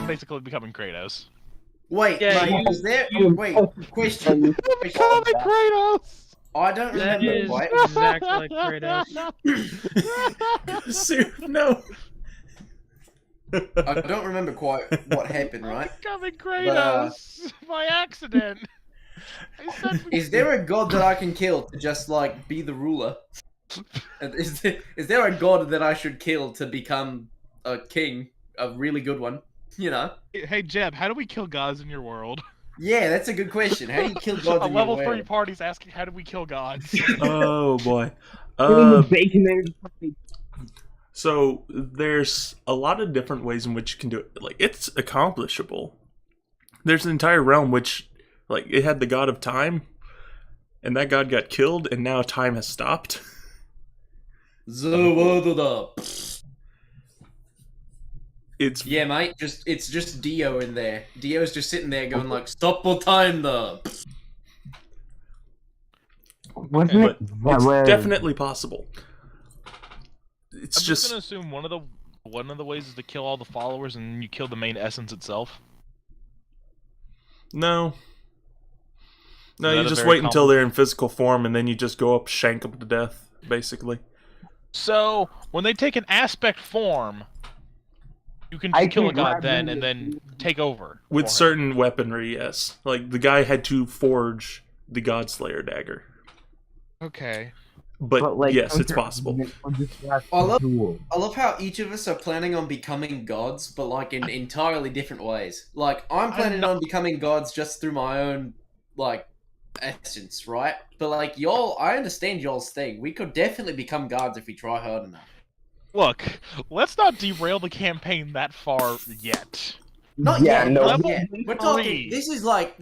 basically becoming Kratos. Wait, Yeah, mate, is there... Wait, question. Becoming Kratos! I don't That remember is quite. exactly like Kratos. No. I don't remember quite what happened, right? Becoming Kratos by accident. I said Is there a god that I can kill to just, like, be the ruler? Is there a god that I should kill to become a king? A really good one? You know? Hey Jeb, how do we kill gods in your world? Yeah, that's a good question. How do you kill gods A in your level 3 world? party's asking how do we kill gods? Oh boy. Bacon. So there's a lot of different ways in which you can do it. Like, it's accomplishable. There's an entire realm which, like, it had the god of time, and that god got killed, and now time has stopped. It's Yeah, mate. It's just Dio in there. Dio's just sitting there going like, "Stop for time, though." Wasn't but it? That it's way? definitely possible. It's I'm just gonna assume one of the ways is to kill all the followers and you kill the main essence itself. no. No, Is you that a just very wait until they're in physical form, and then you just go up, shank them to death, basically. So when they take an aspect form, you can I kill a can god grab then them and then take over. With for him. certain weaponry, yes. Like, the guy had to forge the Godslayer dagger. Okay. But, like, yes, it's possible. I love how each of us are planning on becoming gods, but like in entirely different ways. Like I'm planning on becoming gods just through my own like essence, right? But like y'all, I understand y'all's thing. We could definitely become gods if we try hard enough. Look, let's not derail the campaign that far yet. Not Yeah, yet. no. Not yet. We're talking. Three. This is like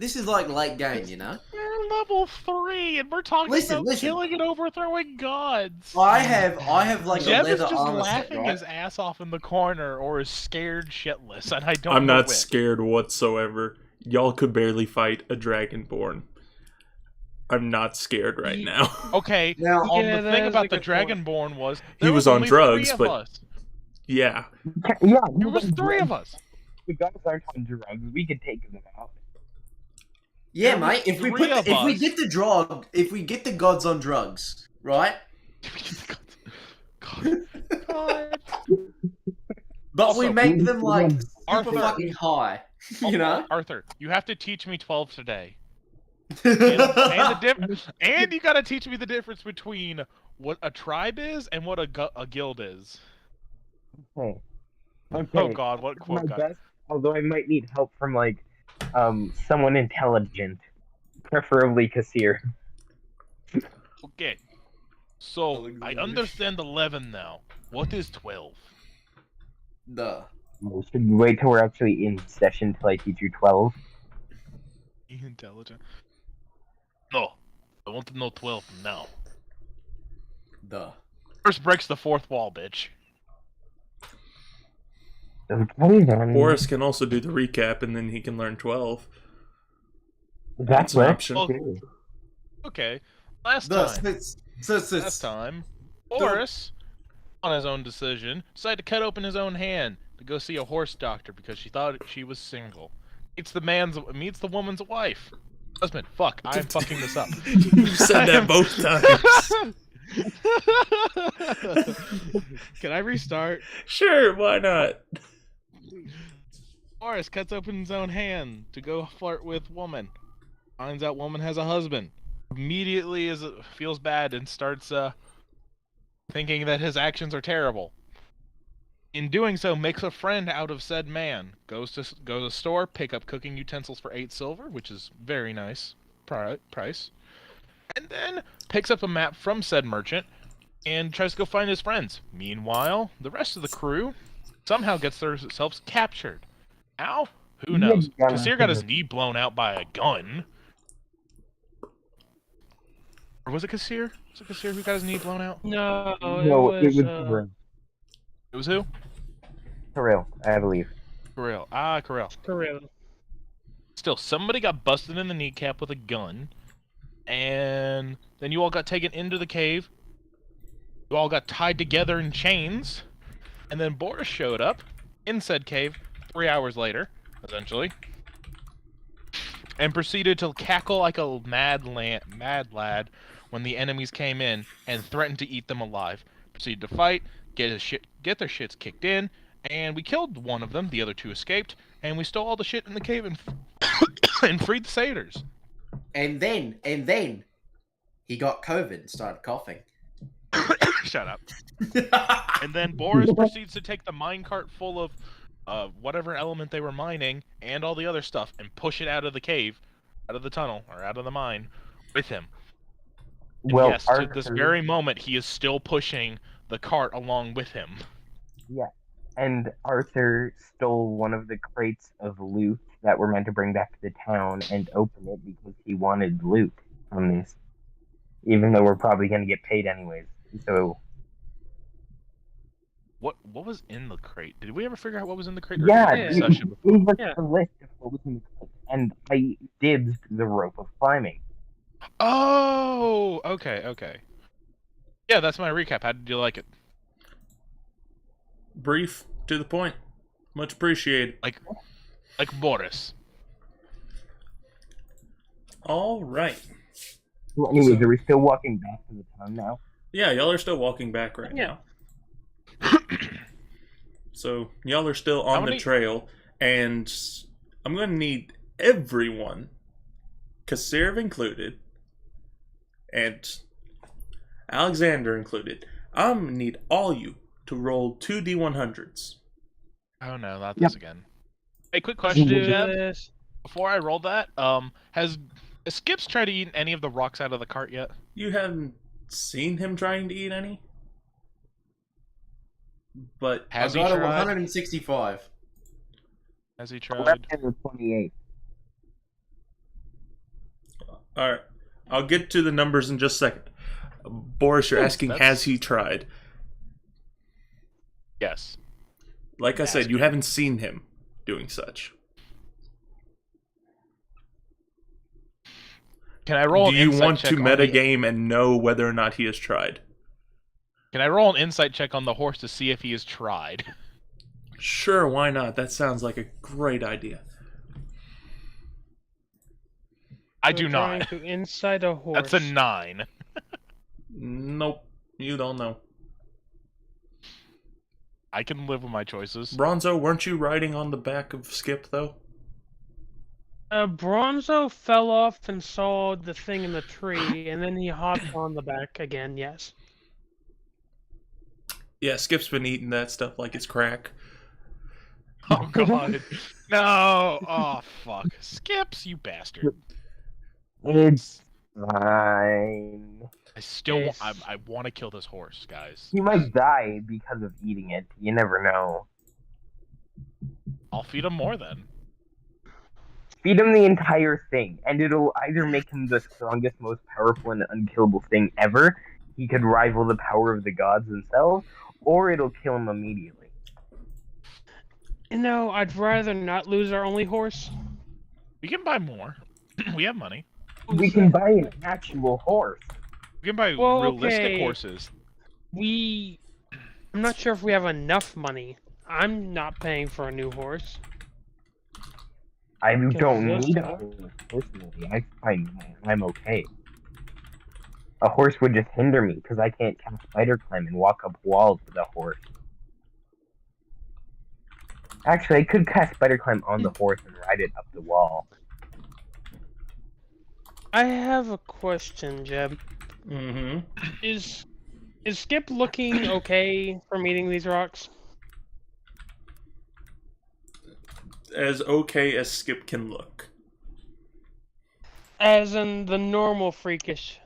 late game, you know. We're level 3, and we're talking Listen, about listen. killing and overthrowing gods. I have like Jeb a is leather just armor set, laughing right? his ass off in the corner, or is scared shitless, and I don't. I'm know not which. scared whatsoever. Y'all could barely fight a dragonborn. I'm not scared right now. Okay. Now, The that thing is about a the good point. Dragonborn was He there was on only drugs, 3 of but- us. Yeah. Yeah, There was 3 of us. The guys aren't on drugs. We can take them out. yeah, There was mate. If we 3 of if we us. get the gods on drugs, right? God. But we Also, make them like super Arthur. fucking high, you know. Arthur, you have to teach me 12 today. And you gotta teach me the difference between what a tribe is and what a guild is. Okay. Oh god, what My quote got? best, although I might need help from like someone intelligent, preferably Kassir. Okay. So, I understand 11 now. What is 12? Duh. Should we wait till we're actually in session till I teach you 12? Intelligent. No. I want to know 12 now. Duh. First breaks the 4th wall, bitch. Okay then. Boris can also do the recap, and then he can learn 12. That's an what. option. Okay. Okay. Last Duh. time. Last time, Boris, on his own decision, decided to cut open his own hand to go see a horse doctor because she thought she was single. Meets the woman's wife. Husband, fuck, I'm fucking this up. You said that both times. Can I restart? Sure, why not? Boris cuts open his own hand to go flirt with woman. Finds out woman has a husband. Immediately feels bad and starts thinking that his actions are terrible. In doing so, makes a friend out of said man. Goes to store, pick up cooking utensils for 8 silver, which is very nice price. And then picks up a map from said merchant and tries to go find his friends. Meanwhile, the rest of the crew somehow gets themselves captured. How? Who knows? Yeah. Kassir got his knee blown out by a gun. Or was it Kassir? Was it Kassir who got his knee blown out? No, No, it was Kirill. It was who? Kirill, I believe. Corel. Ah, Corel. Kirill. Still, somebody got busted in the kneecap with a gun, and then you all got taken into the cave. You all got tied together in chains, and then Boris showed up in said cave 3 hours later, essentially, and proceeded to cackle like a mad lad when the enemies came in and threatened to eat them alive. Proceeded to fight, get their shits kicked in, and we killed one of them. The other two escaped, and we stole all the shit in the cave and and freed the satyrs. And then he got COVID and started coughing. Shut up. And then Boris proceeds to take the minecart full of whatever element they were mining and all the other stuff and push it out of the cave, out of the tunnel, or out of the mine with him. And Well, yes, to this very moment, he is still pushing the cart along with him. Yeah, and Arthur stole one of the crates of loot that were meant to bring back to the town and open it because he wanted loot from this, even though we're probably going to get paid anyways. So What was in the crate? Did we ever figure out what was in the crate? yeah, Or did we he session before? gave us Yeah. a list of what was in the crate, and I dibsed the rope of climbing. Oh, okay. Yeah, that's my recap. How did you like it? Brief, to the point. Much appreciated. Like Boris. All right. Well, anyways, So- are we still walking back to the town now? Yeah, y'all are still walking back right Yeah. now. So y'all are still How on the many- trail, and I'm going to need everyone, Kasirv included, and Alexander included. I'm going to need all you to roll 2d100s. Oh no, not Yep. this again. Hey, quick question, Do Jeb. Yes. Before I roll that, has Skips tried to eat any of the rocks out of the cart yet? You haven't seen him trying to eat any? But I Has he got a tried? 165. Has he tried? 28. alright, I'll get to the numbers in just a second. Boris, you're asking, that's- has he tried? Yes. Like I said, Ask you me. haven't seen him doing such. Can I roll Do an you insight want check to on metagame and know whether or not he has tried? Can I roll an insight check on the horse to see if he has tried? Sure, why not? That sounds like a great idea. I We're do trying not. to inside a horse. That's a 9. Nope, you don't know. I can live with my choices. Bronzo, weren't you riding on the back of Skip, though? Bronzo fell off and saw the thing in the tree, and then he hopped on the back again. Yes. Yeah, Skip's been eating that stuff like it's crack. Oh god. No. Oh fuck. Skips, you bastard. It's fine. I still Yes. I want to kill this horse, guys. He might die because of eating it. You never know. I'll feed him more then. Feed him the entire thing, and it'll either make him the strongest, most powerful, and unkillable thing ever. He could rival the power of the gods themselves, or it'll kill him immediately. You know, I'd rather not lose our only horse. We can buy more. We have money. We can buy an actual horse. We can buy Well, realistic okay. horses. I'm not sure if we have enough money. I'm not paying for a new horse. I don't this need a horse? horse personally. I'm okay. A horse would just hinder me because I can't cast spider climb and walk up walls with a horse. Actually, I could cast spider climb on the horse and ride it up the wall. I have a question, Jeb. Mm-hmm. Is Skip looking okay from eating these rocks? As okay as Skip can look. As in the normal freakish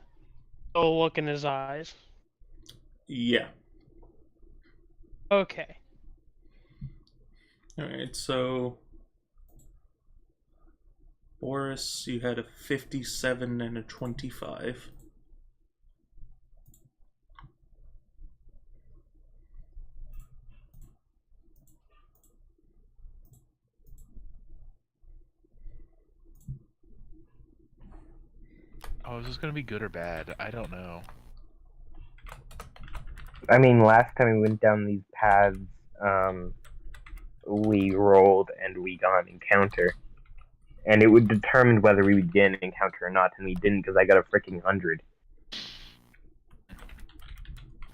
look in his eyes. Yeah. Okay. Alright, so... Boris, you had a 57 and a 25. Oh, is this gonna be good or bad? I don't know. I mean, last time we went down these paths, we rolled and we got an encounter. And it would determine whether we would get an encounter or not, and we didn't because I got a freaking 100.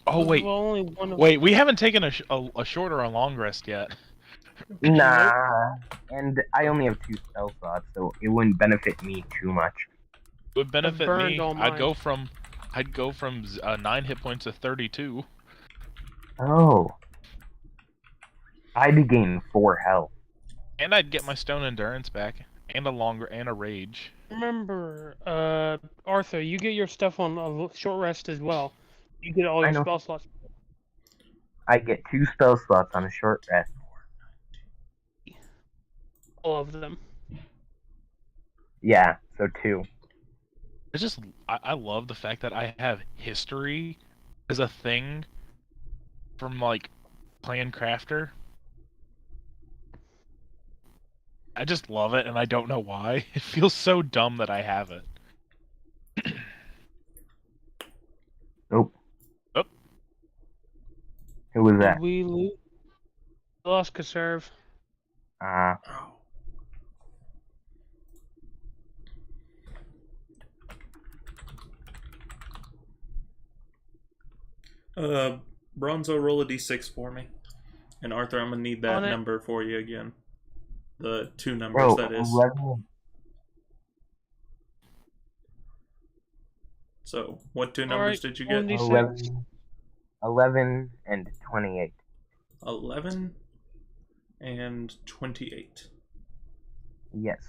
Oh wait, Well, only one of wait, we haven't taken a short or a long rest yet. Nah, and I only have 2 spell slots, so it wouldn't benefit me too much. It would benefit burned me. all I'd go mine. from 9 hit points to 32. Oh. I'd be gaining 4 health. And I'd get my stone endurance back, and a rage. Remember, Arthur, you get your stuff on a short rest as well. You get all I your know. spell slots. I get 2 spell slots on a short rest. All of them. Yeah, so 2. I love the fact that I have history as a thing from, like, Clan Crafter. I just love it, and I don't know why. It feels so dumb that I have it. Nope. Oh. Who was that? Did we lose? Lost conserve. Oh. Bronzo, roll a d6 for me. And Arthur, I'm gonna need that On it. number for you again. The 2 numbers, that is. 11. So, what 2 numbers Alright, did you get? 1d6. 11 and 28. 11 and 28. Yes.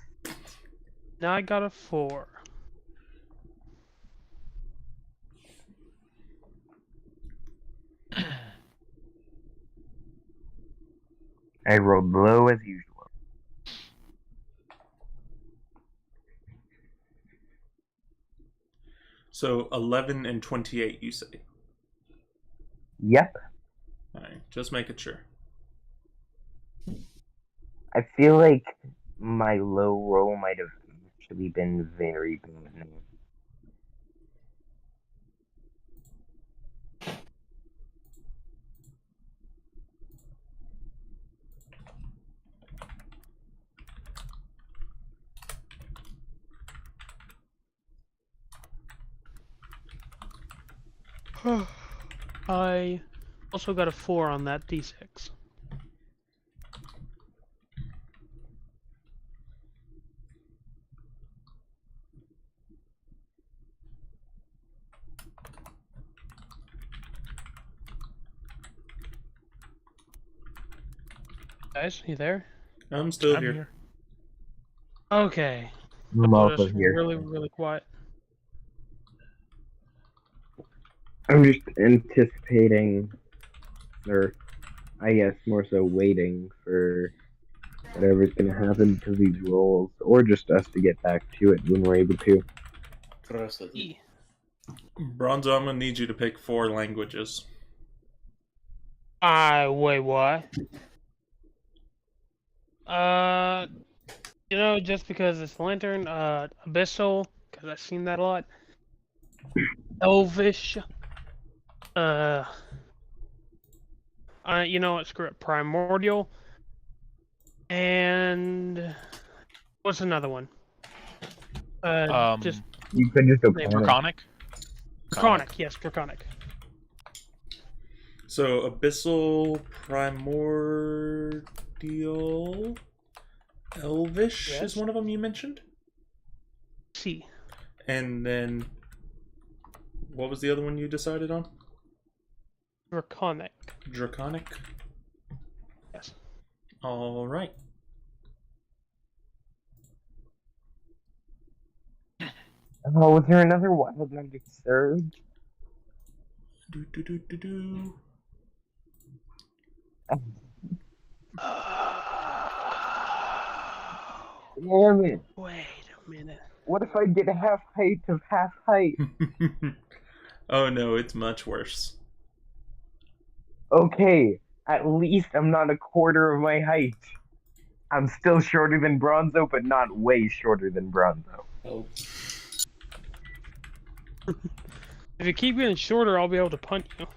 Now I got a 4. I rolled low as usual. So, 11 and 28, you say? Yep. Alright, just making sure. I feel like my low roll might have actually been very bad. I also got a 4 on that d6. Guys, you there? I'm still I'm here. here. Okay. I'm also Just here. really, really quiet. I'm just anticipating, or I guess more so waiting for whatever's gonna happen to these rolls, or just us to get back to it when we're able to. E. Bronzo, I'm gonna need you to pick 4 languages. Wait, what? You know, just because it's Lantern, Abyssal, because I've seen that a lot. Elvish. You know what? Screw it. Primordial. And what's another one? Just You could just go Draconic? Draconic. Yes, Draconic. So, Abyssal, Primordial, Elvish Yes. is one of them you mentioned? C. And then, what was the other one you decided on? Draconic. Draconic? Yes. Alright. Oh, was there another Wild Magic Surge? Do do do do do. Damn it! Wait a minute. What if I get half height of half height? Oh no, it's much worse. Okay, at least I'm not a quarter of my height. I'm still shorter than Bronzo, but not way shorter than Bronzo. Oh. If you keep getting shorter, I'll be able to punch you.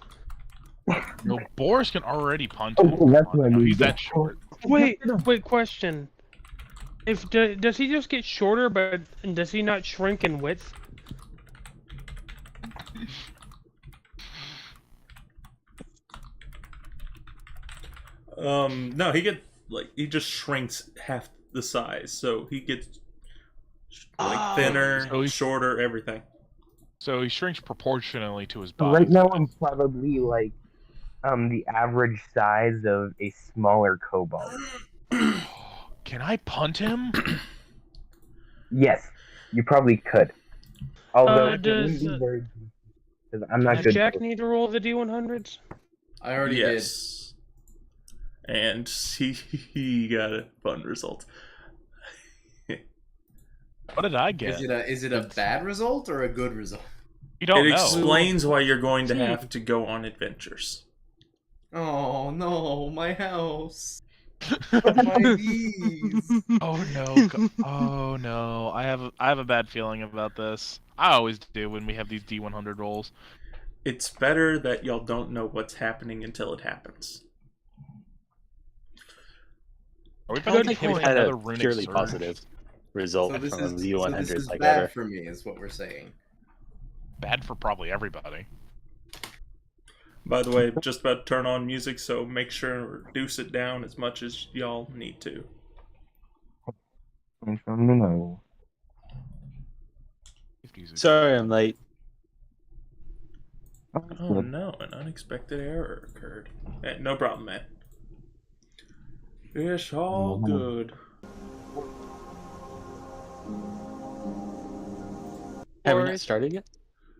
No, Boris can already punch Oh, him. that's Come what I on, mean. he's that short. Wait, question. Does he just get shorter, but does he not shrink in width? No, he just shrinks half the size, so he gets thinner, So he's- shorter, everything. So he shrinks proportionally to his So body. right now I'm probably like the average size of a smaller kobold. Can I punt him? Yes, you probably could. Although it wouldn't does be very, because I'm not does good. Jack need to roll the D100s? I already did. Yes. And he got a fun result. What did I get? Is it a bad result or a good result? You don't It know. explains why you're going to have to go on adventures. Oh no, my house. My bees. Oh no! Oh no! I have a bad feeling about this. I always do when we have these D100 rolls. It's better that y'all don't know what's happening until it happens. Are we I about don't to think hit we've with had another a runic purely surge? positive result So this from is the U100s this is like bad ever. for me, is what we're saying. Bad for probably everybody. By the way, just about to turn on music, so make sure to reduce it down as much as y'all need to. Sorry, I'm late. Oh no, an unexpected error occurred. No problem, man. It's all good. Have we Or not it's started yet?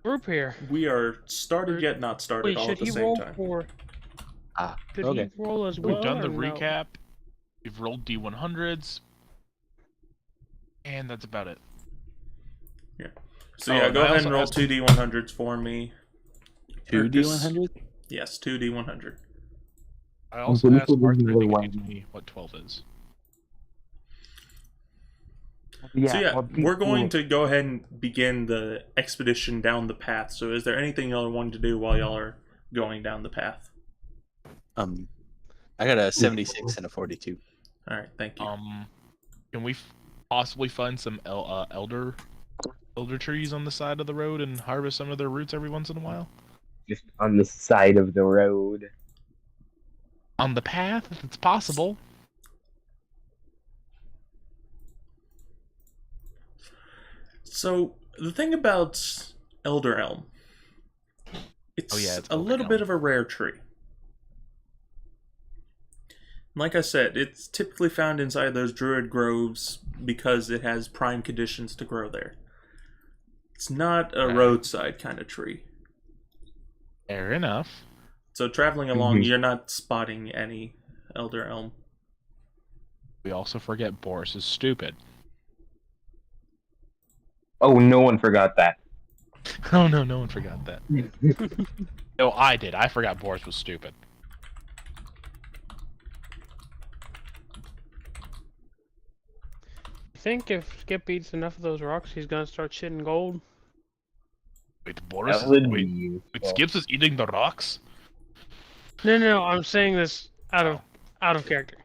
group here. We are started yet not started Wait, all should at the he same roll time. for? Ah, Should okay. he roll as well? We've done the or no? recap. We've rolled D100s, and that's about it. So Oh, yeah, and go I ahead also and roll asked- 2d100s for me. Two Marcus. D100? Yes, 2d100. I also pretty asked sure Arthur this is if really he well. could teach me what 12 is. Yeah, So yeah, I'll teach we're going you- to go ahead and begin the expedition down the path. So is there anything y'all are wanting to do while y'all are going down the path? I got a 76 and a 42. All right, thank you. Can we possibly find some elder trees on the side of the road and harvest some of their roots every once in a while? just on the side of the road. On the path, if it's possible. So the thing about Elder Elm, it's, it's a Elder little Elm. bit of a rare tree. Like I said, it's typically found inside those druid groves because it has prime conditions to grow there. It's not a Okay. roadside kind of tree. Fair enough. So traveling along, Mhm. you're not spotting any Elder Elm. We also forget Boris is stupid. Oh, no one forgot that. Oh no, no one forgot that. No, I did. I forgot Boris was stupid. I think if Skip eats enough of those rocks, he's gonna start shitting gold. Wait, Boris That is, would wait, be wait, useful. Skips is eating the rocks? No, I'm saying this out of character.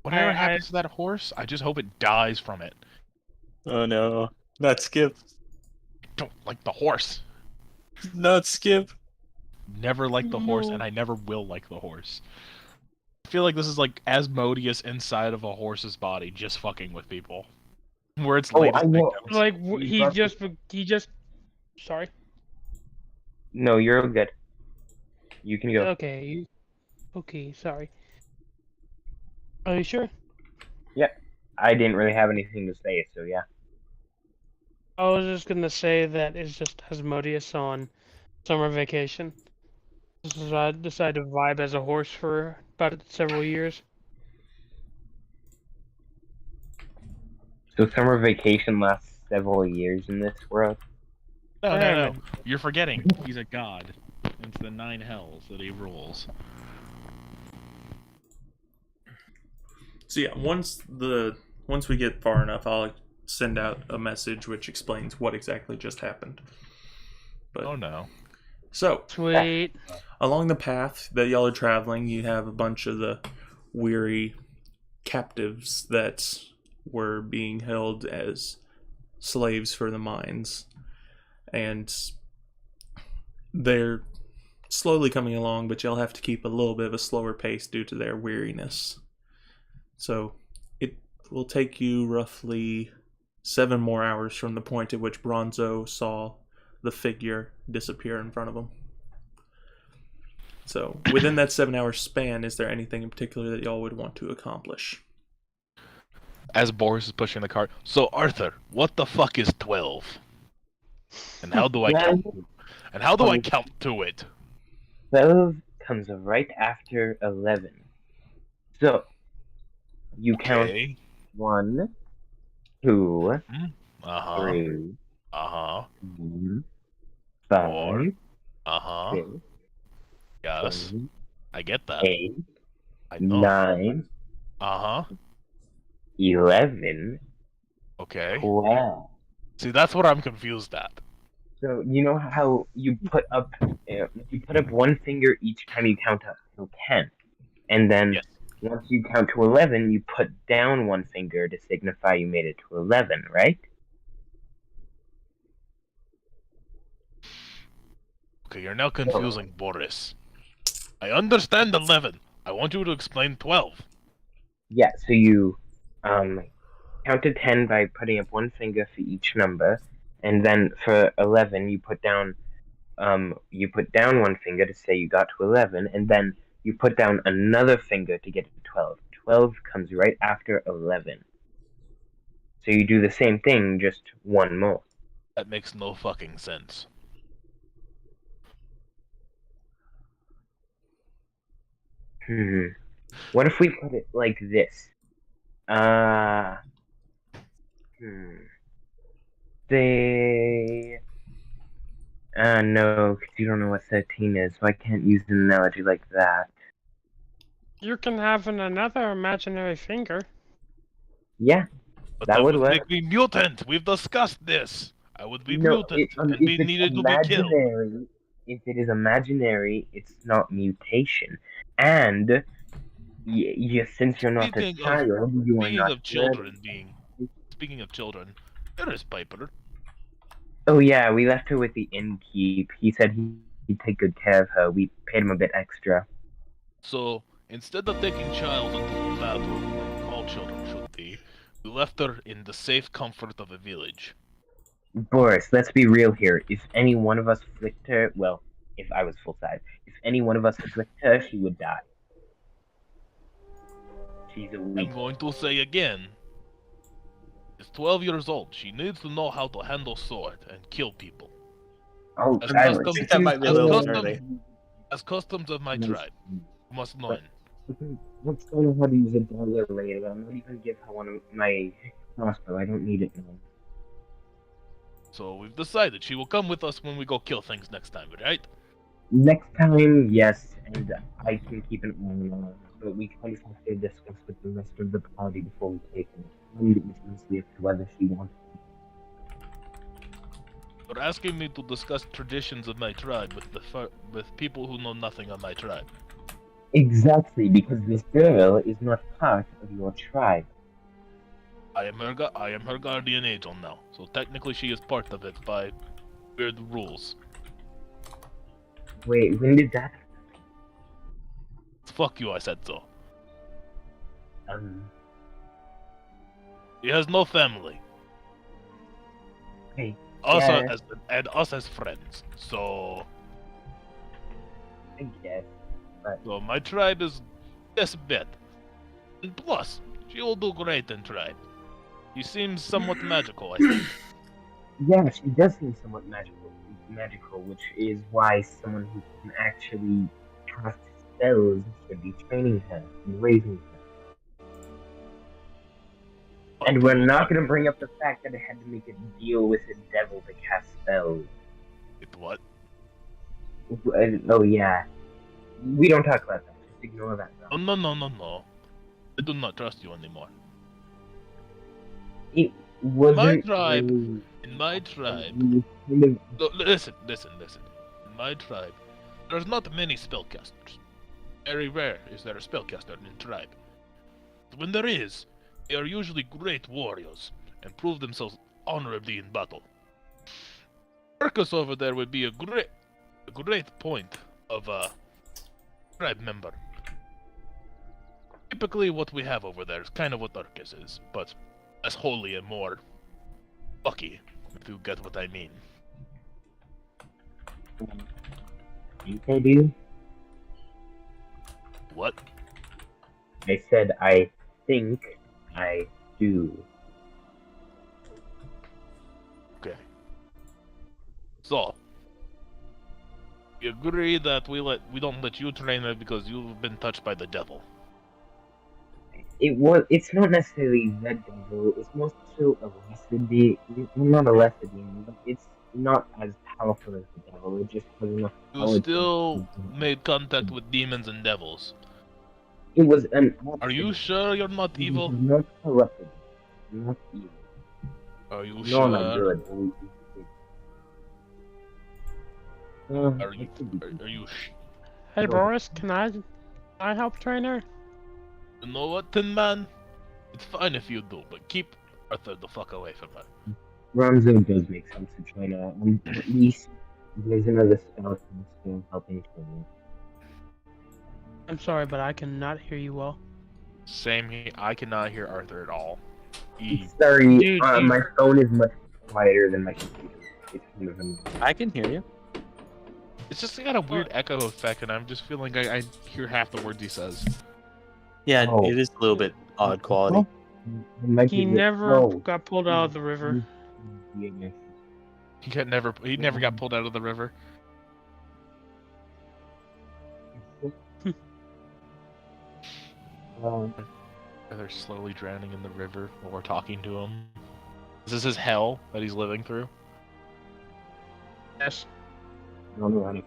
Whatever I- happens to that horse, I just hope it dies from it. Oh no. Not Skip. Don't like the horse. Not Skip. Never liked the horse, No. and I never will like the horse. I feel like this is like Asmodeus inside of a horse's body, just fucking with people. Where it's Oh, latest I know. victims. Like You he just. Sorry. No, you're good. You can go. Okay. Okay. Sorry. Are you sure? I didn't really have anything to say, so yeah. I was just gonna say that it's just Asmodeus on summer vacation. I decided to vibe as a horse for about several years. So summer vacation lasts several years in this world. No. You're forgetting. He's a god. It's the 9 hells that he rules. So yeah, once we get far enough, I'll send out a message which explains what exactly just happened. But Oh no. so Sweet. along the path that y'all are traveling, you have a bunch of the weary captives that were being held as slaves for the mines. And they're slowly coming along, but y'all have to keep a little bit of a slower pace due to their weariness. So it will take you roughly 7 more hours from the point at which Bronzo saw the figure disappear in front of him. So within that 7-hour span, is there anything in particular that y'all would want to accomplish? As Boris is pushing the cart. So Arthur, what the fuck is 12? And how do I count? And how do I count to it? 12 comes right after 11. So, you count Okay. 1, 2, Uh-huh. 3, Uh-huh. 5, Four. Uh-huh. 6, Yes. 7, I get that. 8, I know. 9, Uh-huh. 11, Okay. 12. See, that's what I'm confused at. So you know how you put up one finger each time you count up to 10, and then Yes. once you count to 11, you put down one finger to signify you made it to 11, right? Okay, you're now confusing Boris. I understand 11. I want you to explain 12. Yeah. So you count to 10 by putting up one finger for each number, and then for 11 you put down one finger to say you got to 11, and then you put down another finger to get to 12. 12 comes right after 11. So you do the same thing, just one more. That makes no fucking sense. What if we put it like this? They... no, because you don't know what 13 is, so I can't use an analogy like that. You can have another imaginary finger. Yeah, But that would work. make me mutant. We've discussed this. I would be No, mutant and be if it's needed to be killed. imaginary, if it is imaginary, it's not mutation. And since you're not a Speaking of- child, you are Speaking not of children Speaking of children, there is Piper. Oh yeah, we left her with the innkeep. He said he'd take good care of her. We paid him a bit extra. So, instead of taking child into battle, like all children should be, we left her in the safe comfort of a village. Boris, let's be real here. If any one of us flicked her, well, if I was full size, if any one of us flicked her, she would die. She's a weak. I'm going to say again. She's 12 years old. She needs to know how to handle sword and kill people. Oh, As Tyler, custom- I think that might be a as little custom- early. As customs of my tribe, you must learn. Let's go know how to use a dagger later. I'm not even give her one of my crossbow. I don't need it now. So we've decided she will come with us when we go kill things next time, right? Next time, yes, and I can keep an eye on her. But we kind of have to discuss with the rest of the party before we take her. And see whether she wants. You're asking me to discuss traditions of my tribe with people who know nothing of my tribe. Exactly, because this girl is not part of your tribe. I am her guardian angel now, so technically she is part of it by weird rules. Wait, when did that? Fuck you, I said so. Um. He has no family. Hey. Us Yeah. and us as friends. So I guess. my tribe is this bit. And plus, she will do great in tribe. She seems somewhat magical, I think. Yeah, she does seem somewhat magical, which is why someone who can actually cast spells should be training her and raising her. And we're not going to bring up the fact that it had to make a deal with the devil to cast spells. It what? Oh yeah. We don't talk about that. Just ignore that. Oh, no. I do not trust you anymore. It wasn't tribe- really- In my tribe, it was kind of- listen. In my tribe, There's not many spellcasters. Very rare is there a spellcaster in the tribe. But when there is, they are usually great warriors and prove themselves honorably in battle. Marcus over there would be a great point of a tribe member. Typically what we have over there is kind of what Arcus is, but less holy and more lucky, if you get what I mean. think I do. What? I said I think I do. Okay. So, we agree that we don't let you train her because you've been touched by the devil. It's not necessarily the devil, it's more so a lesser being, not a lesser being, but it's not as powerful as the devil, it just has enough You power to- still made contact with demons and devils. It was an Are you sure you're not evil? Not corrupted. Not evil. Are you No, I'm not sure? good. Are you? Are you? Hey, Sure. Boris, can I help train her? You know what, Tin Man? It's fine if you do, but keep Arthur the fuck away from her. Ronzo does make sense to China, and at least there's another skeleton still helping for me. I'm sorry, but I cannot hear you well. Same here. I cannot hear Arthur at all. He, Sorry, Dude, my phone is much quieter than my computer. It's kind of annoying. I can hear you. it's just got a weird echo effect, and I'm just feeling like I hear half the words he says. Yeah, Oh. it is a little bit odd quality. It might He be never oh, got pulled out of the river. yeah. He never got pulled out of the river. They're slowly drowning in the river while we're talking to him. Is this his hell that he's living through? Yes. I don't know how to.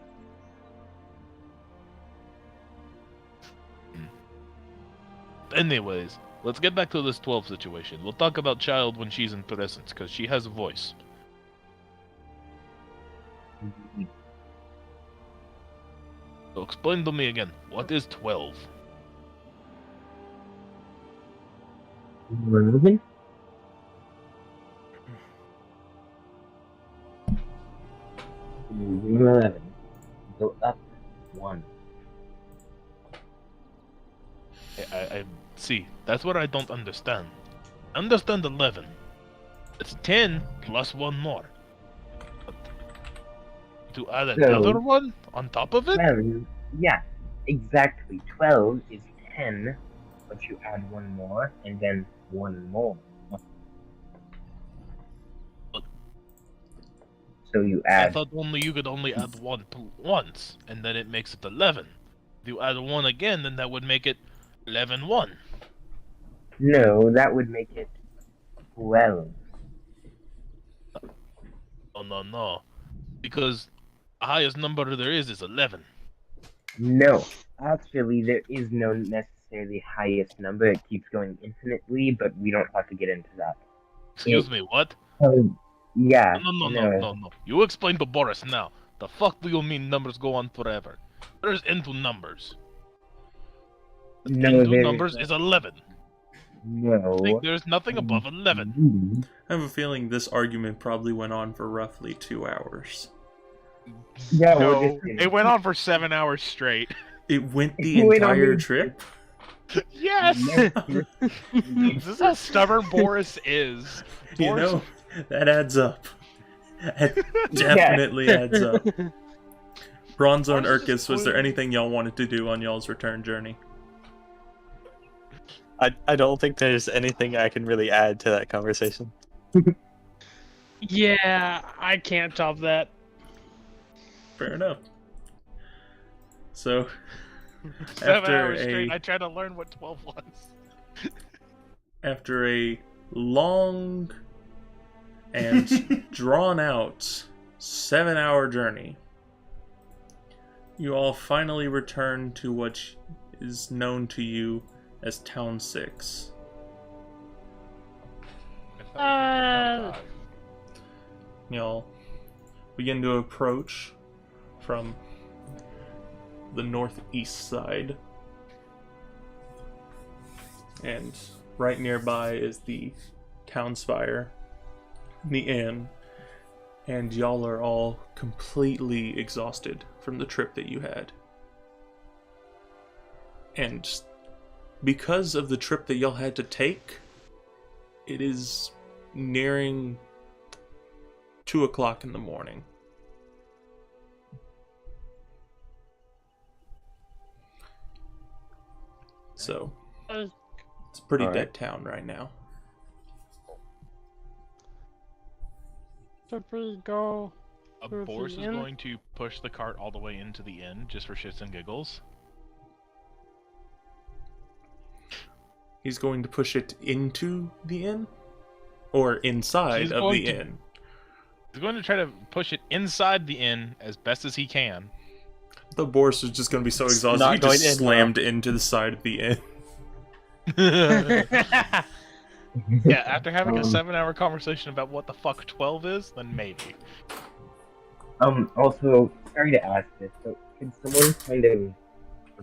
Anyways, let's get back to this 12 situation. We'll talk about Child when she's in presence, because she has a voice. So explain to me again, what is 12? We're moving? Moving 11. Go up 1. I see. That's what I don't understand. I understand 11. It's 10 plus one more. But to add another one on top of it? 12, yeah, exactly. 12 is 10, but you add 1 more, and then 1 more. So you I add. thought you could only add one once, and then it makes it 11. If you add one again, then that would make it 11-1. No, that would make it 12. Oh, no. Because the highest number there is 11. No, actually, there is no necessarily highest number. It keeps going infinitely, but we don't have to get into that. Excuse me, what? Yeah. No. You explain to Boris now. The fuck do you mean numbers go on forever? There's into numbers. No, Into there numbers is 11. No. There's nothing above 11. I have a feeling this argument probably went on for roughly 2 hours. Yeah, No, it went on for 7 hours straight. It went the It went on entire the- trip? Yes! This is how stubborn Boris is. You know, that adds up. That definitely adds up. Bronzo and Boris is Urkus, was there clueless. anything y'all wanted to do on y'all's return journey? I don't think there's anything I can really add to that conversation. Yeah, I can't top that. Fair enough. So, 7 after hours straight, a I tried to learn what 12 was. after a long and drawn out 7-hour journey, you all finally return to what is known to you as Town 6. Y'all begin to approach from the northeast side. And right nearby is the town spire, the inn, and y'all are all completely exhausted from the trip that you had. And because of the trip that y'all had to take, it is nearing 2 o'clock in the morning. So, it's a pretty dead town right now. So we go. Boris is going to push the cart all the way into the inn just for shits and giggles. He's going to push it into the inn? Or inside of the inn? He's going to try to push it inside the inn as best as he can. The Boris is just going to be so exhausted he just slammed into the side of the inn. Yeah, after having a 7-hour conversation about what the fuck 12 is, then maybe. Also, sorry to ask this, but can someone kind of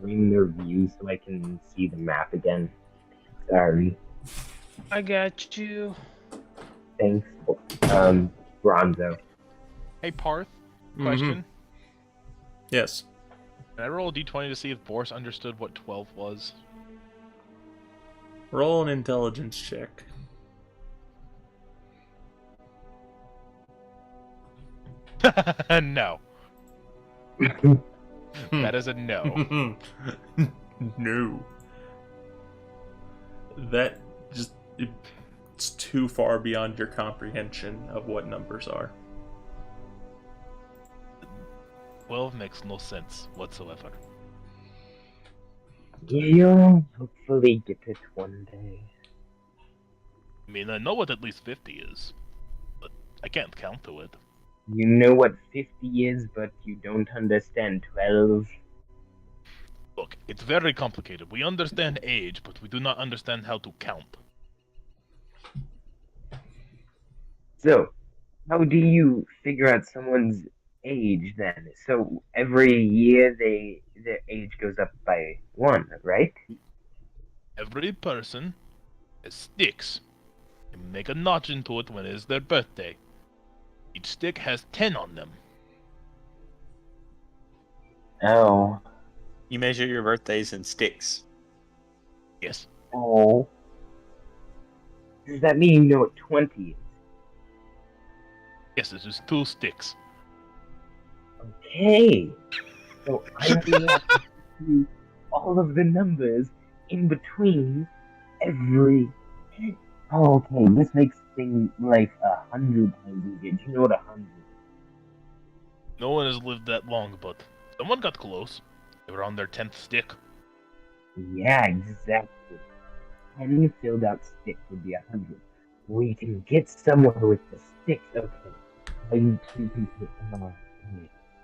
bring their view so I can see the map again? Sorry. I got you. Thanks. Bronzo. Hey, Parth, question. Yes. Can I roll a d20 to see if Boris understood what 12 was? Roll an intelligence check. No. That is a no. No. That just... It's too far beyond your comprehension of what numbers are. 12 makes no sense whatsoever. You'll hopefully get it one day. I mean, I know what at least 50 is, but I can't count to it. You know what 50 is, but you don't understand 12. Look, it's very complicated. We understand age, but we do not understand how to count. So, how do you figure out someone's age then? So every year their age goes up by 1, right? Every person has sticks. You make a notch into it when it is their birthday. Each stick has 10 on them. Oh. You measure your birthdays in sticks. Yes. Oh. Does that mean you know what 20 is? Yes, this is 2 sticks. Okay. So I only have to see all of the numbers in between every... Oh, okay, this makes things like 100 times easier. Do you know what 100 is? No one has lived that long, but someone got close. They were on their 10th stick. Yeah, exactly. 10 filled out sticks would be 100. We can get somewhere with the sticks. Okay. I need 2 people.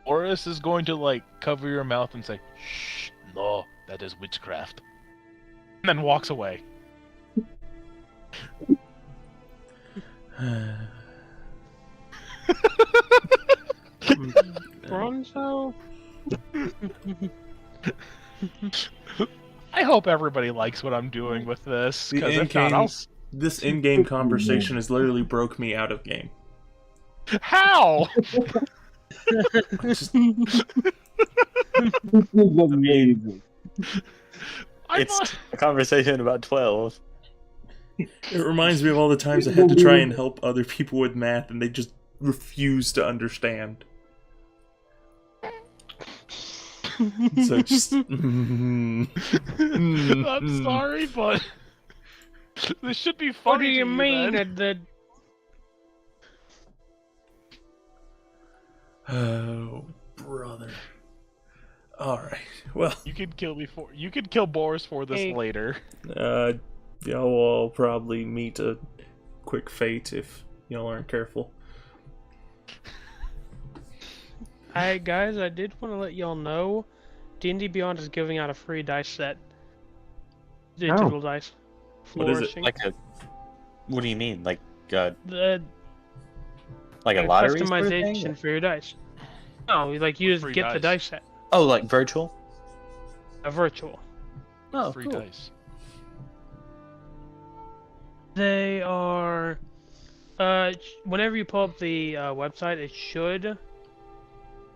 Boris is going to, like, cover your mouth and say, "Shh, no, that is witchcraft." And then walks away. Bronzo? I hope everybody likes what I'm doing with this, because if not, I'll... This in-game conversation has literally broke me out of game. How? This is amazing. It's a conversation about 12. It reminds me of all the times I had to try and help other people with math and they just refuse to understand. So just... I'm sorry, but this should be funny. What do you mean then? Oh, brother. Alright, well... You could kill me for... You could kill Boris for this later. Y'all will probably meet a quick fate if y'all aren't careful. Hi guys, I did want to let y'all know, D&D Beyond is giving out a free dice set. Digital dice. What is it? Flourishing. Like a... What do you mean? Like The a lottery sort of customization thing? for your dice. No, like you just Free get the dice. dice set. Oh, like virtual? virtual. Oh, Free cool. dice. They are. Whenever you pull up the website, it should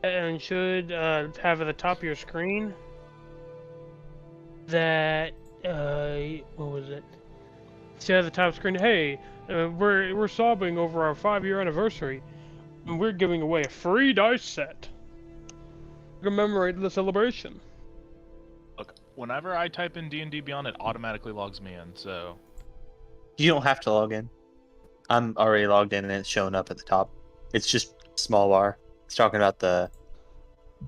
have at the top of your screen that what was it? See at the top screen, hey, we're sobbing over our 5-year anniversary, and we're giving away a free dice set to commemorate the celebration. Look, whenever I type in D&D Beyond, it automatically logs me in. So You don't have to log in. I'm already logged in and it's showing up at the top. It's just a small bar. It's talking about the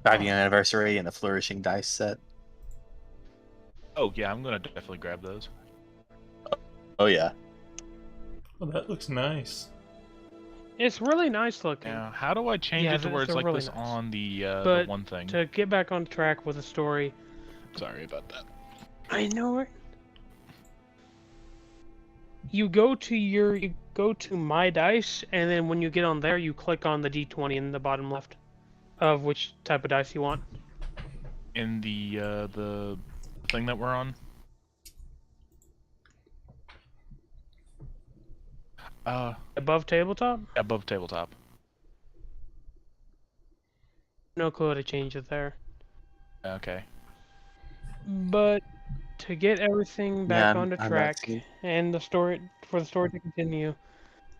5-year anniversary and the flourishing dice set. oh yeah, I'm gonna definitely grab those. Oh yeah. Oh, that looks nice. It's really nice looking. Now, how do I change Yeah, it to where it's they're like really this nice. on the But one thing? To get back on track with the story, Sorry about that. I know it. You go to my dice, and then when you get on there, you click on the D20 in the bottom left of which type of dice you want. In the thing that we're on. Above tabletop? Above tabletop. No clue how to change it there. Okay. But to get everything back onto I'm track asking. and the story to continue,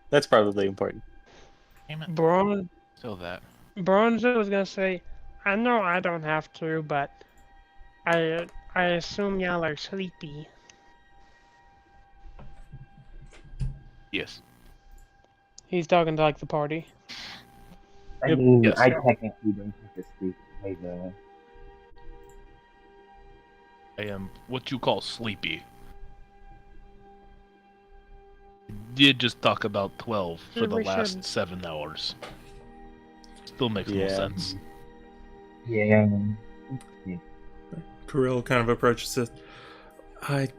That's probably important. Damn it. Still that. Bronzo was gonna say, I know I don't have to, but I assume y'all are sleepy. Yes. He's talking to like the party. I Yep, mean, yes. I technically don't have to sleep either. I am what you call sleepy. Did just talk about 12 for the We last should- 7 hours. Still makes no Yeah. sense. Yeah. Kirill kind of approaches it. I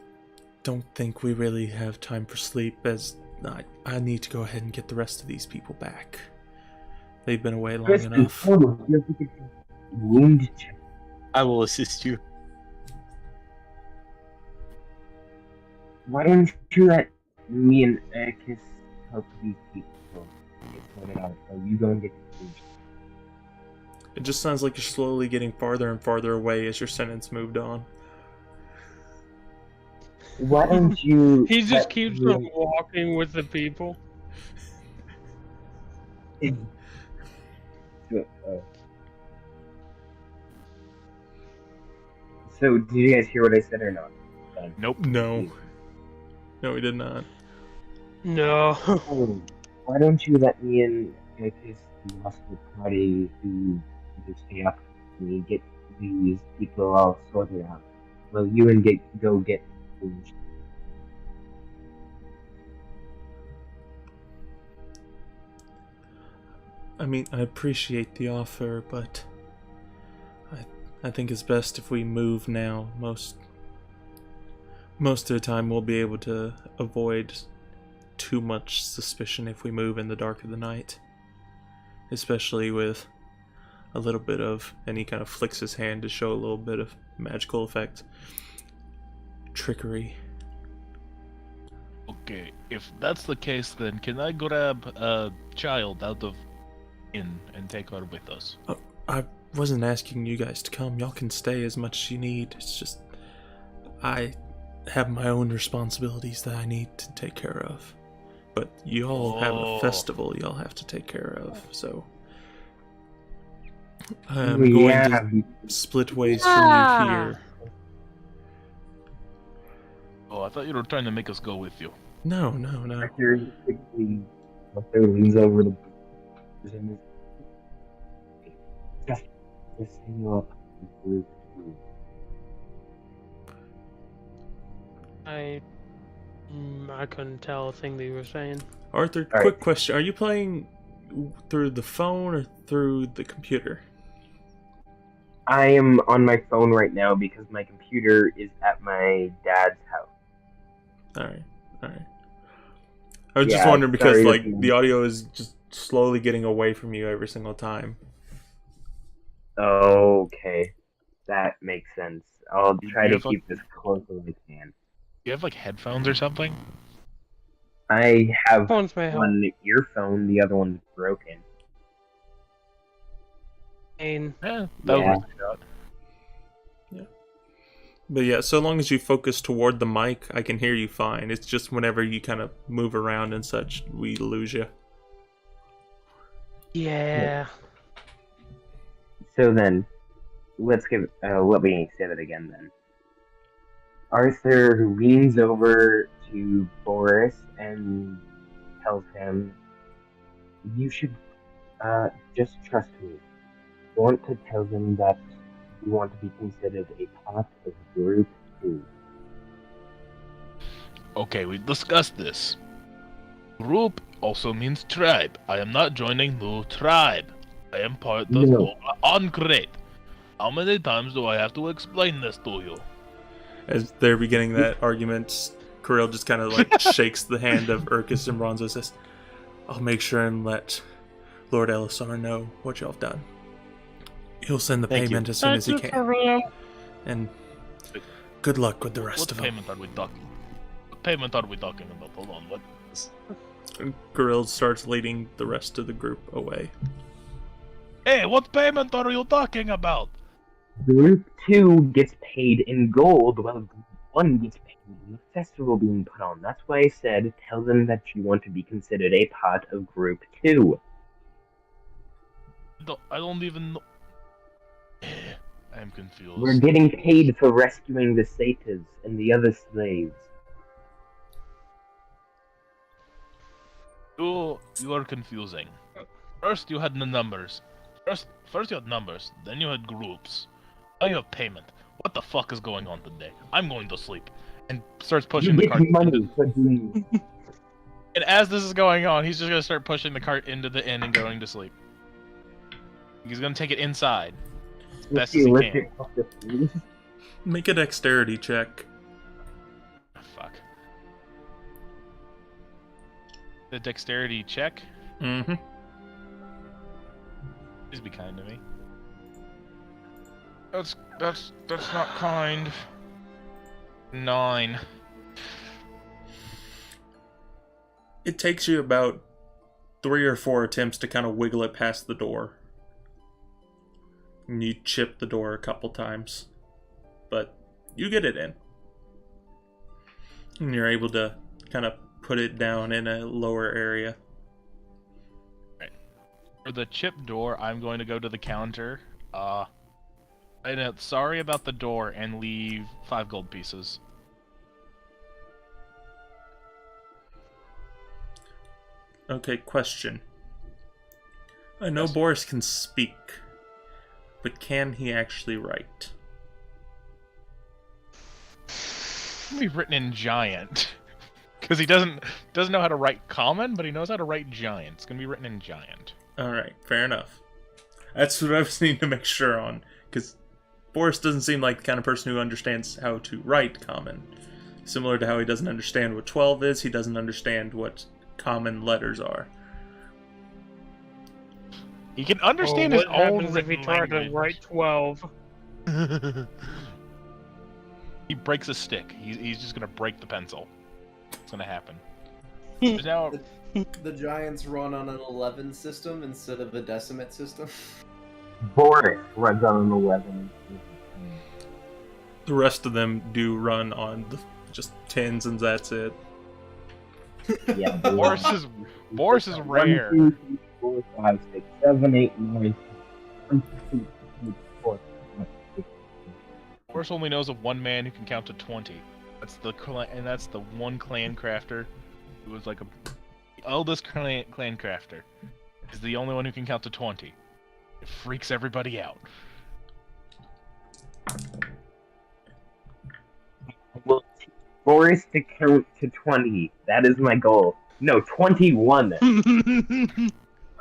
don't think we really have time for sleep, as I need to go ahead and get the rest of these people back. They've been away long First and enough. foremost, you have to get the wound check. I will assist you. Why don't you let me and Erkis help these people get sorted out? So you go and get the food. It just sounds like you're slowly getting farther and farther away as your sentence moved on. Why don't you? He just let keeps me on walking with the people. and- So, did you guys hear what I said or not? Nope. No. No, we did not. No. Oh, why don't you let me and Erkis, the rest of the party, who just stay up with me, get these people all sorted out? Well, you and go get food. I mean, I appreciate the offer, but I think it's best if we move now. Most of the time we'll be able to avoid too much suspicion if we move in the dark of the night. Especially with a little bit of, and he kind of flicks his hand to show a little bit of magical effect. Trickery. Okay, if that's the case, then can I grab a child out of inn and take her with us? I wasn't asking you guys to come. Y'all can stay as much as you need. It's just I have my own responsibilities that I need to take care of. But you all have a festival y'all have to take care of, so I'm going to split ways from you here. Oh, I thought you were trying to make us go with you. No. Arthur quickly leans over the just hang you up. I couldn't tell a thing that you were saying. Arthur, All quick right. question. Are you playing through the phone or through the computer? I am on my phone right now because my computer is at my dad's house. Alright. I was just Yeah, wondering because sorry, like if you- the audio is just slowly getting away from you every single time. Okay, that makes sense. I'll You- try you to have, keep this close as I can. You have like headphones or something? I have Phones may help. one earphone, the other one's broken. And Yeah, that Yeah. was worth a shot. But yeah, so long as you focus toward the mic, I can hear you fine. It's just whenever you kind of move around and such, we lose you. yeah. So then, let me say that again then. Arthur leans over to Boris and tells him, "You should just trust me. I want to tell them that you want to be considered a part of Group 2. Okay, we discussed this. Group also means tribe. I am not joining no tribe. I am part of No. Encrate. How many times do I have to explain this to you? As they're beginning that argument, Kirill just kind of like shakes the hand of Urkus and Bronzo, says, "I'll make sure and let Lord Elisar know what y'all have done. He'll send the Thank you. payment as soon as he That's it can. for him. And good luck with the rest What of them." payment are we talking? What payment are we talking about? Hold on, what? And Kirill starts leading the rest of the group away. Hey, what payment are you talking about? Group 2 gets paid in gold, while Group 1 gets paid in the festival being put on. That's why I said, tell them that you want to be considered a part of Group 2. I don't even know. I'm confused. We're getting paid for rescuing the satyrs and the other slaves. You are confusing. First you had the numbers. First you had numbers, then you had groups. Now you have payment. What the fuck is going on today? I'm going to sleep. And starts pushing You the get cart. money for doing. And as this is going on, he's just gonna start pushing the cart into the inn and going to sleep. He's gonna take it inside. As best as he can. Make a dexterity check. Oh, fuck. The dexterity check. Mm-hmm. Please be kind to me. That's not kind. 9. It takes you about 3 or 4 attempts to kind of wiggle it past the door. And you chip the door a couple times. But you get it in. And you're able to kind of put it down in a lower area. For the chip door, I'm going to go to the counter. And sorry about the door, and leave 5 gold pieces. Okay, question. I know Yes. Boris can speak, but can he actually write? It's gonna be written in giant. Because he doesn't know how to write common, but he knows how to write giant. It's gonna be written in giant. Alright, fair enough. That's what I was needing to make sure on, because Boris doesn't seem like the kind of person who understands how to write common. Similar to how he doesn't understand what 12 is, he doesn't understand what common letters are. He can understand Well, his what own happens if he written tried to language. write 12? He breaks a stick. He's just gonna break the pencil. It's gonna happen. But now, The Giants run on an 11 system instead of a decimate system. Boris runs on an 11. The rest of them do run on just 10s, and that's it. Yeah, Boris is rare. 1, 2, 3, 4, 5, 6, 7, 8, 9, 10, 11, 12, 13, Boris only knows of one man who can count to 20. That's the one clan crafter who was like the eldest clan crafter. Is the only one who can count to 20. It freaks everybody out. Well, Boris to count to 20. That is my goal. No, 21.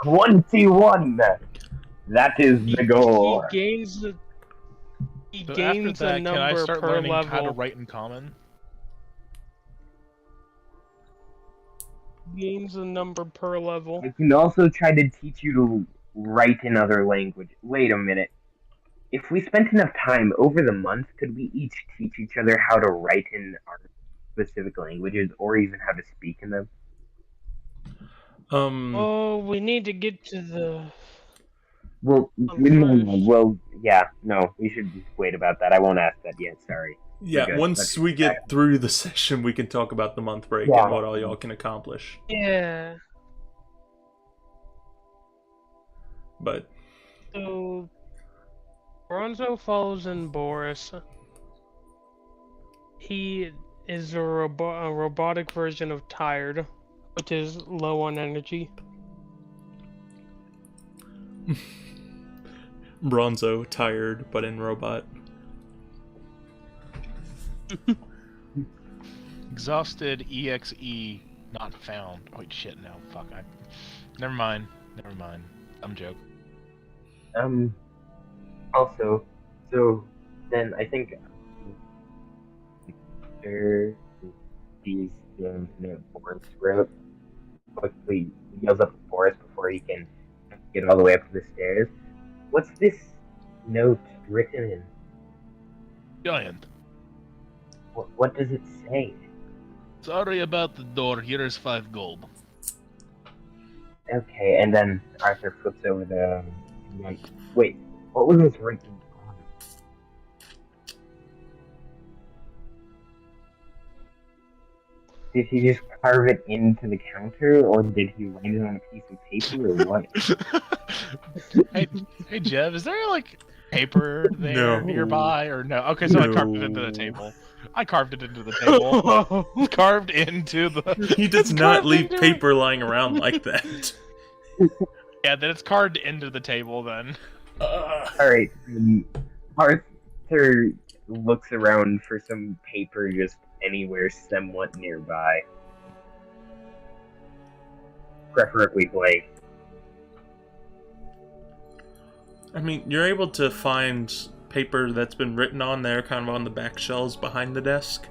21! That is the goal. He gains So gains after that, a can I number start per learning level. how to write in common? Gains a number per level. I can also try to teach you to write in other language. Wait a minute. if we spent enough time over the month, could we each teach each other how to write in our specific languages, or even how to speak in them? Oh, we need to get to the. Well, first. yeah, no, we should just wait about that. I won't ask that yet. Sorry. Yeah, good. once Let's we get get back. through the session, we can talk about the month break Yeah. and what all y'all can accomplish. Yeah. But So, Bronzo follows in Boris. He is a robotic version of Tired, which is low on energy. Bronzo, tired, but in robot. Exhausted, EXE, not found. Wait, shit, no, fuck, Never mind, I'm joke. Also, so then I think after he's in the forest route, quickly yells up the forest before he can get all the way up to the stairs. What's this note written in? Giant. What does it say? Sorry about the door, here is 5 gold. Okay, and then Arthur flips over the. Wait, what was this written on? Did he just carve it into the counter, or did he write it on a piece of paper, or what? Hey, Jeff, is there like paper there No. nearby or no? Okay, so I carved it into the No. table. I carved it into the table. Carved into the. He does It's not carved leave into it. paper lying around like that. Yeah, then it's carved into the table then. Alright, Arthur looks around for some paper just anywhere somewhat nearby. Preferably blank. I mean, you're able to find paper that's been written on there, kind of on the back shelves behind the desk.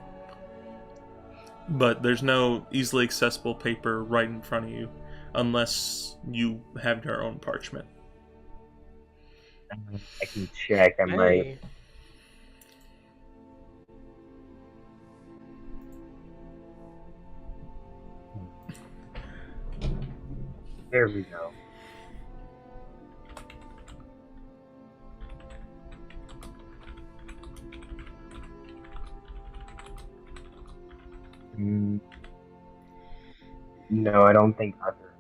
But there's no easily accessible paper right in front of you, unless you have your own parchment. I can check, I might. Hey. There we go. No, I don't think Arthur.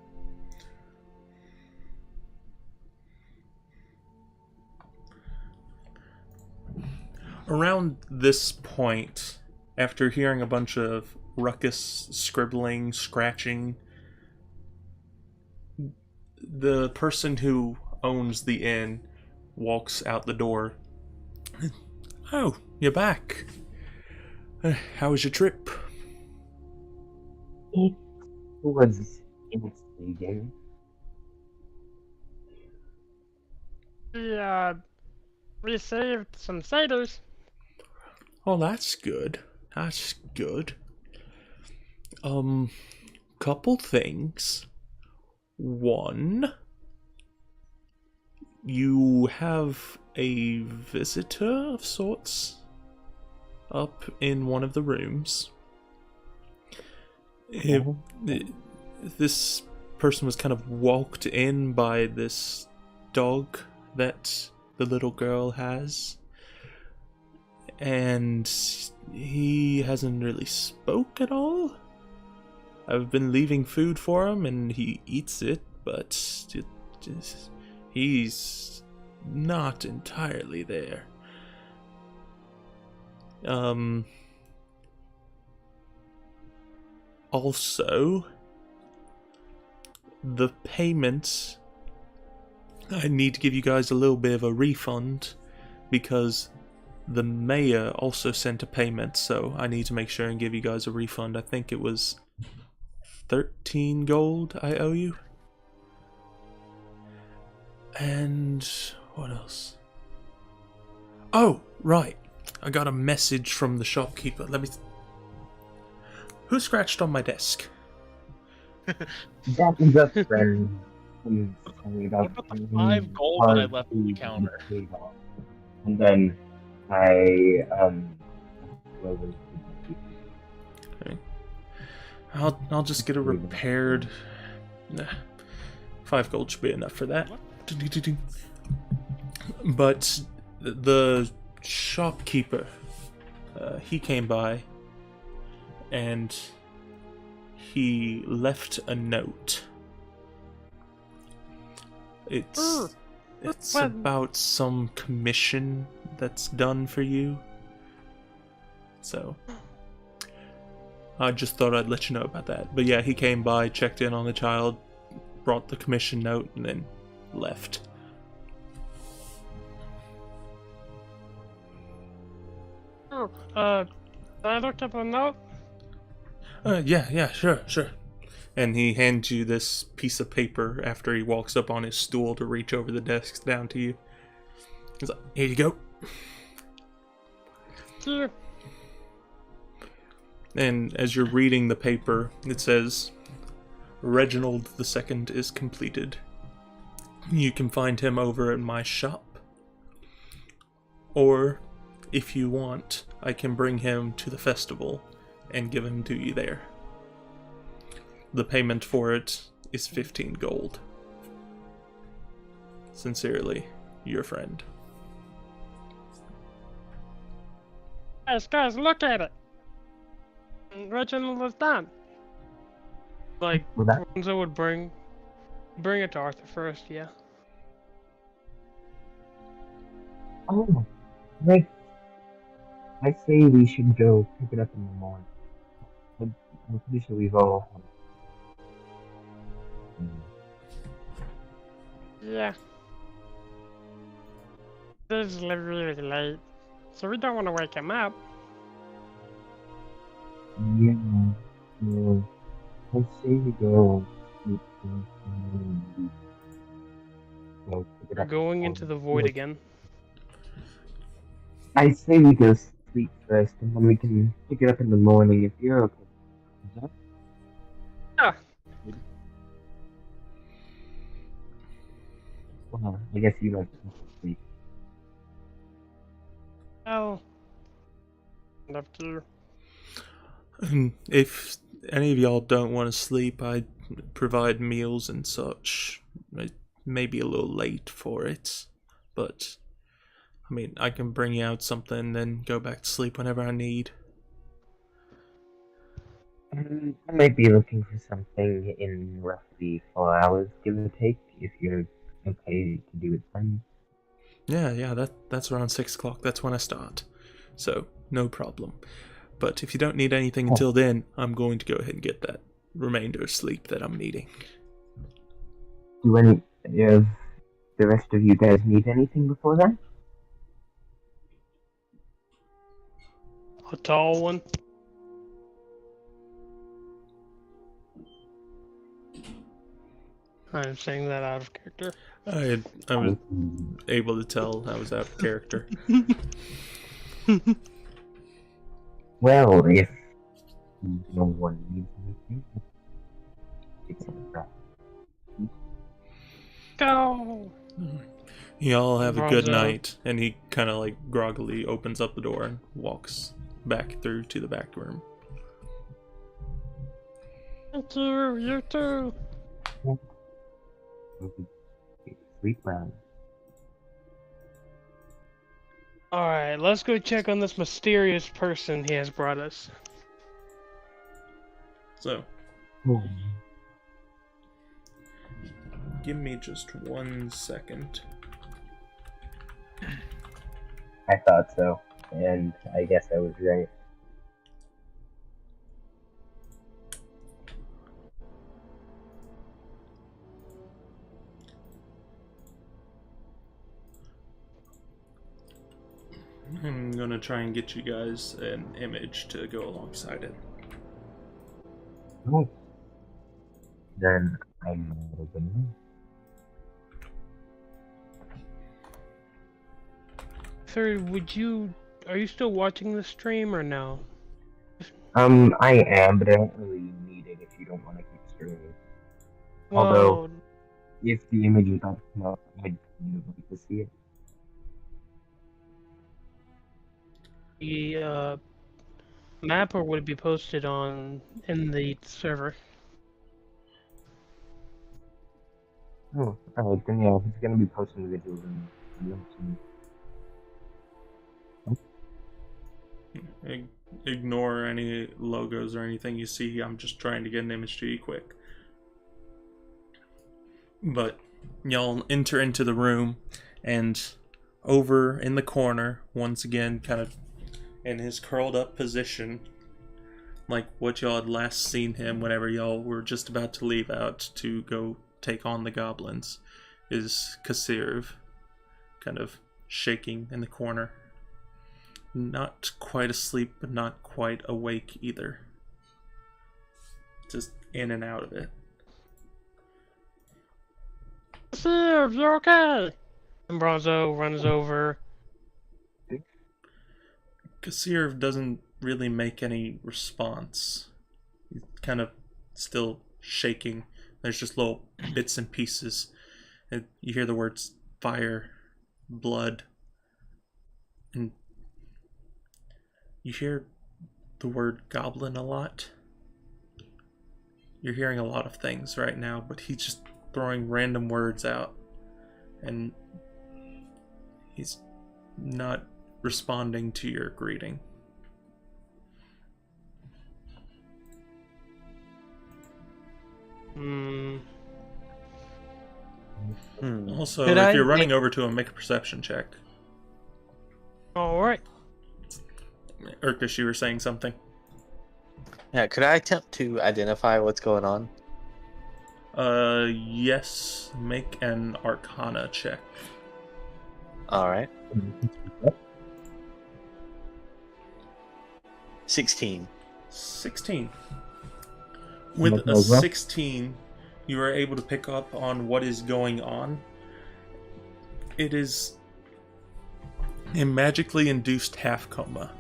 Around this point, after hearing a bunch of ruckus, scribbling, scratching, the person who owns the inn walks out the door. Oh, you're back. How was your trip? It was intriguing. We saved some satyrs. Oh, that's good. That's good. Couple things. One, you have a visitor of sorts up in one of the rooms. This person was kind of walked in by this dog that the little girl has, and he hasn't really spoke at all. I've been leaving food for him and he eats it, but he's not entirely there. Also, the payment, I need to give you guys a little bit of a refund because the mayor also sent a payment, so I need to make sure and give you guys a refund. I think it was 13 gold I owe you. And what else? Oh, right. I got a message from the shopkeeper. Let me... Who scratched on my desk? That is a friend. Who's sorry What about the 5 gold that I left on the counter? And then I go over to the Okay. I'll just get a repaired. Nah, 5 gold should be enough for that. But the shopkeeper, he came by, and he left a note. It's about some commission that's done for you. So I just thought I'd let you know about that. But yeah, he came by, checked in on the child, brought the commission note, and then left. I looked up a note. Yeah, sure. And he hands you this piece of paper after he walks up on his stool to reach over the desk down to you. He's like, here you go. Here. And as you're reading the paper, it says, Reginald II is completed. You can find him over at my shop. Or, if you want, I can bring him to the festival and give him to you there. The payment for it is 15 gold. Sincerely, your friend. Guys, look at it. Reginald is done. Like, Well, that- Ronzo would bring it to Arthur first, yeah. Oh, right. I say we should go pick it up in the morning. I'm pretty sure we've all. Yeah. This is really late, so we don't want to wake him up. Yeah. So I say we go. Sleep in the morning. Go pick it We're up in going into the void morning. again. I say we go sleep first, and then we can pick it up in the morning if you're okay. Is that- Ah. Well, I guess you don't sleep. Oh. Up to you. And if any of y'all don't want to sleep, I provide meals and such. It may be a little late for it, but I mean, I can bring you out something and then go back to sleep whenever I need. I might be looking for something in roughly 4 hours, give or take, if you're okay to do it then. Yeah, that's around 6 o'clock. That's when I start. So, no problem. But if you don't need anything until then, I'm going to go ahead and get that remainder of sleep that I'm needing. Do any of the rest of you guys need anything before then? A tall one. I'm saying that out of character. I was able to tell I was out of character. Well, if no one needs anything, it's a wrap. Go! Y'all have a good Bronzo. night. And he kind of like groggily opens up the door and walks back through to the back room. Thank you, you too. Sleep well. Alright, let's go check on this mysterious person he has brought us. So, give me just 1 second. I thought so, and I guess I was right. I'm gonna try and get you guys an image to go alongside it. Oh. Then I'm open. Sir, are you still watching the stream or no? I am, but I don't really need it if you don't want to keep streaming. Although, Well, if the image is about to come up, I'd like to see it. the map, or would it be posted in the server? Oh, alright, then yeah, he's gonna be posting videos and Ignore any logos or anything you see. I'm just trying to get an image to you quick. But y'all enter into the room, and over in the corner, once again, kind of in his curled up position, like what y'all had last seen him whenever y'all were just about to leave out to go take on the goblins, is Kasirv, kind of shaking in the corner. Not quite asleep, but not quite awake either. Just in and out of it. Kasirv, you're okay! And Bronzo runs over. Kasirv doesn't really make any response. He's kind of still shaking. There's just little bits and pieces. And you hear the words fire, blood, and you hear the word goblin a lot. You're hearing a lot of things right now, but he's just throwing random words out. And he's not responding to your greeting. Also, if you're running over to him, make a perception check. Alright. Urkish, you were saying something? Yeah, could I attempt to identify what's going on? Yes. Make an Arcana check. Alright. 16. 16. With a 16, you are able to pick up on what is going on. It is a magically induced half coma.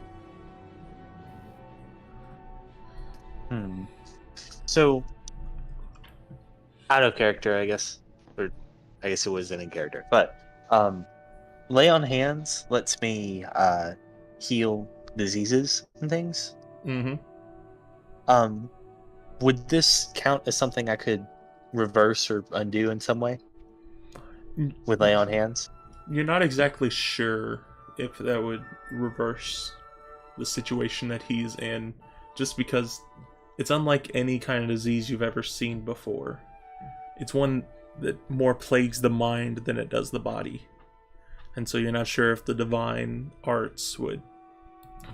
So, out of character, I guess. Or, I guess it was in character. But, lay on hands lets me, heal diseases and things. Mm-hmm. Would this count as something I could reverse or undo in some way? With lay on hands? You're not exactly sure if that would reverse the situation that he's in, just because it's unlike any kind of disease you've ever seen before. It's one that more plagues the mind than it does the body. And so you're not sure if the divine arts would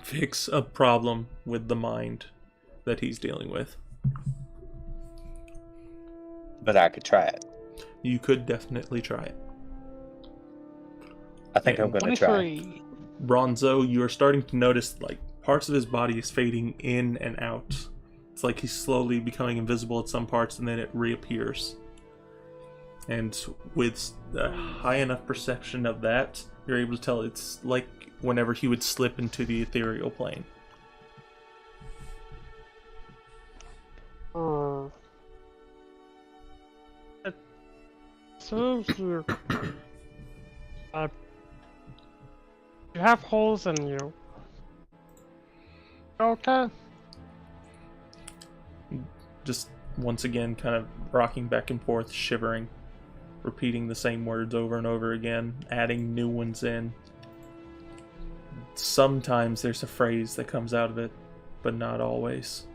fix a problem with the mind that he's dealing with. But I could try it. You could definitely try it. I think I'm going to try. Bronzo, you are starting to notice like parts of his body is fading in and out. It's like he's slowly becoming invisible at some parts and then it reappears. And with a high enough perception of that, you're able to tell it's like whenever he would slip into the ethereal plane. So you have holes in you. Okay. Just once again, kind of rocking back and forth, shivering, repeating the same words over and over again, adding new ones in. Sometimes there's a phrase that comes out of it, but not always.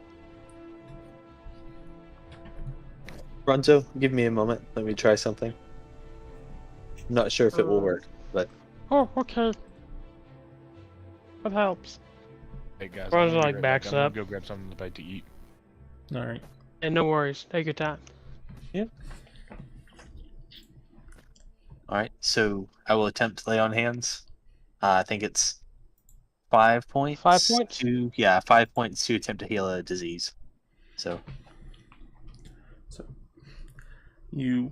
Bronzo, give me a moment. Let me try something. I'm not sure if it will work, but... Oh, okay. That helps. Hey guys, Bronzo, I'm gonna be like, right backs back. I'm gonna up. go grab something to bite to eat. Alright. And no worries. Take your time. Yeah. Alright, so I will attempt to lay on hands. I think it's 5 points. 5 points? 5 points to attempt to heal a disease. So you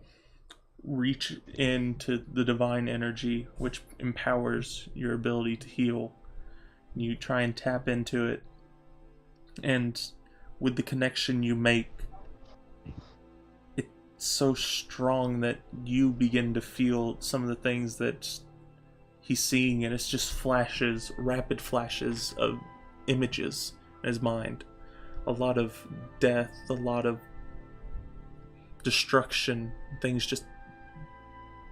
reach into the divine energy, which empowers your ability to heal. You try and tap into it, and with the connection you make, it's so strong that you begin to feel some of the things that he's seeing, and it's just flashes, rapid flashes of images in his mind. A lot of death, a lot of destruction, things just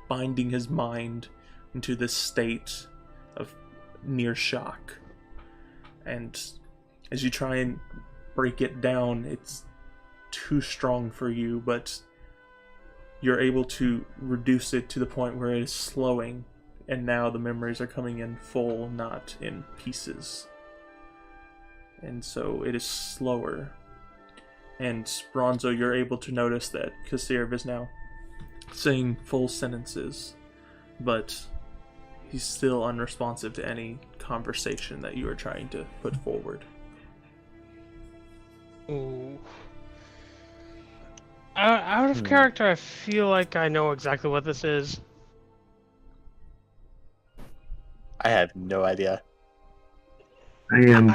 binding his mind into this state of near shock. And as you try and break it down, it's too strong for you, but you're able to reduce it to the point where it is slowing, and now the memories are coming in full, not in pieces. And so it is slower. And Bronzo, you're able to notice that Kasirv is now saying full sentences, but he's still unresponsive to any conversation that you are trying to put forward. Ooh. Out of character, I feel like I know exactly what this is. I have no idea. I am.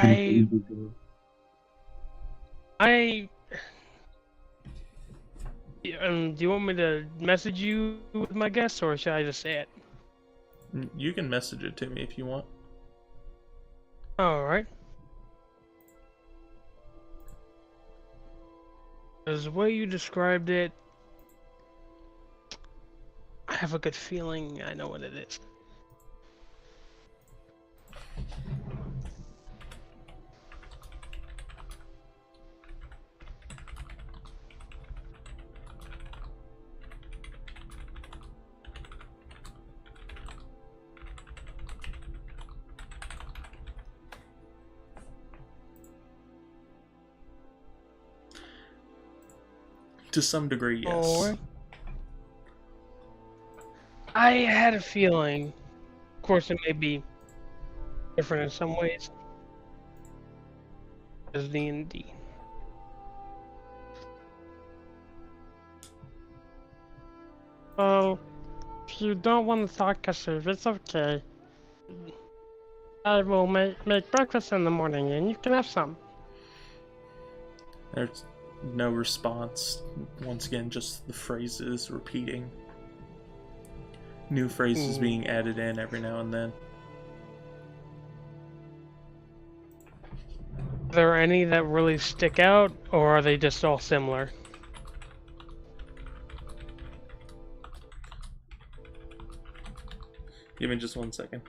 Do you want me to message you with my guess, or should I just say it? You can message it to me if you want. Alright. Because the way you described it, I have a good feeling I know what it is. To some degree, yes. Alright. I had a feeling. Of course, it may be different in some ways. As D&D. Oh, if you don't want to talk Kasirv, it's okay. I will make breakfast in the morning, and you can have some. There's no response. Once again, just the phrases repeating. New phrases being added in every now and then. Are there any that really stick out, or are they just all similar? Give me just 1 second.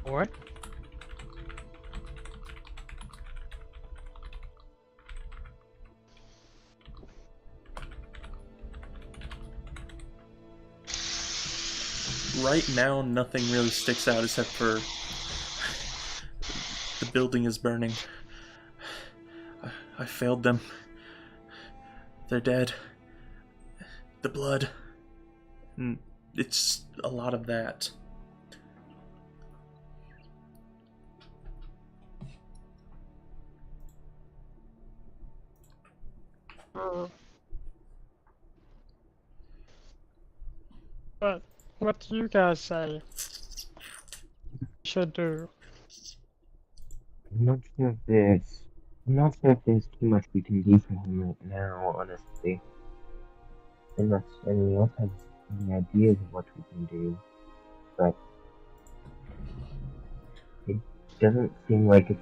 What? Right now, nothing really sticks out except for the building is burning. I failed them. They're dead. The blood. And it's a lot of that. But what do you guys say? Should do. I'm not sure if there's too much we can do for him right now, honestly. Unless anyone else has any ideas of what we can do. But it doesn't seem like it's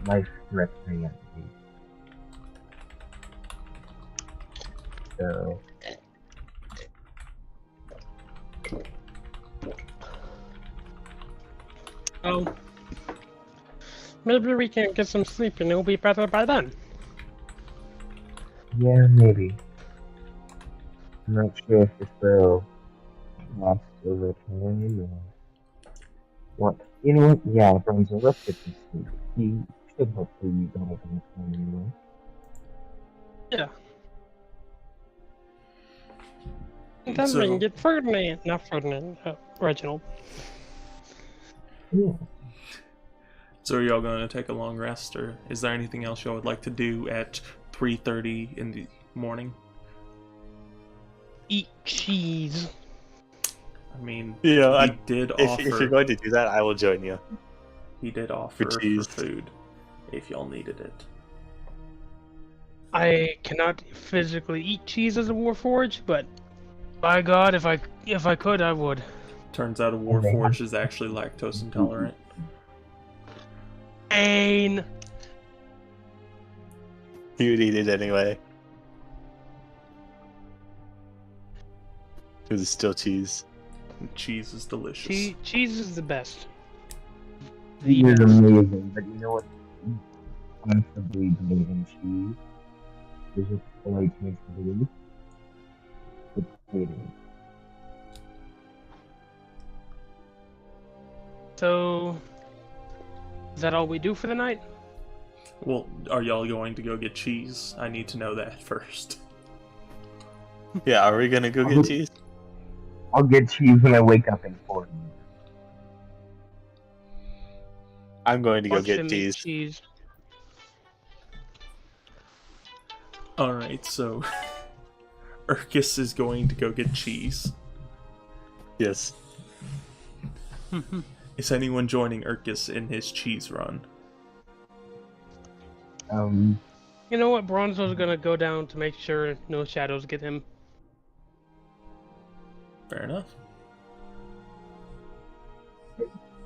life-threatening at least. So Oh. Maybe we can get some sleep and it'll be better by then. yeah, maybe. I'm not sure if this will last over time or what. You know what? Yeah, Bronzo, let's get some sleep. You should hopefully be better than this one anyway. Yeah. And then So- we can get Reginald. Yeah. So are y'all going to take a long rest, or is there anything else y'all would like to do at 3:30 in the morning? Eat cheese. I mean, Yeah, he did if offer. you're going to do that, I will join you. He did offer for cheese. food if y'all needed it. I cannot physically eat cheese as a Warforged, but by God, if I could, I would. Turns out a Warforged is actually lactose intolerant. Pain. You would eat it anyway. Because it's still cheese. Cheese is delicious. Cheese is the best. Cheese is amazing, but you know what? Constantly made in cheese. There's a polite taste of it. It's potatoes. So, is that all we do for the night? Well, are y'all going to go get cheese? I need to know that first. Yeah, are we gonna go get cheese? I'll get cheese when I wake up in 4 minutes. I'm going to go Watch get them eat cheese. Alright, so Urkus is going to go get cheese. Yes. Is anyone joining Urkus in his cheese run? You know what? Bronzo's gonna go down to make sure no shadows get him. Fair enough.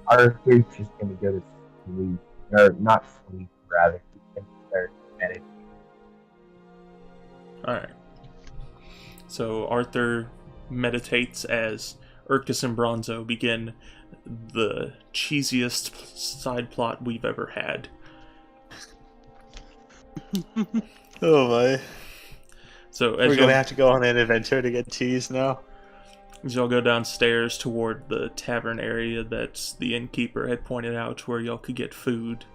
Arthur's just gonna go to sleep. Or not sleep, rather. He's gonna start meditating. Alright. So Arthur meditates as Urkus and Bronzo begin the cheesiest side plot we've ever had. Oh my. So as We're y'all, gonna have to go on an adventure to get cheese now? as y'all go downstairs toward the tavern area that the innkeeper had pointed out where y'all could get food,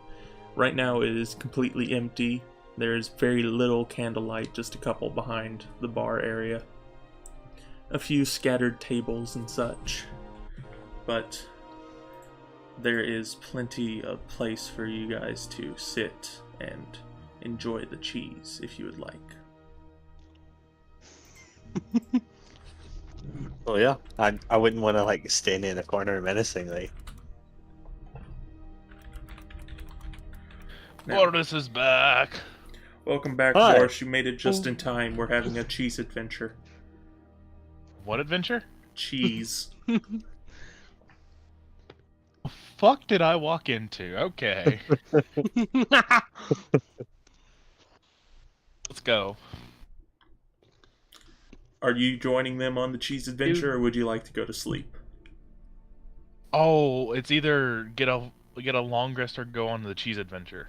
right now it is completely empty. There's very little candlelight, just a couple behind the bar area. A few scattered tables and such. But there is plenty of place for you guys to sit and enjoy the cheese if you would like. Well, yeah. I wouldn't want to like stand in a corner menacingly. Now, Mortis is back. welcome back, Hi. Boris. You made it just in time. We're having a cheese adventure. What adventure? Cheese. Fuck did I walk into? Okay. Let's go. Are you joining them on the cheese adventure, or would you like to go to sleep? Oh, it's either get a long rest or go on the cheese adventure.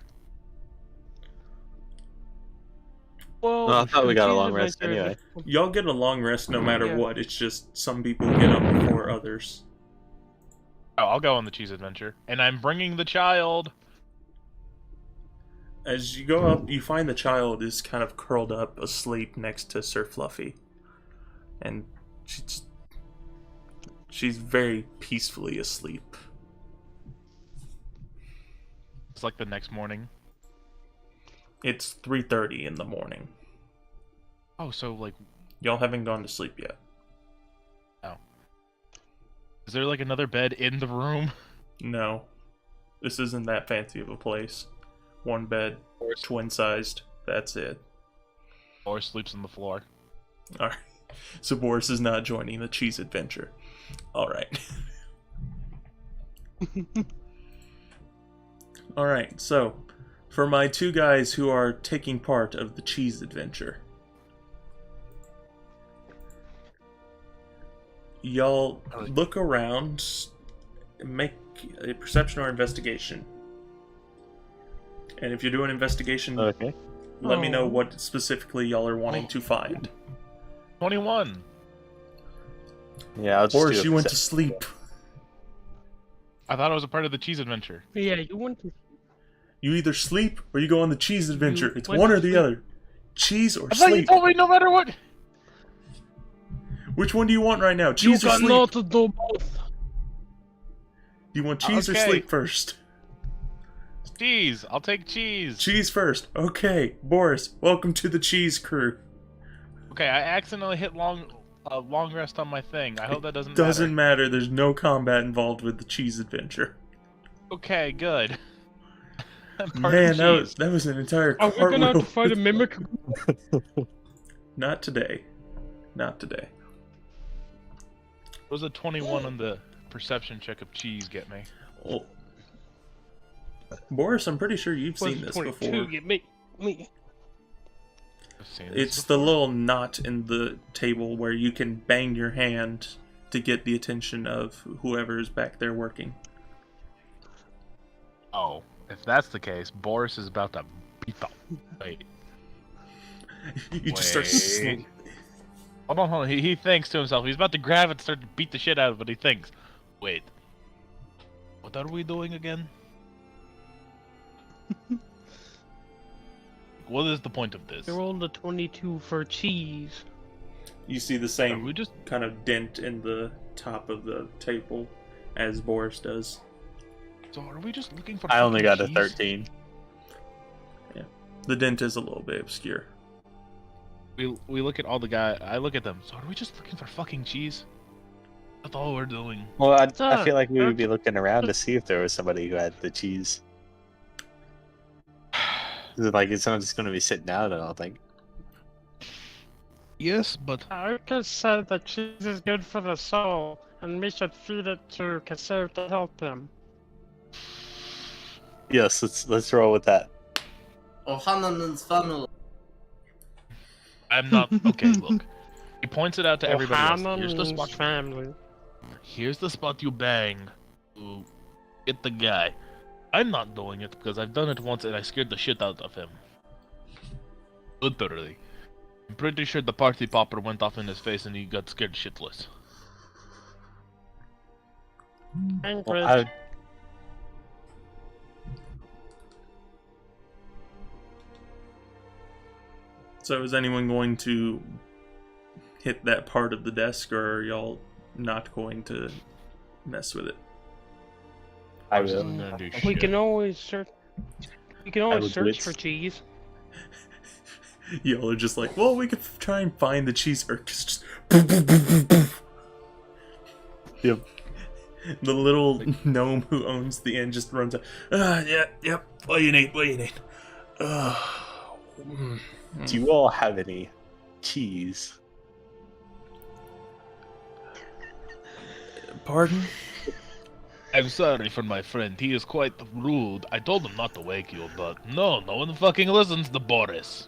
Well, No, I thought we got a cheese long rest adventure- anyway. Y'all get a long rest no matter Yeah. what. It's just some people get up before others. Oh, I'll go on the cheese adventure, and I'm bringing the child. As you go up, you find the child is kind of curled up asleep next to Sir Fluffy. And she's very peacefully asleep. It's like the next morning. It's 3:30 in the morning. Oh, so like, Y'all haven't gone to sleep yet. is there like another bed in the room? No. This isn't that fancy of a place. One bed, twin-sized, that's it. Or sleeps on the floor. Alright. So Boris is not joining the cheese adventure. Alright. Alright, so for my two guys who are taking part of the cheese adventure, y'all look around, make a perception or investigation. And if you're doing investigation, Okay. let me know what specifically y'all are wanting to find. 21. Yeah, I'll just Boris, do you a went to sleep. I thought it was a part of the cheese adventure. Yeah, you want to. You either sleep or you go on the cheese adventure. You It's went one to or the sleep. other. Cheese or I thought you sleep. told me no matter what. Which one do you want right now? You Cheese or sleep? cannot do both. Do you want cheese or Okay. sleep first? Cheese. I'll take cheese. Cheese first. Okay, Boris, welcome to the cheese crew. Okay, I accidentally hit long rest on my thing. I hope that doesn't Doesn't matter. There's no combat involved with the cheese adventure. Okay, good. I'm part Man, of that cheese. was an entire Are we gonna have cartwheel. to fight a mimic? Not today. Not today. It was a 21 on the perception check of cheese get me? Well, Boris, I'm pretty sure you've What's seen this 22 before. get me? I've seen this It's the before. little knot in the table where you can bang your hand to get the attention of whoever is back there working. Oh, if that's the case, Boris is about to beat the. Wait. You just start. Wait. Hold on. He thinks to himself. He's about to grab it and start to beat the shit out of it, but he thinks, wait. What are we doing again? What is the point of this? I rolled a 22 for cheese. You see the Are same we just kind of dent in the top of the table as Boris does. so are we just looking for I only fucking got a cheese? 13. The dent is a little bit obscure. We look at all the guy. I look at them. So are we just looking for fucking cheese? That's all we're doing. Well, I Sir, feel like we would be looking around to see if there was somebody who had the cheese. Like, it's not just going to be sitting out, I don't think. Yes, but Arcus said that cheese is good for the soul, and we should feed it to Kasser to help him. Yes, let's roll with that. Oh, Hanan's family. I'm not. Okay, look. He points it out to everybody else. Here's the Hanan's spot. family. Here's the spot you bang to get the guy. I'm not doing it because I've done it once and I scared the shit out of him. Literally. I'm pretty sure the party popper went off in his face and he got scared shitless. Anchorage. Well, So is anyone going to hit that part of the desk, or are y'all not going to mess with it? I I'm will. gonna do We shit. can always search. We can I always would search blitz. for cheese. Y'all are just like, well, we could try and find the cheese. Or just Yep. the little gnome who owns the inn just runs out. Yep. What do you need? What do you need? Do you all have any cheese? Pardon? I'm sorry for my friend. He is quite rude. I told him not to wake you, but no one fucking listens to Boris.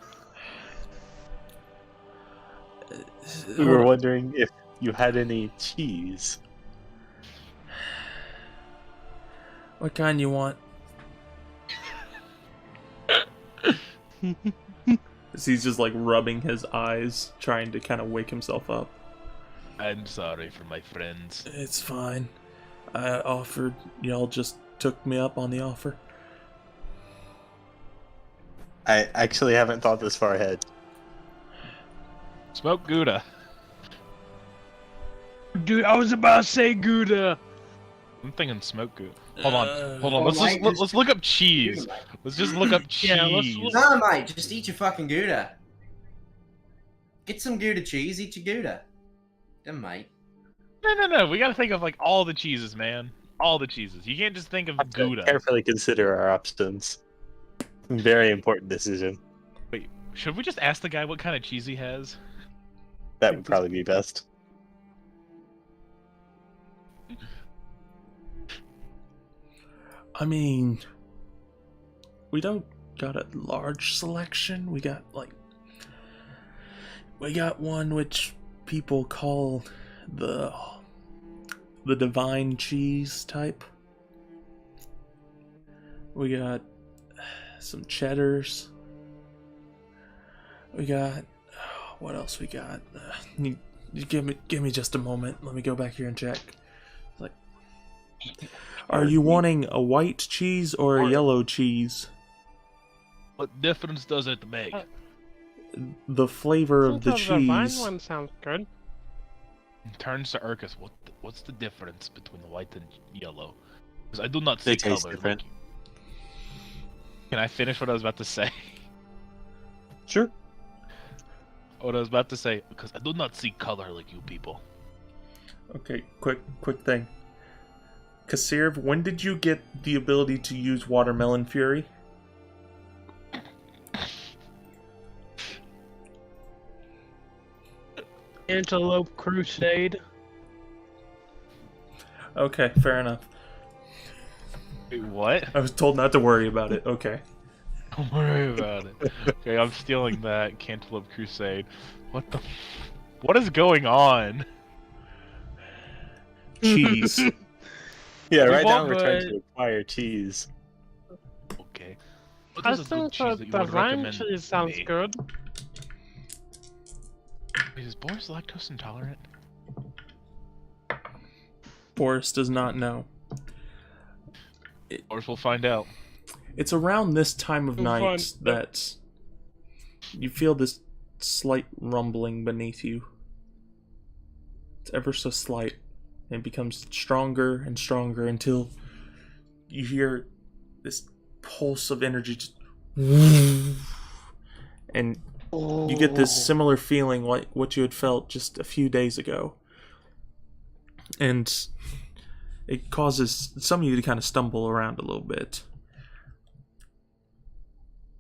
We were wondering if you had any cheese. What kind you want? He's just like rubbing his eyes, trying to kind of wake himself up. I'm sorry for my friends. It's fine. I offered, y'all just took me up on the offer. I actually haven't thought this far ahead. Smoke Gouda. Dude, I was about to say Gouda. I'm thinking smoke Gouda. Hold on. Oh, Let's mate, let's look up cheese. Let's just look up cheese. Yeah, let's No, mate, just eat your fucking Gouda. Get some Gouda cheese, eat your Gouda. Damn, mate. No. We gotta think of like all the cheeses, man. All the cheeses. You can't just think of Have to Gouda. carefully consider our options. Very important decision. Wait, should we just ask the guy what kind of cheese he has? That would probably be best. I mean, we don't got a large selection. We got one which people call the divine cheese type. We got some cheddars. We got what else we got? You give me just a moment. Let me go back here and check. Like, are you wanting a white cheese or a yellow cheese? What difference does it make? The flavor of the The vine cheese. one sounds good. Turns to Urkus. What's the difference between the white and yellow? Because I do not see They taste color. different. Can I finish what I was about to say? Sure. What I was about to say, because I do not see color like you people. Okay, quick thing. Kasirv, when did you get the ability to use Watermelon Fury? Antelope Crusade. Okay, fair enough. Wait, what? I was told not to worry about it. Okay. Don't worry about it. Okay, I'm stealing that Cantaloupe Crusade. What is going on? Cheese. Yeah, We right now won't, we're trying but- to acquire cheese. Okay. What I is a still good cheese thought that you the would lime recommend cheese sounds me? good. Wait, is Boris lactose intolerant? Boris does not know. Boris will find out. It's around this time of We'll night find- that you feel this slight rumbling beneath you. It's ever so slight, and it becomes stronger and stronger until you hear this pulse of energy just and you get this similar feeling like what you had felt just a few days ago. And it causes some of you to kind of stumble around a little bit.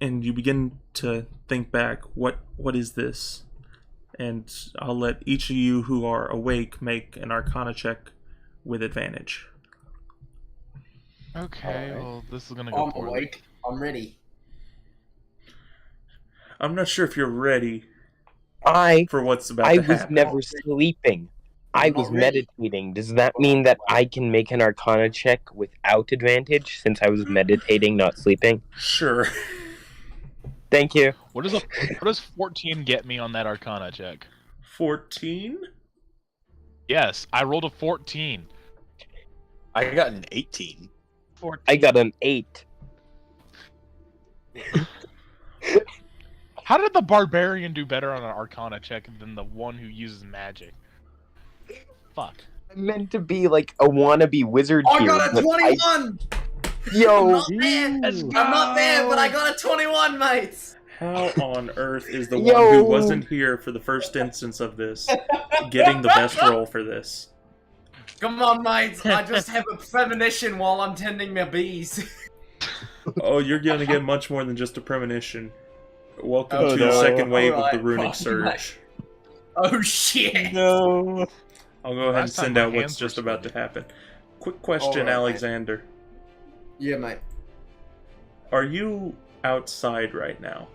And you begin to think back, what is this? And I'll let each of you who are awake make an Arcana check with advantage. Okay, Alright. well, this is gonna go I'm poorly. awake. I'm ready. I'm not sure if you're ready I for what's about I to was happen. never sleeping. I I'm was not ready. meditating. Does that mean that I can make an Arcana check without advantage since I was meditating, not sleeping? Sure. Thank you. What does 14 get me on that Arcana check? 14? Yes, I rolled a 14. I got an 18. 14. I got an 8. How did the barbarian do better on an Arcana check than the one who uses magic? Fuck. I meant to be like a wannabe wizard I here. got a but 21! I'm Yo, not there! Let's I'm not there, but I got a 21, mates! How on earth is the Yo. one who wasn't here for the first instance of this getting the best roll for this? Come on, mates. I just have a premonition while I'm tending my bees. Oh, you're gonna get much more than just a premonition. Welcome Oh, to no. the second wave of Alright, the runic fuck, surge. Oh, shit! No. I'll go ahead and Last time send my out what's hands were just about to sweaty. happen. Quick question, Alright. Alexander. Yeah, mate. Are you outside right now?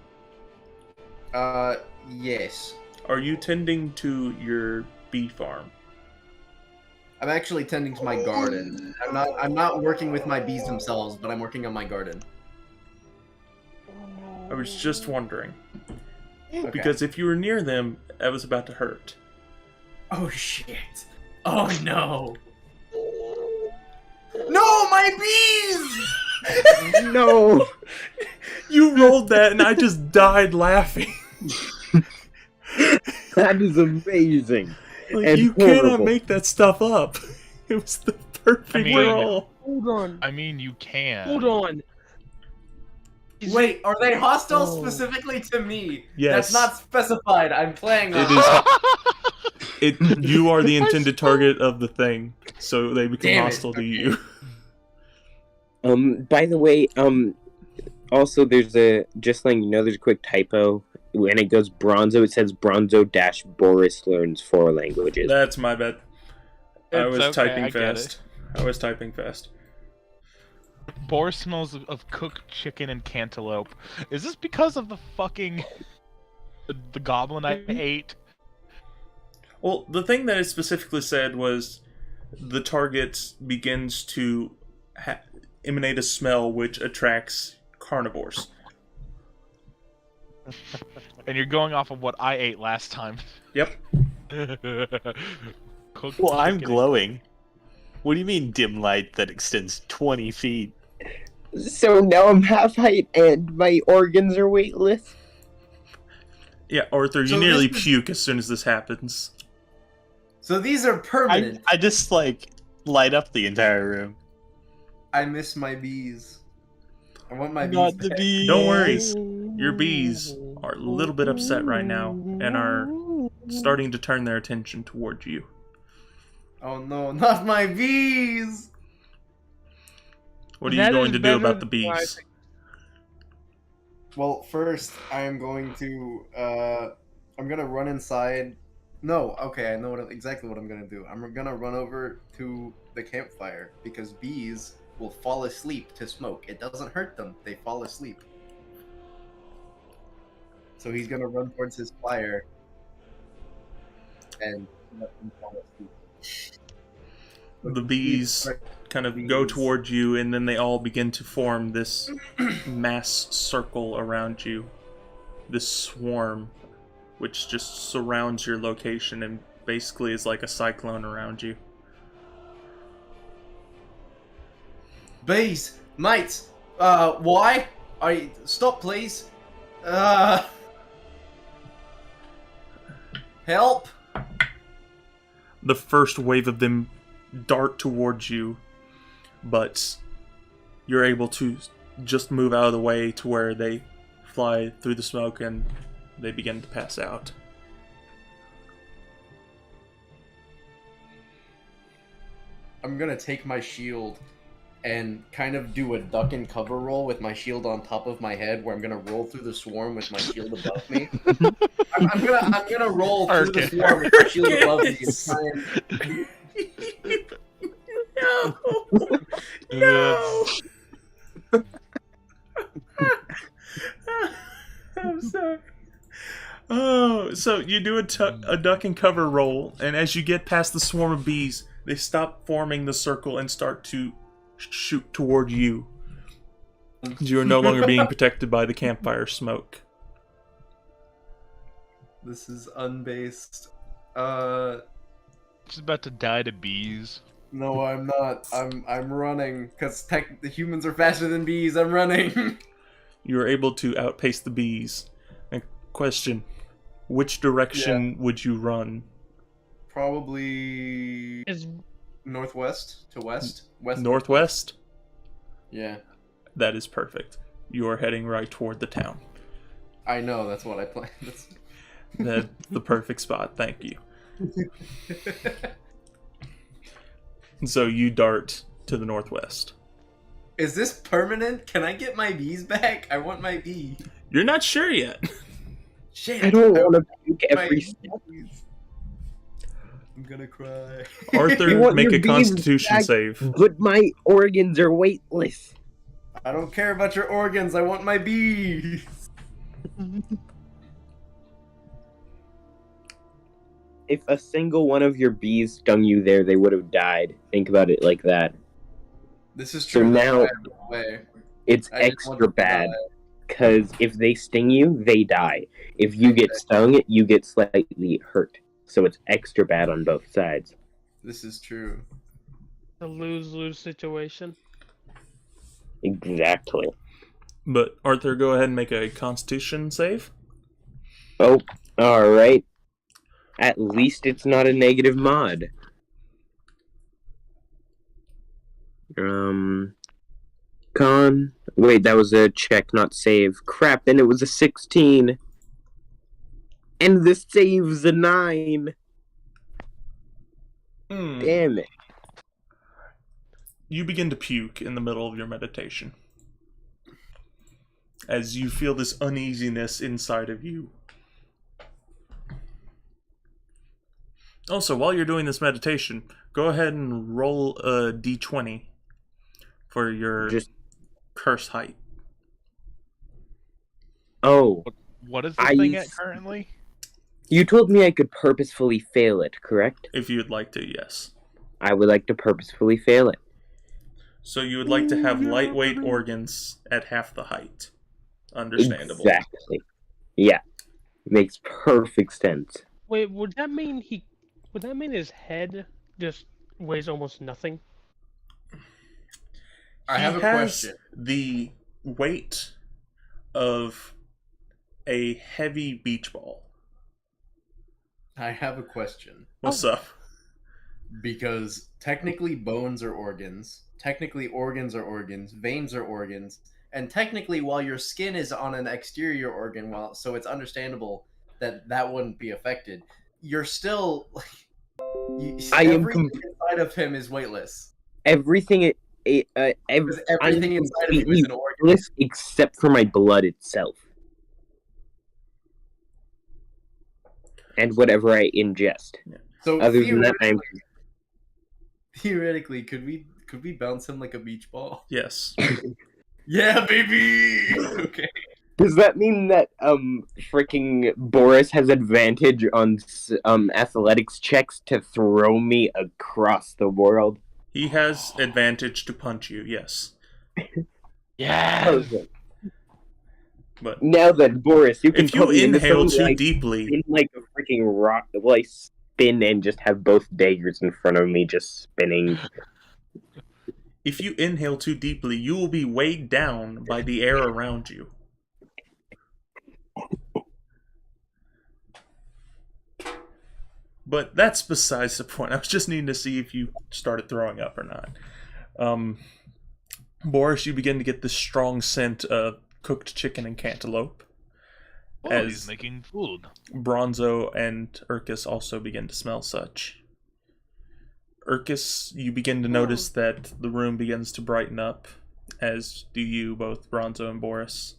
Yes. Are you tending to your bee farm? I'm actually tending to my garden. I'm not working with my bees themselves, but I'm working on my garden. I was just wondering. Okay. Because if you were near them, that was about to hurt. Oh shit. Oh no. No, my bees! no. You rolled that and I just died laughing. That is amazing. Like, And you cannot horrible. make that stuff up. It was the perfect I mean- roll. Hold on. I mean, you can. Hold on. Is Wait, are they hostile Oh. specifically to me? Yes. That's not specified. I'm playing It on. is. You are the intended target of the thing, so they become Damn it, hostile to okay. you. By the way, also there's just letting you know there's a quick typo. When it goes Bronzo, it says Bronzo-Boris learns 4 languages. That's my bad. I It's was okay, typing I get fast. I was typing fast. Boris smells of cooked chicken and cantaloupe. Is this because of the fucking the goblin I ate? Well, the thing that it specifically said was the target begins to emanate a smell which attracts carnivores. And you're going off of what I ate last time. Yep. Cooked Well, I'm chicken and- glowing. What do you mean dim light that extends 20 feet? So now I'm half height and my organs are weightless. Yeah, Arthur, you So nearly this is- puke as soon as this happens. So these are permanent. I just, like, light up the entire room. I miss my bees. I want my Not bees the back. bees. Don't worry. Your bees are a little bit upset right now and are starting to turn their attention toward you. Oh no, not my bees! What are you That going is to do better about the than what I bees? Well, first I am going to I'm gonna run inside No, okay, I know exactly what I'm gonna do. I'm gonna run over to the campfire because bees will fall asleep to smoke. It doesn't hurt them; they fall asleep. So he's gonna run towards his fire and let them fall asleep. The bees kind of go towards you, and then they all begin to form this mass circle around you. This swarm, which just surrounds your location and basically is like a cyclone around you. Bees, mates. Why? Stop, please. Help! The first wave of them dart towards you, but you're able to just move out of the way to where they fly through the smoke and they begin to pass out. I'm gonna take my shield and kind of do a duck and cover roll with my shield on top of my head, where I'm gonna roll through the swarm with my shield above me. I'm gonna roll through the swarm with my shield above me and try and... No! I'm sorry. Oh, so you do a duck and cover roll, and as you get past the swarm of bees, they stop forming the circle and start to shoot toward you. You are no longer being protected by the campfire smoke. This is unbased. Just about to die to bees. No, I'm not. I'm running because the humans are faster than bees. I'm running. You are able to outpace the bees. And question: which direction would you run? Probably northwest to west. Northwest? Yeah. That is perfect. You are heading right toward the town. I know, that's what I planned. That's the perfect spot, thank you. So you dart to the northwest. Is this permanent? Can I get my bees back? I want my bee. You're not sure yet. Shit. I don't want to puke every my step. bees. I'm gonna cry. You Arthur, want make your a bees constitution back? save. But my organs are weightless. I don't care about your organs. I want my bees. If a single one of your bees stung you there, they would have died. Think about it like that. This is So true. now it's I just want extra them to bad. die. Because if they sting you, they die. If you get stung, you get slightly hurt. So it's extra bad on both sides. This is true. A lose-lose situation. Exactly. But Arthur, go ahead and make a constitution save. Oh, alright. At least it's not a negative mod. Con. Wait, that was a check, not save. Crap, then it was a 16. And the save's a 9. Damn it. You begin to puke in the middle of your meditation. As you feel this uneasiness inside of you. Also, while you're doing this meditation, go ahead and roll a d20 for your curse height. Oh. What is this thing at currently? You told me I could purposefully fail it, correct? If you'd like to, yes. I would like to purposefully fail it. So you would like to have lightweight organs at half the height. Understandable. Exactly. Yeah. Makes perfect sense. Wait, would that mean his head just weighs almost nothing? I have a question. The weight of a heavy beach ball. I have a question. What's up? Because technically bones are organs, technically organs are organs, veins are organs, and technically while your skin is on an exterior organ, so it's understandable that wouldn't be affected, you're still everything inside of him is weightless. Everything everything inside of him is an organ. Except for my blood itself. and whatever I ingest. So Other than that, I'm theoretically, could we bounce him like a beach ball? Yes. Yeah, baby. Okay. Does that mean that freaking Boris has advantage on athletics checks to throw me across the world? He has advantage to punch you, yes. Yes. Perfect. But Now that Boris, you can if you put me into inhale some, too like, deeply, in like a freaking rock, like spin and just have both daggers in front of me, just spinning. if you inhale too deeply, you will be weighed down by the air around you. But that's besides the point. I was just needing to see if you started throwing up or not. Boris, you begin to get this strong scent of cooked chicken and cantaloupe. Oh, he's making food. Bronzo and Urkus also begin to smell such. Urkus, you begin to notice that the room begins to brighten up, as do you, both Bronzo and Boris.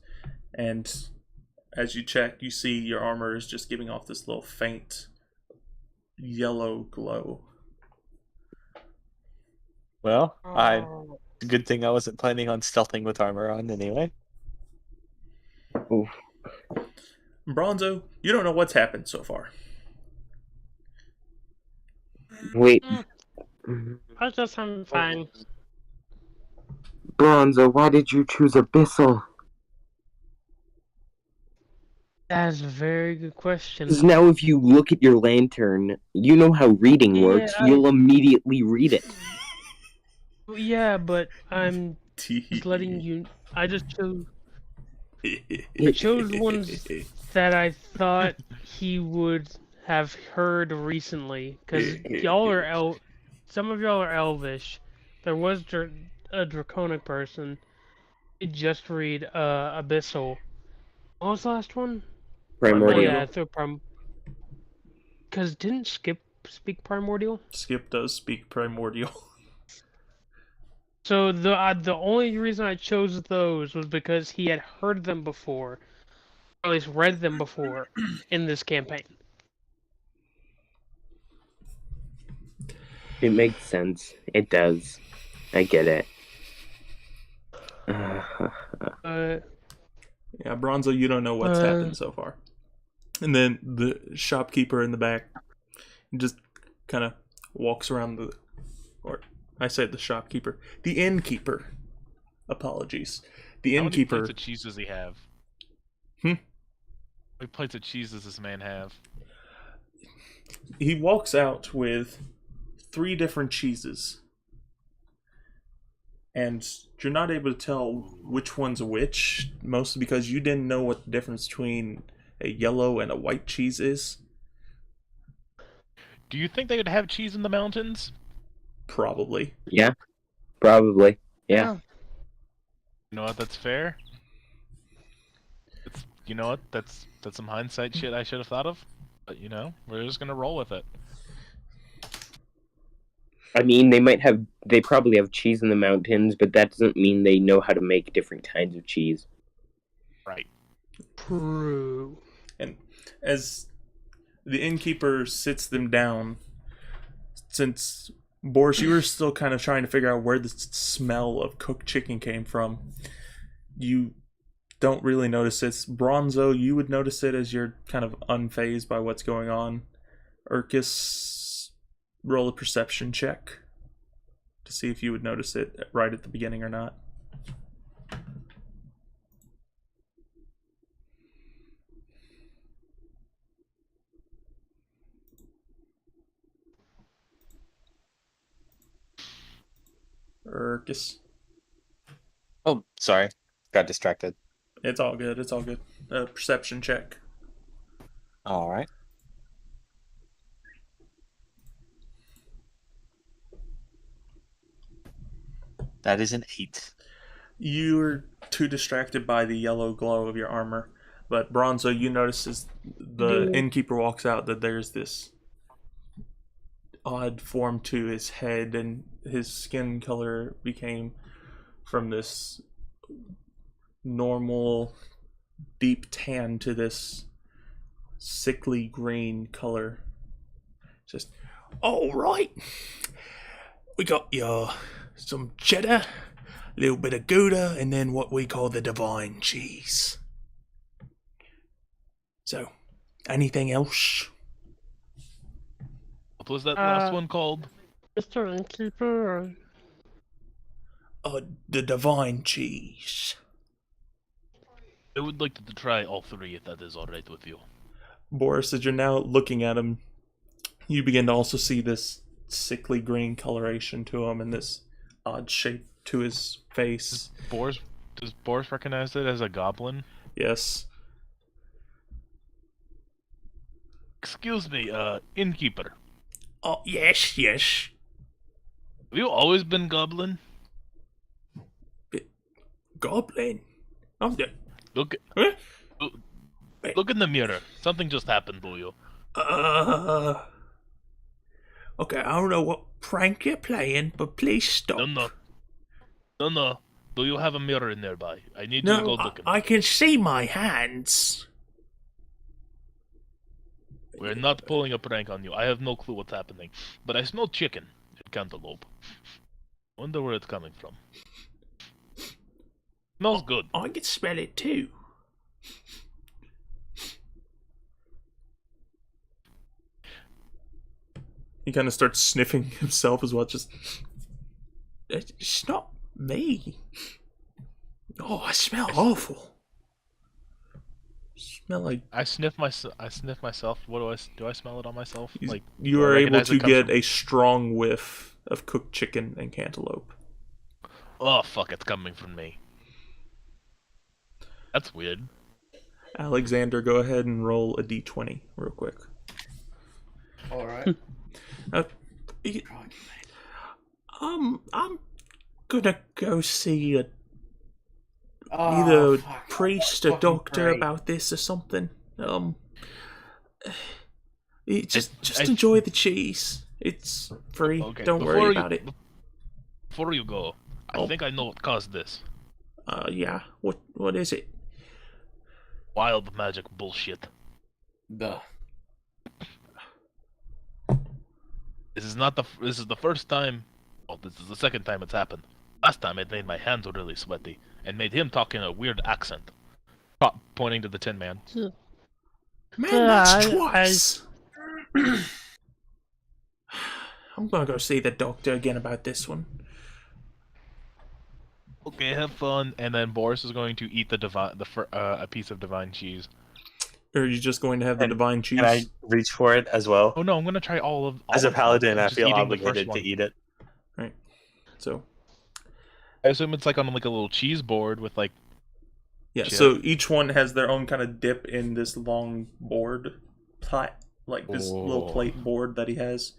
And as you check, you see your armor is just giving off this little faint yellow glow. Well, good thing I wasn't planning on stealthing with armor on anyway. Oof. Bronzo, you don't know what's happened so far. Wait, I just am fine. Bronzo, why did you choose Abyssal? That's a very good question. Because now if you look at your lantern, you know how reading works, you'll immediately read it. Yeah, but I'm just letting you. I chose ones that I thought he would have heard recently, because some of y'all are elvish. There was a draconic person. He just read Abyssal. What was the last one? Primordial. Oh, yeah, because didn't Skip speak Primordial? Skip does speak Primordial. So the only reason I chose those was because he had heard them before, or at least read them before, in this campaign. It makes sense. It does. I get it. Yeah, Bronzo, you don't know what's happened so far. And then the shopkeeper in the back just kind of walks around or I said the shopkeeper. The innkeeper. Apologies. The innkeeper. How many plates of cheese does he have? How many plates of cheese does this man have? He walks out with 3 different cheeses. And you're not able to tell which one's which, mostly because you didn't know what the difference between a yellow and a white cheese is. Do you think they would have cheese in the mountains? Probably. Yeah. Probably. Yeah. You know what? That's fair. You know what? That's some hindsight shit I should have thought of. But we're just gonna roll with it. I mean, they probably have cheese in the mountains, but that doesn't mean they know how to make different kinds of cheese. Right. True. And as the innkeeper sits them down, since Boris, you were still kind of trying to figure out where the smell of cooked chicken came from, you don't really notice it. Bronzo, you would notice it as you're kind of unfazed by what's going on. Urkus, roll a perception check to see if you would notice it right at the beginning or not. Urkus. Oh, sorry. Got distracted. It's all good. It's all good. Perception check. All right. That is an 8. You're too distracted by the yellow glow of your armor. But Bronzo, you notice as the innkeeper walks out that there's this odd form to his head, and his skin color became from this normal deep tan to this sickly green color. Just, all right. We got your some cheddar, a little bit of Gouda, and then what we call the divine cheese. So, anything else? What was that last one called? Mr. Innkeeper. The divine cheese. I would like to try all three if that is alright with you. Boris, as you're now looking at him, you begin to also see this sickly green coloration to him and this odd shape to his face. Does Boris recognize it as a goblin? Yes. Excuse me, innkeeper. Oh, yes. Have you always been goblin? Goblin? I'm the... Look, Huh? look in the mirror. Something just happened to you. Okay, I don't know what prank you're playing, but please stop. No. Do you have a mirror nearby? I need you to go No, look at I it. can see my hands. We're not pulling a prank on you. I have no clue what's happening. But I smell chicken and cantaloupe. Wonder where it's coming from. Smells good. I can smell it too. He kind of starts sniffing himself as well. Just, it's not me. Oh, I smell awful. Smell like I sniff myself. What do I smell it on myself? Like you do I are able recognize to it comes get from- a strong whiff of cooked chicken and cantaloupe. Oh fuck! It's coming from me. That's weird. Alexander, go ahead and roll a d20 real quick. All right. You- I'm gonna go see a either priest or doctor about this or something. Just enjoy the cheese. It's free. Okay, Don't before worry you- about it. Before you go, I think I know what caused this. Yeah. What is it? Wild magic bullshit. Duh. This is the first time. Well, this is the second time it's happened. Last time it made my hands really sweaty and made him talk in a weird accent. Pointing to the Tin Man. Man, Yeah, that's I- twice. I'm gonna go see the doctor again about this one. Okay, have fun. And then Boris is going to eat a piece of divine cheese. Or are you just going to have the And- divine cheese? Can I reach for it as well? Oh no, I'm gonna try all of. As a paladin, I feel eating obligated to eat it. Right. So I assume it's like on like a little cheese board with like. yeah, Shit. so each one has their own kind of dip in this long board, like this little Whoa. plate board that he has,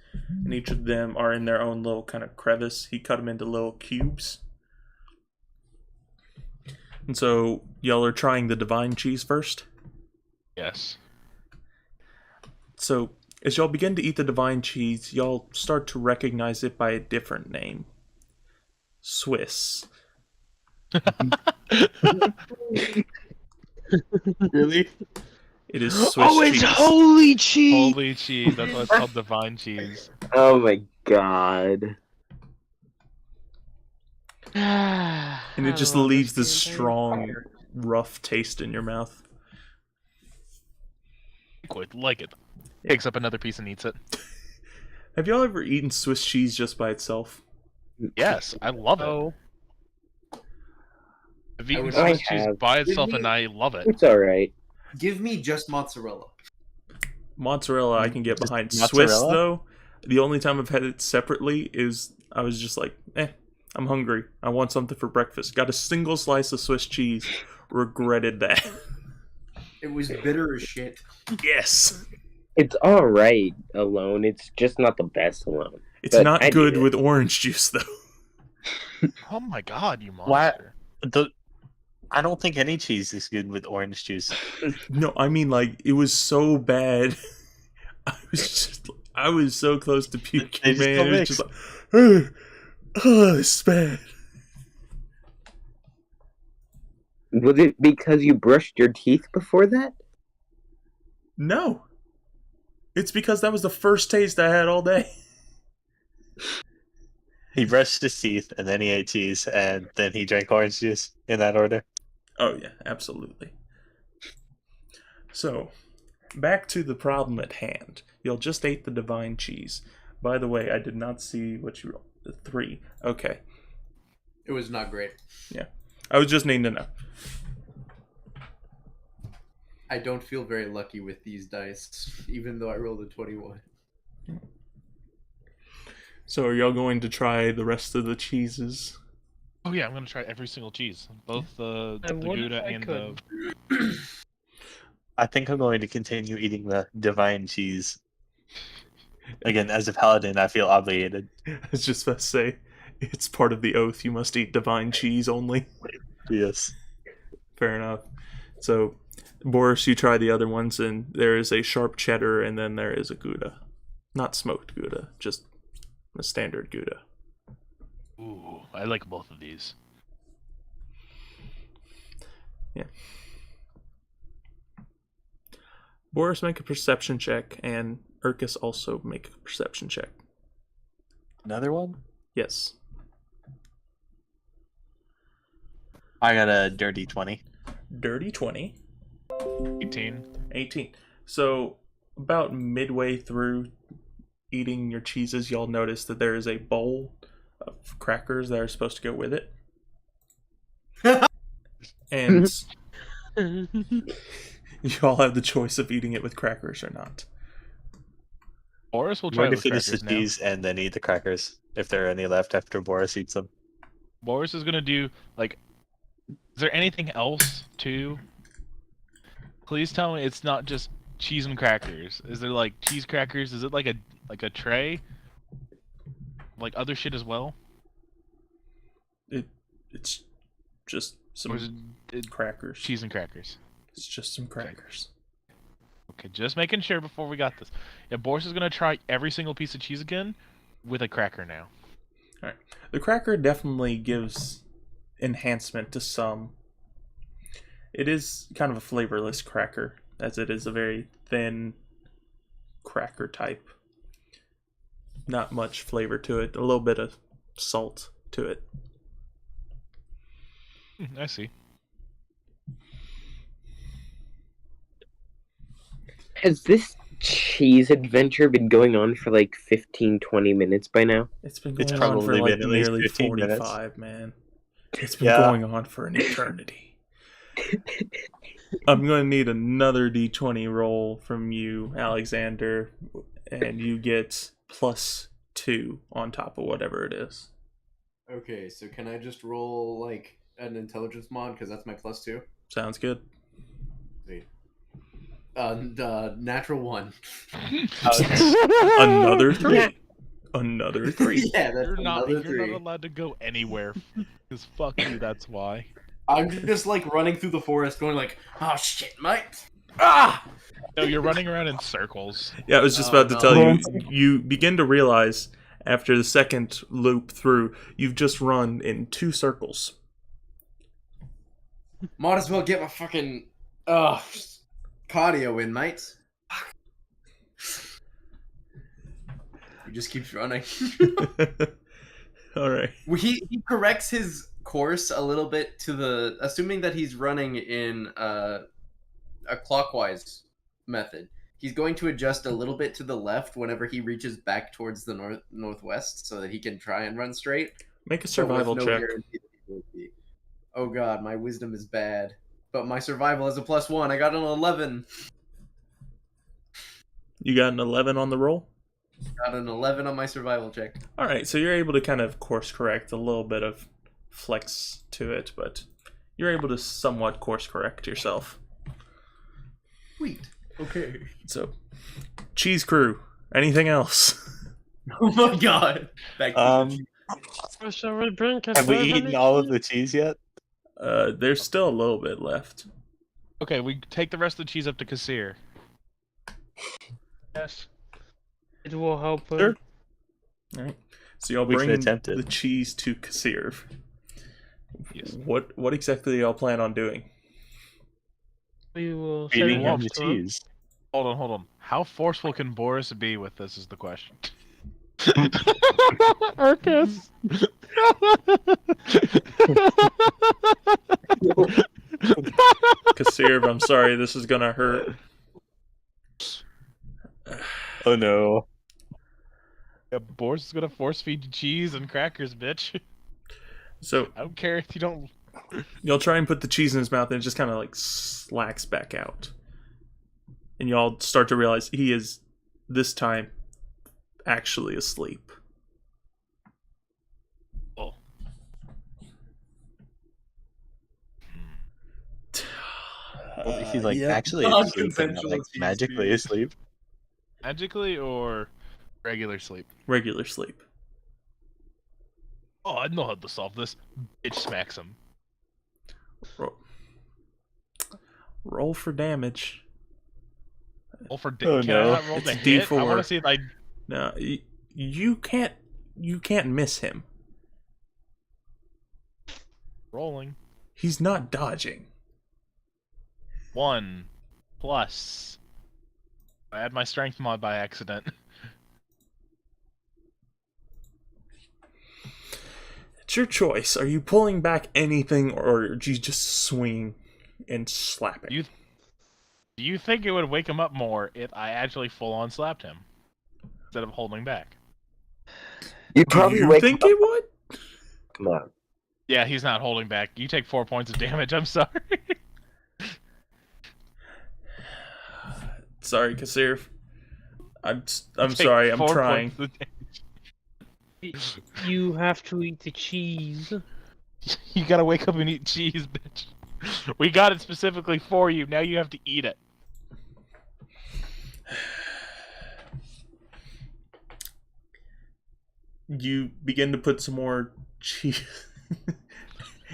and each of them are in their own little kind of crevice. He cut them into little cubes. And so y'all are trying the divine cheese first. Yes. So as y'all begin to eat the divine cheese, y'all start to recognize it by a different name. Swiss. Really? It is Swiss cheese. holy cheese! Holy cheese. That's why it's called divine cheese. Oh my god. And it just leaves this strong, rough taste in your mouth. I quite like it. Picks up another piece and eats it. Have y'all ever eaten Swiss cheese just by itself? Yes, I love it. Oh, I've eaten would- Swiss I cheese have. by itself Give and me- I love it. It's alright. Give me just mozzarella. Mozzarella I can get Just behind. mozzarella? Swiss, though, the only time I've had it separately is I was just like, I'm hungry. I want something for breakfast. Got a single slice of Swiss cheese. Regretted that. It was bitter as shit. Yes. It's alright alone. It's just not the best alone. It's But not I good did it. with orange juice, though. Oh my god, you Why- monster. I don't think any cheese is good with orange juice. No, I mean, like, it was so bad. I was so close to They puking, just man. don't It was mix. just like, oh, this is bad. Was it because you brushed your teeth before that? No, It's because that was the first taste I had all day. He brushed his teeth, and then he ate cheese, and then he drank orange juice in that order. Oh, yeah, absolutely. So, back to the problem at hand. You'll just ate the divine cheese. By the way, I did not see what you rolled. 3. Okay. It was not great. Yeah. I was just needing to know. I don't feel very lucky with these dice, even though I rolled a 21. So are y'all going to try the rest of the cheeses? Oh yeah, I'm gonna try every single cheese, both the what if Gouda I and could? the. I think I'm going to continue eating the divine cheese. Again, as a paladin, I feel obligated. I was just about to say, it's part of the oath. You must eat divine cheese only. Yes. Fair enough. So, Boris, you try the other ones, and there is a sharp cheddar, and then there is a Gouda. Not smoked Gouda, just a standard Gouda. Ooh, I like both of these. Yeah. Boris, make a perception check, and Urkus also make a perception check. Another one? Yes. I got a dirty 20. Dirty 20. 18. 18. So, about midway through eating your cheeses, y'all notice that there is a bowl of crackers that are supposed to go with it. And you all have the choice of eating it with crackers or not. Boris will I'm try going to the finish the crackers now. cheese and then eat the crackers, if there are any left after Boris eats them. Boris is gonna do like. Is there anything else too? Please tell me it's not just cheese and crackers. Is there like cheese crackers? Is it like a tray? Like other shit as well? It's just Or is some it crackers. cheese and crackers? It's just some crackers. Okay, just making sure before we got this. Yeah, Boris is gonna try every single piece of cheese again with a cracker now. Alright. The cracker definitely gives enhancement to some. It is kind of a flavorless cracker, as it is a very thin cracker type. Not much flavor to it. A little bit of salt to it. I see. Has this cheese adventure been going on for like 15-20 minutes by now? It's been It's going on for probably like been at least nearly 15 minutes. 45, man. It's been Yeah. going on for an eternity. I'm going to need another d20 roll from you, Alexander, and you get +2 on top of whatever it is. Okay, so can I just roll like an intelligence mod because that's my +2? Sounds good. Sweet. Natural 1. Another 3. Another 3. Yeah, that's You're not another 3. allowed to go anywhere. Because fuck you, that's why. I'm just like running through the forest, going like, "Oh shit, mate! Ah!" No, you're running around in circles. Yeah, I was just Oh, about to no. tell you, you begin to realize after the second loop through, you've just run in 2 circles. Might as well get my fucking cardio in, mate. He just keeps running. Alright. He corrects his course a little bit to the, assuming that he's running in a clockwise method. He's going to adjust a little bit to the left whenever he reaches back towards the northwest, so that he can try and run straight. Make a but with survival no check. guarantee that he will be. Oh god, my wisdom is bad, but my survival is a +1. I got an 11. You got an 11 on the roll? Got an 11 on my survival check. Alright, so you're able to kind of course correct, a little bit of flex to it, but you're able to somewhat course correct yourself. Sweet. Okay. So, Cheese Crew, anything else? Oh my god. Back to you. Shall we bring Have we eaten all of the cheese yet? There's still a little bit left. Okay, we take the rest of the cheese up to Kassir. Yes. It will help him. Sure. Alright. So y'all We can bring attempt it. the cheese to Kassir. Yes. What exactly do y'all plan on doing? We will Eating send him him the to him. cheese. Hold on. How forceful can Boris be with this is the question. Arcus. Kasirv, I'm sorry, this is gonna hurt. Oh no. Yeah, Boris is gonna force feed you cheese and crackers, bitch. So I don't care if you don't. you'll try and put the cheese in his mouth, and it just kind of like slacks back out, and y'all start to realize he is this time actually asleep. Oh. He's like Yep. actually asleep, but not Non-consensual like cheese magically feed. asleep. Magically or regular sleep? Regular sleep. Oh, I know how to solve this. Bitch smacks him. Roll for damage. Roll for Oh, can no. I not roll It's the a hit? I D4. want to see if I. No, you can't miss him. Rolling. He's not dodging. 1 plus. I add my strength mod by accident. It's your choice. Are you pulling back anything, or are you just swinging and slapping? Do you think it would wake him up more if I actually full on slapped him instead of holding back? You'd Do probably you wake think up. it would? Come on. Yeah, he's not holding back. You take 4 points of damage. I'm sorry. Sorry, Kasirv. I'm Take sorry. I'm 4 trying. points of damage. You have to eat the cheese. You gotta wake up and eat cheese, bitch. We got it specifically for you. Now you have to eat it. You begin to put some more cheese.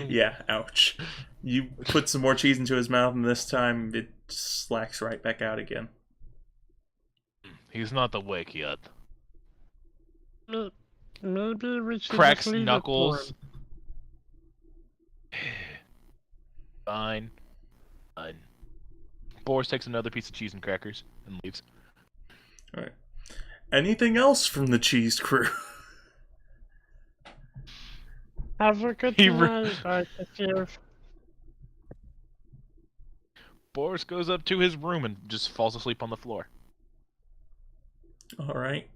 Yeah, ouch. You put some more cheese into his mouth, and this time it slacks right back out again. He's not awake yet. Maybe we should Cracks just leave it for knuckles. him. Fine. Fine. Boris takes another piece of cheese and crackers and leaves. All right. Anything else from the cheese crew? Have a good He night, Arcus. Boris goes up to his room and just falls asleep on the floor. All right.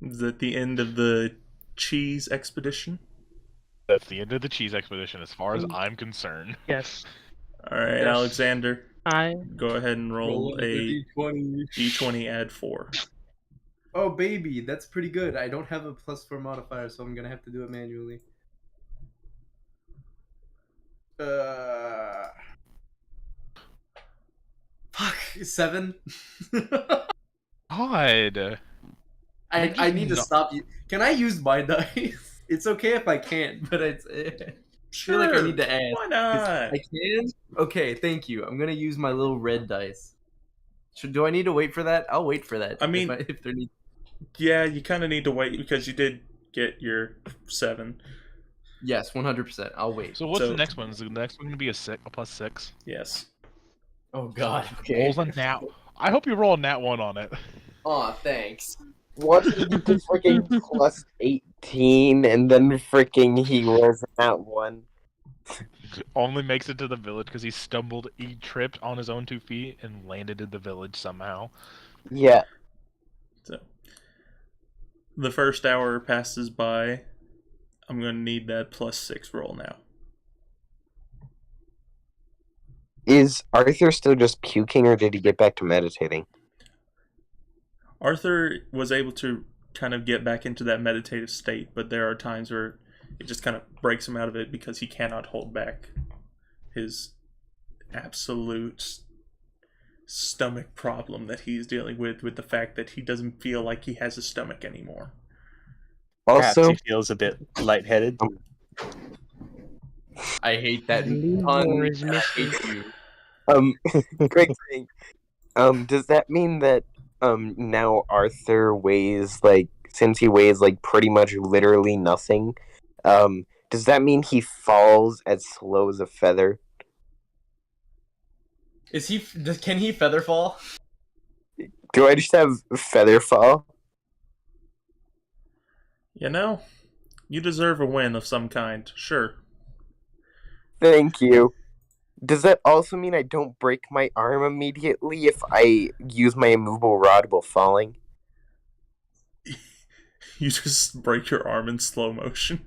Is that the end of the cheese expedition? That's the end of the cheese expedition as far as I'm concerned. Yes. All right, Yes. Alexander, I go ahead and roll a D20. d20 add 4. Oh baby, that's pretty good. I don't have a +4 modifier, so I'm gonna have to do it manually. Fuck, 7. God. I need to No. stop you. Can I use my dice? It's okay if I can't, but I feel like I need to ask. Why not? I can? Okay, thank you. I'm gonna use my little red dice. Do I need to wait for that? I'll wait for that. I mean- if there needs. Yeah, you kind of need to wait because you did get your 7. Yes, 100%. I'll wait. So what's So- the next one? Is the next one going to be a +6? Yes. Oh God. Rolls a nat. I hope you roll a nat 1 on it. Aw, thanks. What if you did freaking plus 18 and then freaking he was at 1? Only makes it to the village because he stumbled, he tripped on his own 2 feet and landed in the village somehow. Yeah. So the first hour passes by. I'm going to need that +6 roll now. Is Arthur still just puking or did he get back to meditating? Arthur was able to kind of get back into that meditative state, but there are times where it just kind of breaks him out of it because he cannot hold back his absolute stomach problem that he's dealing with the fact that he doesn't feel like he has a stomach anymore. Perhaps Also, he feels a bit lightheaded. I hate that Leave pun. or is and I missing. hate you. great thing. Does that mean that now Arthur weighs since he weighs pretty much literally nothing, does that mean he falls as slow as a feather? Can he feather fall? Do I just have feather fall? You know, you deserve a win of some kind. Sure. Thank you. Does that also mean I don't break my arm immediately if I use my immovable rod while falling? You just break your arm in slow motion.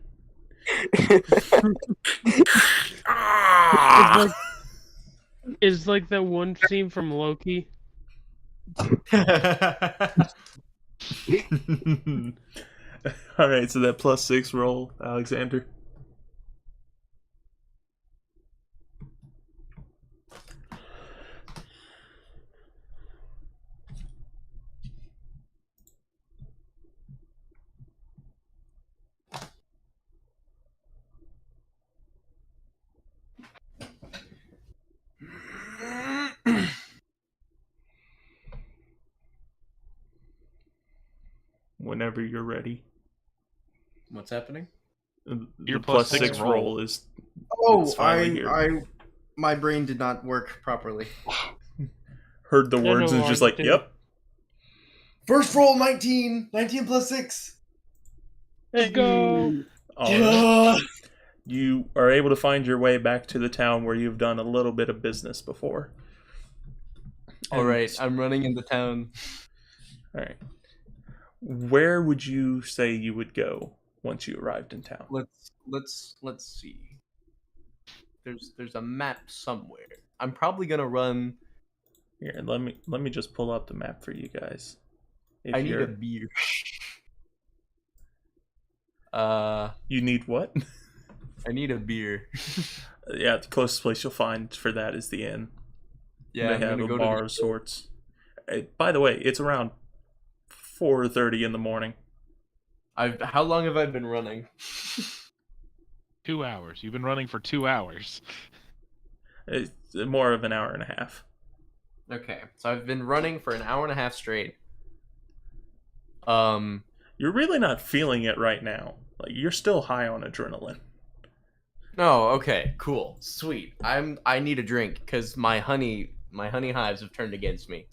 Is like that one scene from Loki. Alright, so that +6 roll, Alexander. Whenever you're ready. What's happening? Your +6 roll is. Oh, it's finally here. My brain did not work properly. Heard the words and no, just I like, didn't. yep. First roll 19. 19 plus 6. Let's go. Alright. You are able to find your way back to the town where you've done a little bit of business before. All right, I'm running into town. Alright. Where would you say you would go once you arrived in town? Let's see. There's a map somewhere. I'm probably gonna run. Here, let me just pull up the map for you guys. If I need a beer. You need what? I need a beer. Yeah, the closest place you'll find for that is the inn. Yeah, they I'm have gonna a go bar to of sorts. By the way, it's around 4:30 in the morning. How long have I been running? 2 hours. You've been running for 2 hours. It's more of an hour and a half. Okay, so I've been running for an hour and a half straight. You're really not feeling it right now. Like, you're still high on adrenaline. Oh, okay, cool, sweet. I need a drink because my honey hives have turned against me.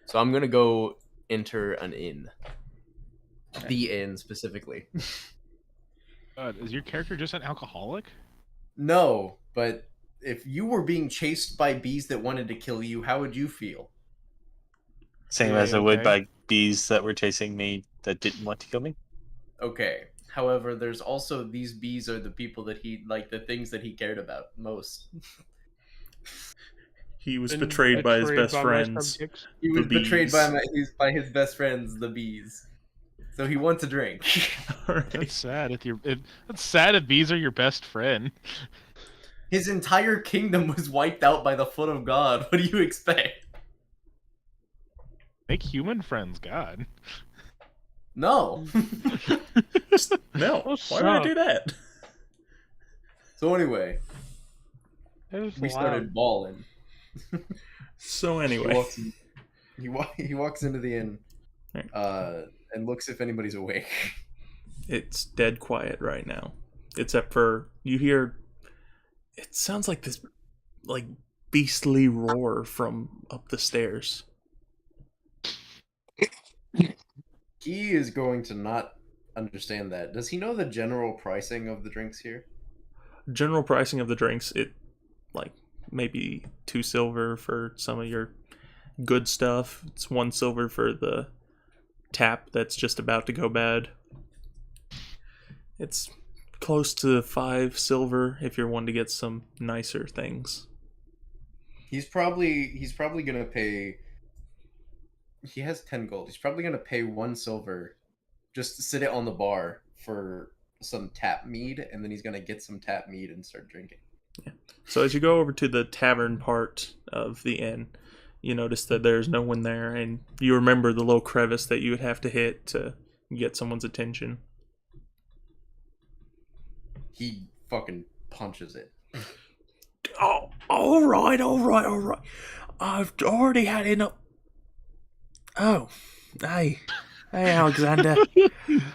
So I'm gonna go enter an inn. Okay. The inn specifically. Is your character just an alcoholic? No, but if you were being chased by bees that wanted to kill you, how would you feel? Same Right, as I would okay. by bees that were chasing me that didn't want to kill me. Okay. However, there's also these bees are the people that he the things that he cared about most. He was Been betrayed by his best my friends. subjects. He was The betrayed bees. by his best friends, the bees. So he wants a drink. Alright. That's sad. That's sad if bees are your best friend. His entire kingdom was wiped out by the foot of God. What do you expect? Make human friends, God. No. No, What's why would I up? do that? So anyway, That was we loud. started balling. So He anyway, walks, he walks into the inn, Right. and looks if anybody's awake. it's dead quiet right now. Except for, you hear, it sounds like this, like, beastly roar from up the stairs. He is going to not understand that. Does he know the general pricing of the drinks here? General pricing of the drinks, it, like, maybe 2 silver for some of your good stuff. It's 1 silver for the tap that's just about to go bad. It's close to 5 silver if you're wanting to get some nicer things. He's probably gonna pay. He has 10 gold. He's probably gonna pay 1 silver just to sit it on the bar for some tap mead, and then he's gonna get some tap mead and start drinking. So as you go over to the tavern part of the inn, you notice that there's no one there, and you remember the little crevice that you would have to hit to get someone's attention. He fucking punches it. Oh, all right. I've already had enough. Oh, hey, Alexander.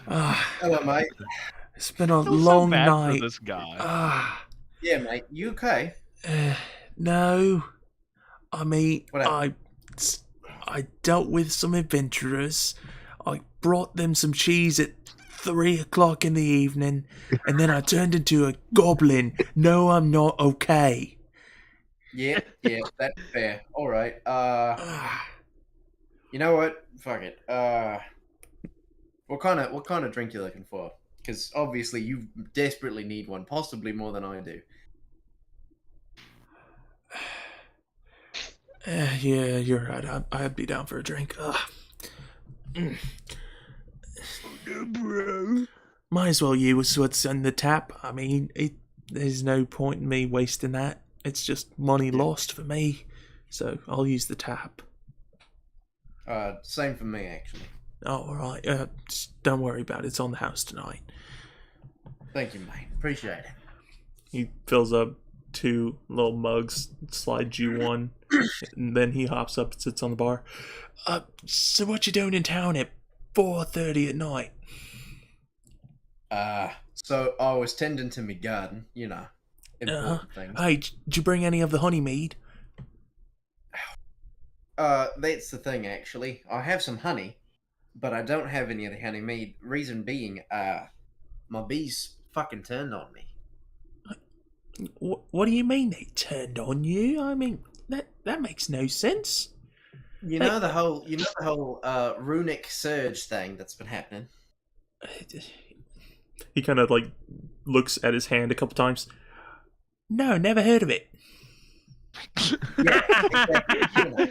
Hello, mate. It's been a Feel so long bad night. for this guy. Ah, Yeah, mate. You okay? no, I mean, What happened? I dealt with some adventurers. I brought them some cheese at 3 o'clock in the evening, and then I turned into a goblin. No, I'm not okay. Yeah, that's fair. All right. Ah, You know what? Fuck it. What kind of drink you looking for? Because obviously you desperately need one, possibly more than I do. yeah, you're right. I'd be down for a drink. Mm. Bro. Might as well use what's on the tap. I mean, there's no point in me wasting that. It's just money lost for me. So I'll use the tap. Same for me actually. Oh, all right. Just don't worry about it. It's on the house tonight. Thank you, mate. Appreciate it. He fills up 2 little mugs, slides you one, and then he hops up and sits on the bar. So what you doing in town at 4:30 at night? So I was tending to my garden, you know, important things. Hey, did you bring any of the honey mead? That's the thing, actually. I have some honey, but I don't have any of the honey mead. Reason being, my bees fucking turned on me. What do you mean they turned on you? I mean, that makes no sense. You know the whole runic surge thing that's been happening. He kind of like looks at his hand a couple times. No, never heard of it. Yeah, exactly.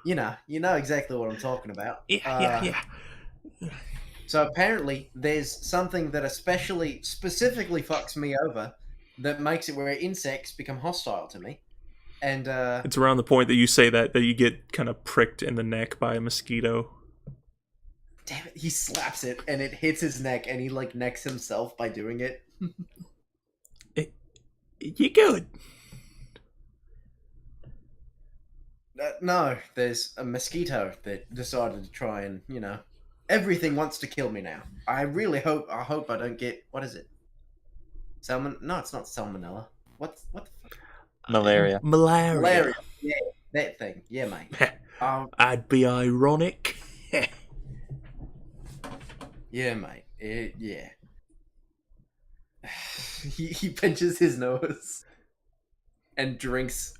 You know exactly what I'm talking about. Yeah. So apparently, there's something that specifically fucks me over, that makes it where insects become hostile to me, and It's around the point that you say that you get kind of pricked in the neck by a mosquito. damn it, he slaps it and it hits his neck, and he like necks himself by doing it. You good? No, there's a mosquito that decided to try and everything wants to kill me now. I hope I don't get, what is it? No, it's not salmonella. What the fuck? Malaria. Malaria. Yeah, that thing. Yeah, mate. I'd be ironic. Yeah, mate. Yeah. He pinches his nose and drinks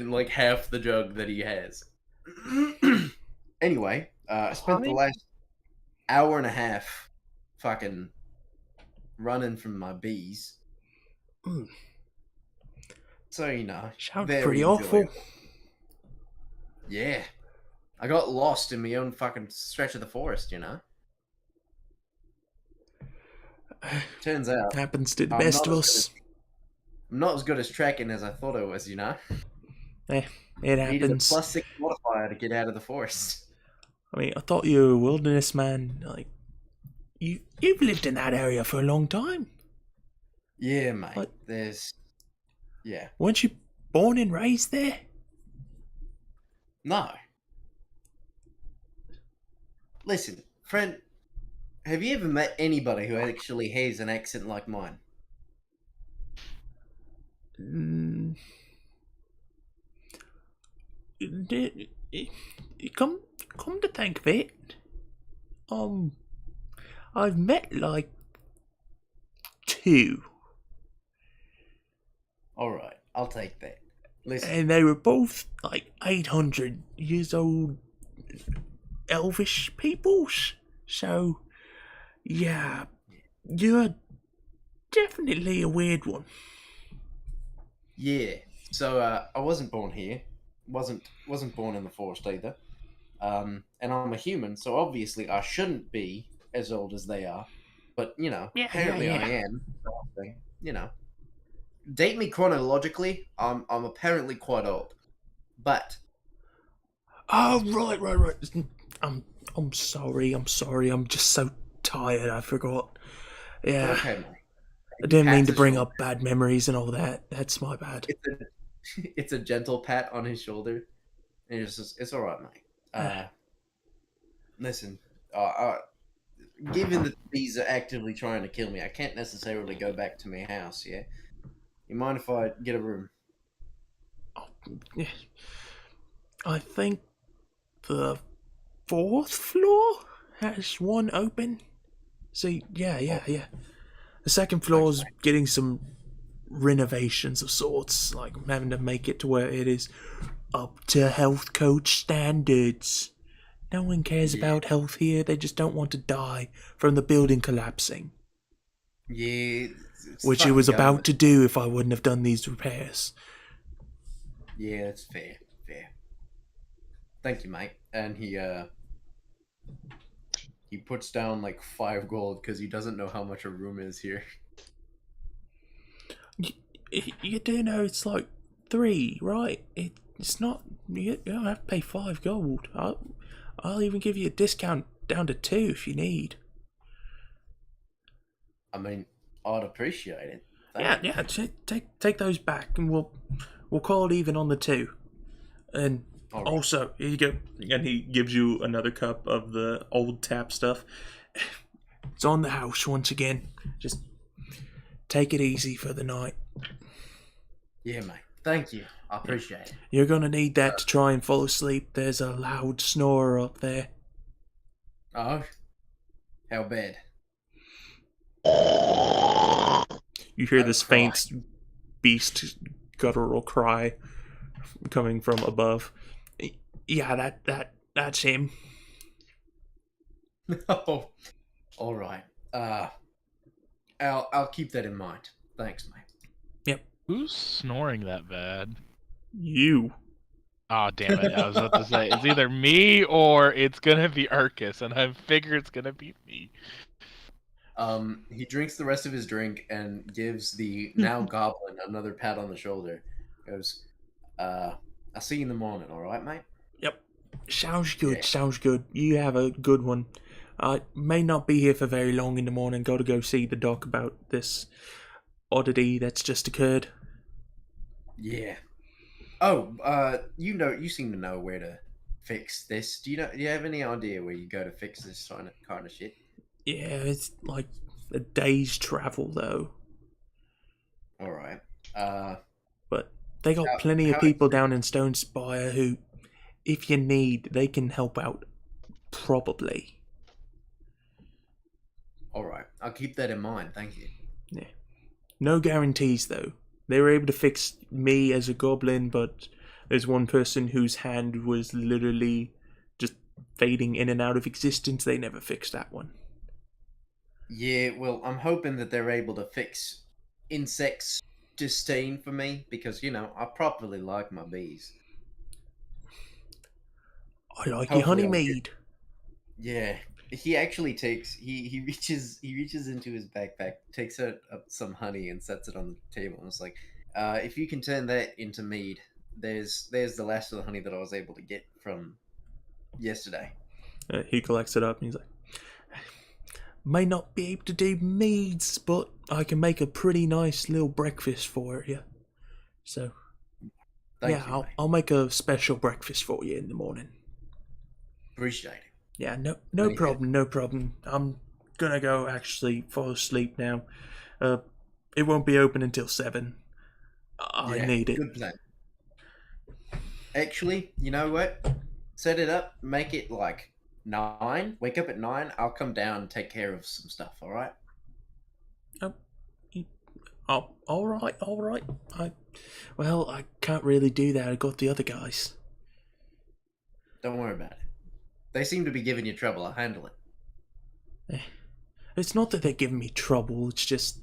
like half the jug that he has. Anyway, I spent the last hour and a half fucking running from my bees. Mm. So, Sounds very pretty awful. enjoyable. Yeah. I got lost in my own fucking stretch of the forest, Turns out Happens to the I'm best not of as us. I'm not as good as tracking as I thought I was, It Needed a happens. +6 modifier to get out of the forest. I mean, I thought you were a wilderness man. Like, you've lived in that area for a long time. Yeah, mate. What? Yeah. Weren't you born and raised there? No. Listen, friend, have you ever met anybody who actually has an accent like mine? Come to think of it, I've met like 2, Alright, I'll take that. Listen, and they were both like 800 years old elvish peoples. So, yeah, you're definitely a weird one. yeah. So, I wasn't born here. Wasn't born in the forest either. And I'm a human, so obviously I shouldn't be as old as they are. But, apparently I am. Date me chronologically, I'm apparently quite old. But Oh, right. I'm sorry. I'm just so tired. I forgot. Yeah, okay, mate. I didn't mean to Pats bring his up bad memories and all that. That's my bad. It's a gentle pat on his shoulder, and it's all right, mate. Listen, given that these are actively trying to kill me, I can't necessarily go back to my house. Yeah, You mind if I get a room? Yeah. I think the 4th floor has one open. See, yeah. The 2nd floor's getting some renovations of sorts, like having to make it to where it is up to health coach standards. No one cares about health here, they just don't want to die from the building collapsing. Yeah. Which it was about to do if I wouldn't have done these repairs. Yeah, it's fair. Thank you, mate. And he puts down like 5 gold because he doesn't know how much a room is here. You do know it's like 3, right? It's not. You don't have to pay 5 gold. I'll even give you a discount down to 2 if you need. I mean, I'd appreciate it. Yeah. Take those back, and we'll call it even on the 2. And right. Also, here you go. And he gives you another cup of the old tap stuff. It's on the house once again. Just take it easy for the night. Yeah, mate. Thank you. I appreciate it. You're gonna need that to try and fall asleep. There's a loud snorer up there. Oh? How bad? You hear this faint beast guttural cry coming from above. Yeah, that's him. No. All right. I'll keep that in mind. Thanks, mate. Yep. Who's snoring that bad? You. Oh, damn it. I was about to say, it's either me or it's gonna be Arcus, and I figure it's gonna be me. He drinks the rest of his drink and gives the now goblin another pat on the shoulder. Goes, I'll see you in the morning, alright, mate? Yep. Sounds good. You have a good one. I may not be here for very long in the morning. Gotta go see the doc about this oddity that's just occurred. Yeah. Oh, you seem to know where to fix this. Do you have any idea where you go to fix this kind of shit? Yeah, it's like a day's travel though. Alright. But they got plenty of people down in Stone Spire who, if you need, they can help out. Probably. Alright. I'll keep that in mind, thank you. Yeah. No guarantees though. They were able to fix me as a goblin, but there's one person whose hand was literally just fading in and out of existence. They never fixed that one. Yeah, well, I'm hoping that they're able to fix insects disdain for me, because, I properly like my bees. I like your honeymead. Yeah. He actually takes he reaches into his backpack, takes out some honey and sets it on the table, and it's like, if you can turn that into mead, there's the last of the honey that I was able to get from yesterday. He collects it up and he's like, may not be able to do meads, but I can make a pretty nice little breakfast for you. So Thank you, I'll make a special breakfast for you in the morning. Appreciate it. Yeah, no problem. I'm gonna go actually fall asleep now. It won't be open until 7. I need it. Good plan. Actually, you know what? Set it up, make it like 9. Wake up at 9. I'll come down and take care of some stuff, alright? Alright. I can't really do that. I got the other guys. Don't worry about it. They seem to be giving you trouble. I'll handle it. It's not that they're giving me trouble. It's just,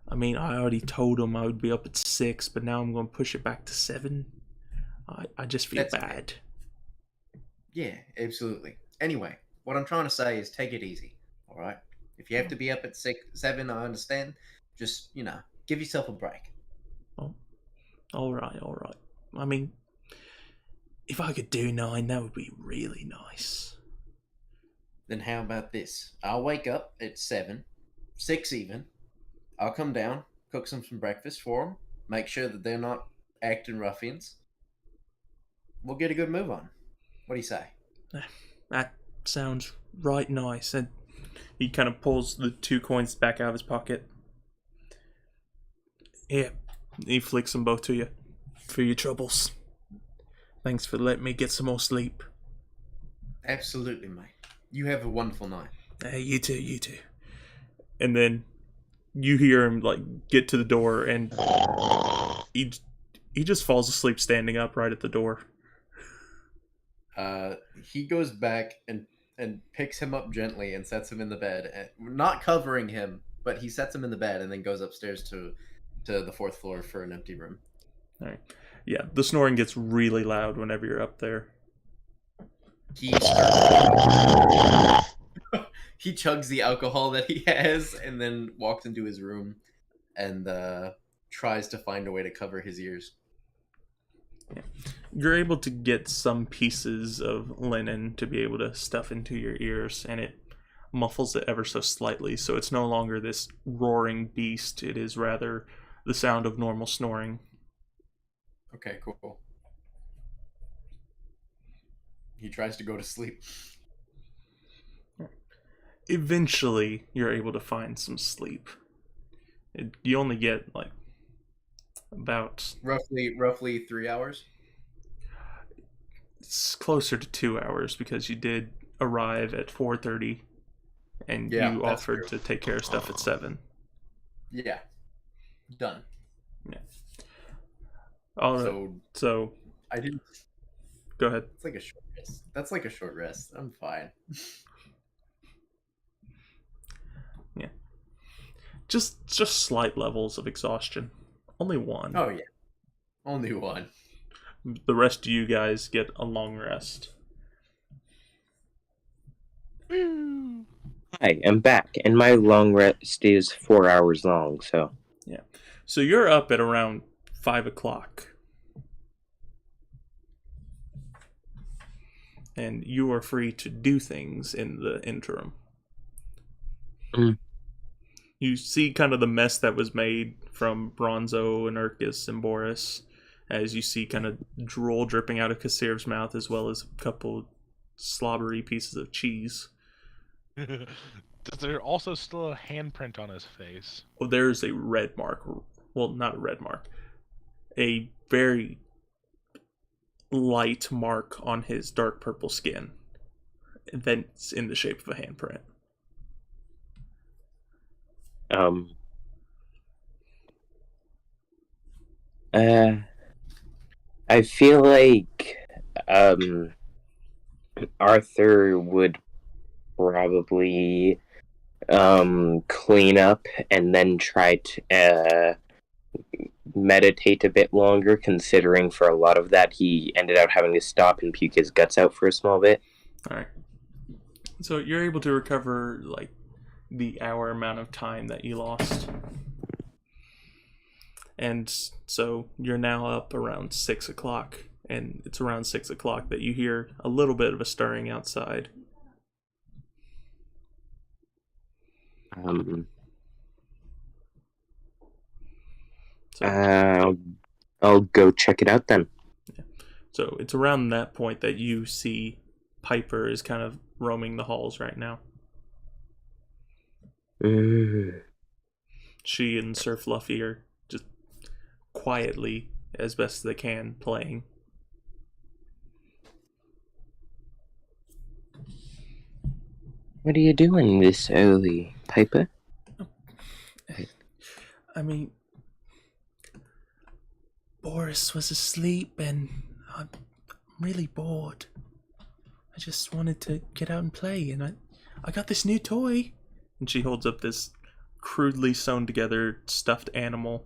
I already told them I would be up at 6, but now I'm going to push it back to 7. I just feel bad. Yeah, absolutely. Anyway, what I'm trying to say is take it easy, alright? If you have to be up at 7, I understand. Just, give yourself a break. Oh, alright. If I could do 9, that would be really nice. Then how about this? I'll wake up at 7, 6 even. I'll come down, cook some breakfast for them, make sure that they're not acting ruffians. We'll get a good move on. What do you say? That sounds right nice. And he kind of pulls the 2 coins back out of his pocket. Here, He flicks them both to you. For your troubles. Thanks for letting me get some more sleep. Absolutely, mate. You have a wonderful night. Hey, you too, you too. And then you hear him like get to the door, and he just falls asleep standing up right at the door. He goes back and picks him up gently and sets him in the bed, not covering him, but he sets him in the bed and then goes upstairs to the fourth floor for an empty room. All right. Yeah, the snoring gets really loud whenever you're up there. He he chugs the alcohol that he has and then walks into his room and tries to find a way to cover his ears. Yeah. You're able to get some pieces of linen to be able to stuff into your ears, and it muffles it ever so slightly, so it's no longer this roaring beast. It is rather the sound of normal snoring. Okay, cool. He tries to go to sleep. Eventually, you're able to find some sleep. You only get like about roughly 3 hours. It's closer to 2 hours because you did arrive at 4:30, and Yeah, you that's offered true. to take care of stuff at 7. Yeah, done. Yeah. All right. So I didn't. go ahead. It's like a short rest. That's like a short rest. I'm fine. Yeah. Just slight levels of exhaustion. Only one. Oh yeah, only one. The rest of you guys get a long rest. Hi, I'm back, and my long rest is 4 hours long, so... Yeah. So you're up at around 5 o'clock. And you are free to do things in the interim. Mm. You see kind of the mess that was made from Bronzo and Urkus and Boris, as you see kind of drool dripping out of Kassir's mouth, as well as a couple slobbery pieces of cheese. Is there also still a handprint on his face? Oh, there's a red mark. Well, not a red mark. A very light mark on his dark purple skin. And then it's in the shape of a handprint. I feel like, Arthur would probably, clean up and then try to, meditate a bit longer, considering for a lot of that he ended up having to stop and puke his guts out for a small bit. Alright. So you're able to recover, like, the hour amount of time that you lost. And so you're now up around 6 o'clock. And it's around 6 o'clock that you hear a little bit of a stirring outside. So, I'll go check it out then. yeah. So it's around that point that you see Piper is kind of roaming the halls right now. She and Sir Fluffy are just quietly, as best they can, playing. What are you doing this early, Piper? I mean, Boris was asleep and I'm really bored. I just wanted to get out and play, and I got this new toy. And she holds up this crudely sewn together stuffed animal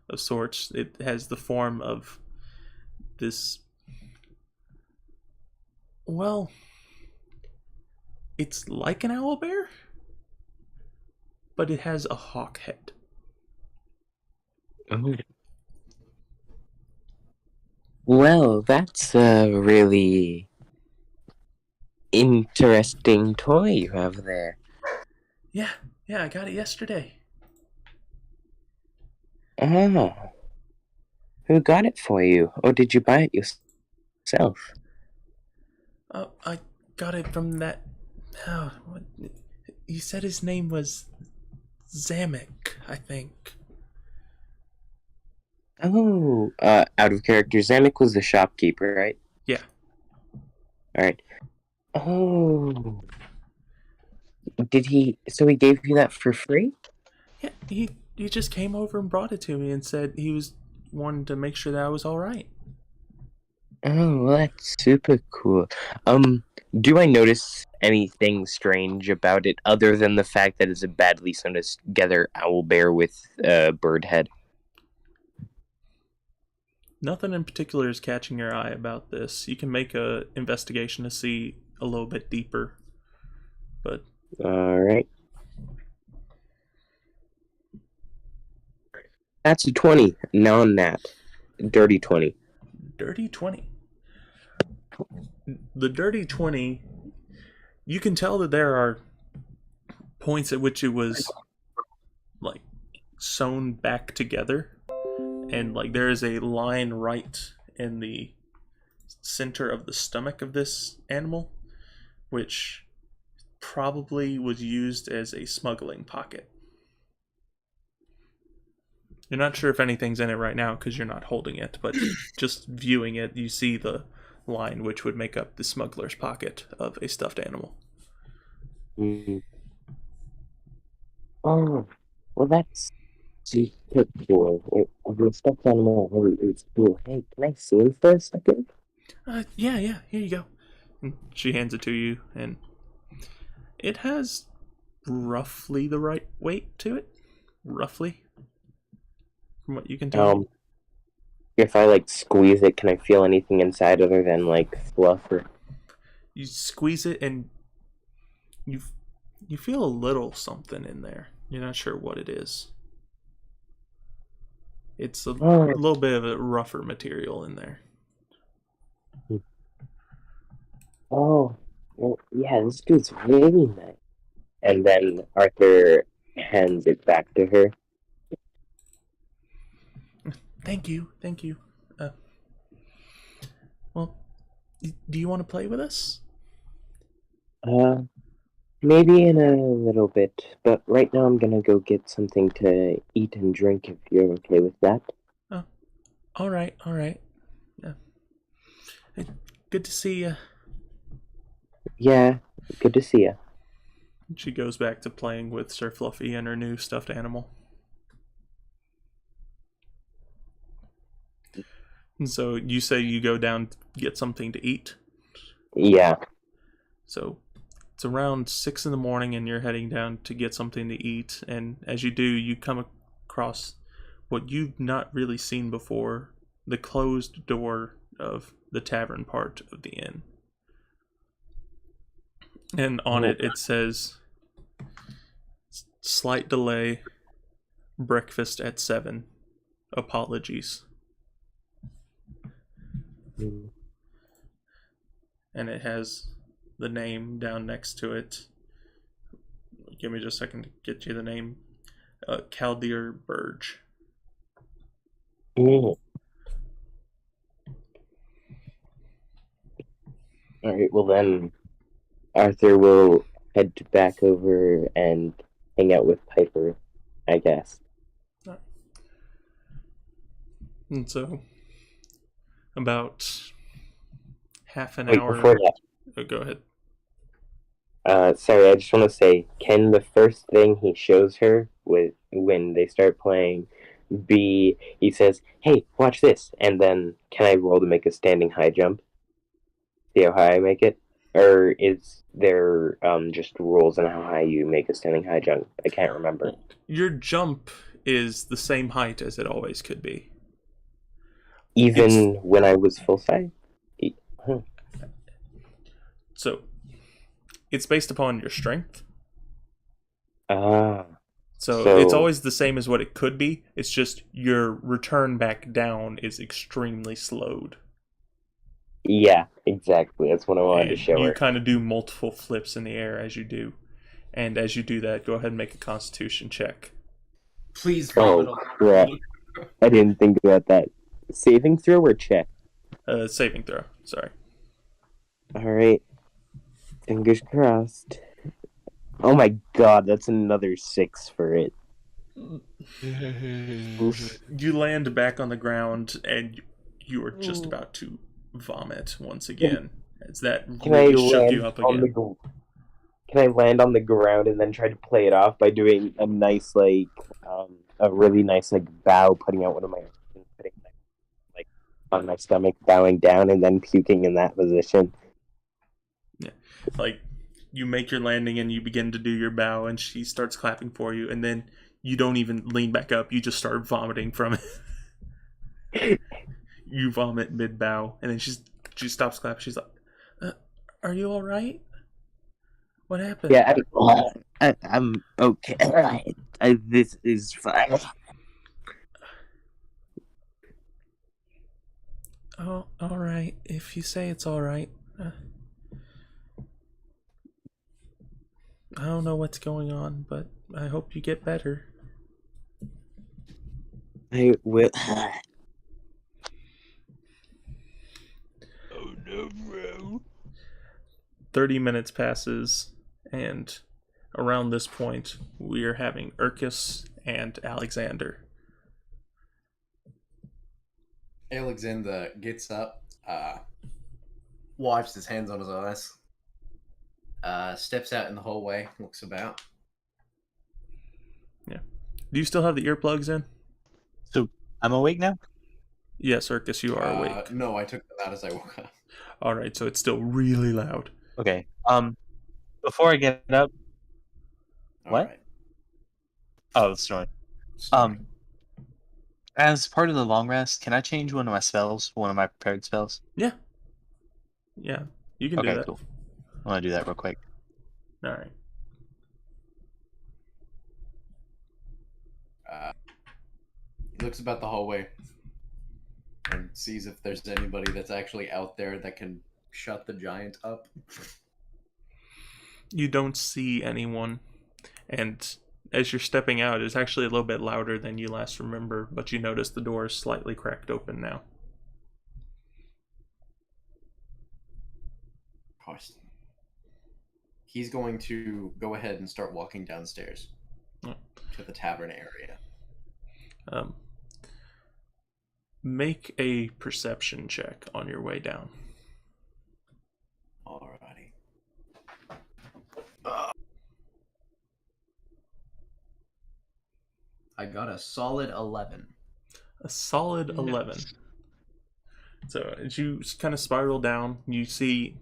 of sorts. It has the form of this... Well, it's like an owlbear, but it has a hawk head. Oh. Well, that's a really interesting toy you have there. Yeah, I got it yesterday. Oh. Who got it for you? Or did you buy it yourself? I got it from that... Oh, he said his name was Zamek, I think. Oh, out of character, Zamek was the shopkeeper, right? Yeah. Alright. Oh. Did he... So he gave you that for free? Yeah, he just came over and brought it to me and said he was wanting to make sure that I was all right. Oh, well, that's super cool. Do I notice anything strange about it other than the fact that it's a badly sewn together owl bear with a bird head? Nothing in particular is catching your eye about this. You can make a investigation to see a little bit deeper, but Alright. That's a 20. Non-nat. Dirty 20. dirty 20. The dirty 20, you can tell that there are points at which it was like sewn back together, and like there is a line right in the center of the stomach of this animal, which probably was used as a smuggling pocket. You're not sure if anything's in it right now because you're not holding it, but just viewing it, you see the line which would make up the smuggler's pocket of a stuffed animal. Mm. Oh, well, that's super cool. The stuffed animal is cool. Hey, can I see him for a second? Yeah, here you go. And she hands it to you, and it has roughly the right weight to it. Roughly. From what you can tell. If I, like, squeeze it, can I feel anything inside other than, like, fluff or... You squeeze it, and you feel a little something in there. You're not sure what it is. It's a little bit of a rougher material in there. Oh, well, yeah, this dude's really nice. And then Arthur hands it back to her. Thank you. Well, do you want to play with us? Maybe in a little bit, but right now I'm gonna go get something to eat and drink if you're okay with that. Oh, all right. Yeah. Hey, good to see you. Yeah, good to see you. She goes back to playing with Sir Fluffy and her new stuffed animal. And so you say you go down to get something to eat? Yeah. So it's around 6 in the morning and you're heading down to get something to eat. And as you do, you come across what you've not really seen before, the closed door of the tavern part of the inn. And on it says, slight delay, breakfast at 7, apologies. And it has the name down next to it. Give me just a second to get you the name. Chaldeer Burge. Alright, well then, Arthur will head back over and hang out with Piper, I guess. And so, about half an Wait, hour... before that, Oh, go ahead. sorry, I just want to say, can the first thing he shows her when they start playing be, he says, hey, watch this, and then can I roll to make a standing high jump? See how high I make it? Or is there just rules on how high you make a standing high jump? I can't remember. Your jump is the same height as it always could be. Even when I was full size? So, it's based upon your strength. Ah. So it's always the same as what it could be. It's just your return back down is extremely slowed. Yeah, exactly. That's what I wanted to show her. You kind of do multiple flips in the air as you do. And as you do that, go ahead and make a constitution check. Please vomit Oh, on crap. I didn't think about that. Saving throw or check? Saving throw, sorry. Alright. Fingers crossed. Oh my god, that's another 6 for it. You land back on the ground, and you are just about to vomit once again. As that Can I really shook you land up on the again. Can I land on the ground and then try to play it off by doing a nice a really nice bow, putting out one of my arms and putting like on my stomach, bowing down, and then puking in that position. Yeah, like you make your landing and you begin to do your bow, and she starts clapping for you, and then you don't even lean back up. You just start vomiting from it. You vomit mid bow, and then she stops clapping. She's like, "Are you all right? What happened?" Yeah, I'm okay. This is fine. Oh, all right. If you say it's all right. I don't know what's going on, but I hope you get better. I will. Oh no, bro. 30 minutes passes, and around this point, we are having Urkus and Alexander. Alexander gets up, wipes his hands on his eyes, steps out in the hallway, looks about. Yeah. Do you still have the earplugs in? So I'm awake now? Yes, Urkus, you are awake. No, I took them out as I woke up. All right, so it's still really loud. Okay. Before I get up, what? Alright. Oh, it's snoring. As part of the long rest, can I change one of my spells, one of my prepared spells? Yeah. Yeah, you can do Okay, that. cool. I want to do that real quick. All right. He looks about the hallway and sees if there's anybody that's actually out there that can shut the giant up. You don't see anyone, and as you're stepping out, it's actually a little bit louder than you last remember, but you notice the door is slightly cracked open now. He's going to go ahead and start walking downstairs to the tavern area. Make a perception check on your way down. Alrighty. I got a solid 11. A solid 11. So as you kind of spiral down, you see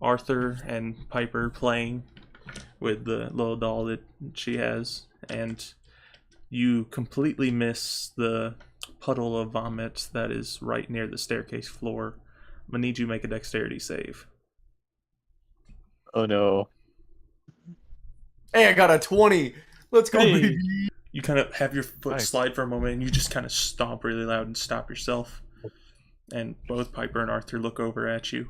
Arthur and Piper playing with the little doll that she has, and you completely miss the puddle of vomit that is right near the staircase floor. I'm gonna need you to make a dexterity save. Oh no. Hey, I got a 20! Let's go, Hey. baby! You kind of have your foot Nice. slide for a moment, and you just kind of stomp really loud and stop yourself. And both Piper and Arthur look over at you.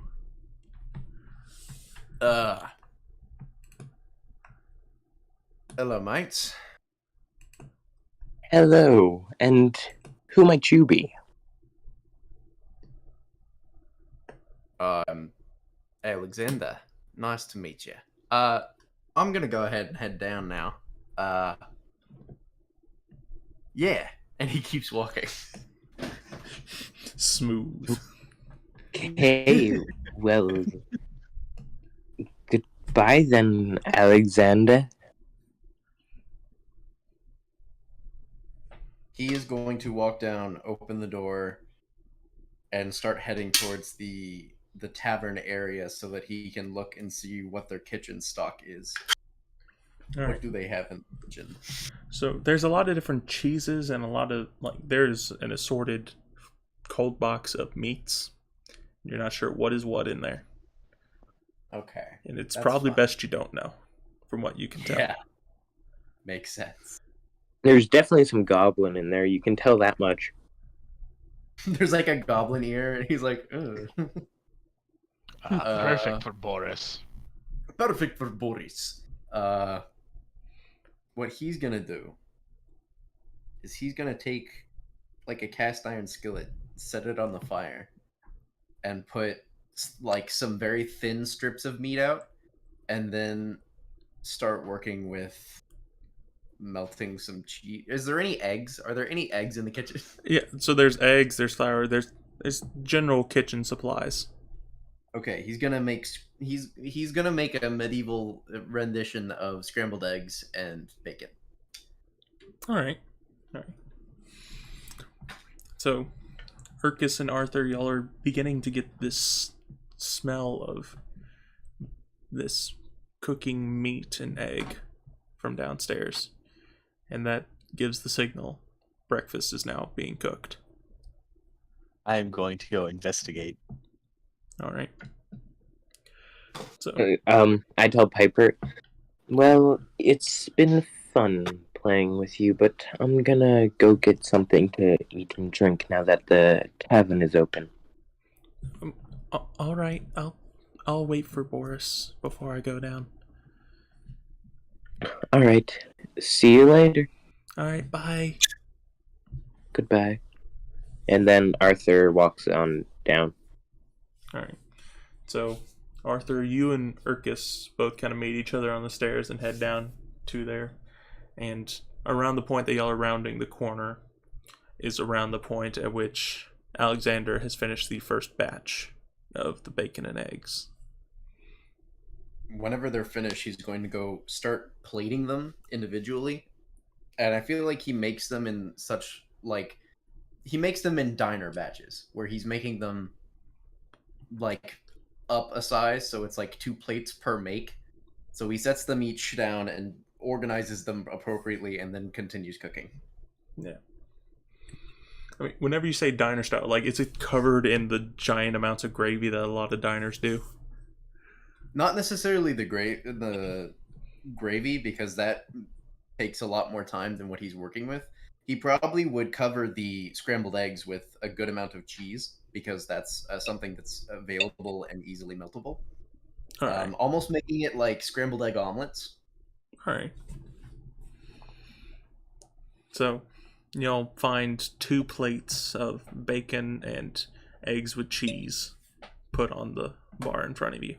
Hello, mates. Hello, and who might you be? Alexander. Nice to meet you. I'm gonna go ahead and head down now. Yeah. And he keeps walking. Smooth. Hey, well, goodbye then, Alexander. He is going to walk down, open the door, and start heading towards the tavern area so that he can look and see what their kitchen stock is. All What right. do they have in the kitchen? So there's a lot of different cheeses and a lot of there's an assorted cold box of meats. You're not sure what is what in there, Okay. and it's That's probably fine. best you don't know, from what you can tell. Yeah. Makes sense. There's definitely some goblin in there, you can tell that much. There's like a goblin ear, and he's like, ugh. Perfect for Boris. Perfect for Boris. What he's gonna do is he's gonna take like a cast iron skillet, set it on the fire, and put like some very thin strips of meat out, and then start working with melting some cheese. Is there any eggs? Are there any eggs in the kitchen? Yeah, so there's eggs, there's flour, there's general kitchen supplies. Okay, he's gonna make a medieval rendition of scrambled eggs and bacon. All right. So, Urkus and Arthur, y'all are beginning to get this smell of this cooking meat and egg from downstairs, and that gives the signal breakfast is now being cooked. I am going to go investigate. All right. So, I tell Piper, well, it's been fun playing with you, but I'm gonna go get something to eat and drink now that the tavern is open. all right. I'll wait for Boris before I go down. All right. See you later. All right. Bye. Goodbye. And then Arthur walks on down. All right. So, Arthur, you and Urkus both kind of meet each other on the stairs and head down to there. And around the point that y'all are rounding the corner is around the point at which Alexander has finished the first batch of the bacon and eggs. Whenever they're finished, he's going to go start plating them individually. And I feel like he makes them in diner batches where he's making them like up a size, so it's like 2 plates per make. So he sets them each down and organizes them appropriately and then continues cooking. Yeah. I mean, whenever you say diner style, like, is it covered in the giant amounts of gravy that a lot of diners do? Not necessarily the gravy, because that takes a lot more time than what he's working with. He probably would cover the scrambled eggs with a good amount of cheese, because that's something that's available and easily meltable. All right. Almost making it like scrambled egg omelets. All right. So, you'll find 2 plates of bacon and eggs with cheese put on the bar in front of you.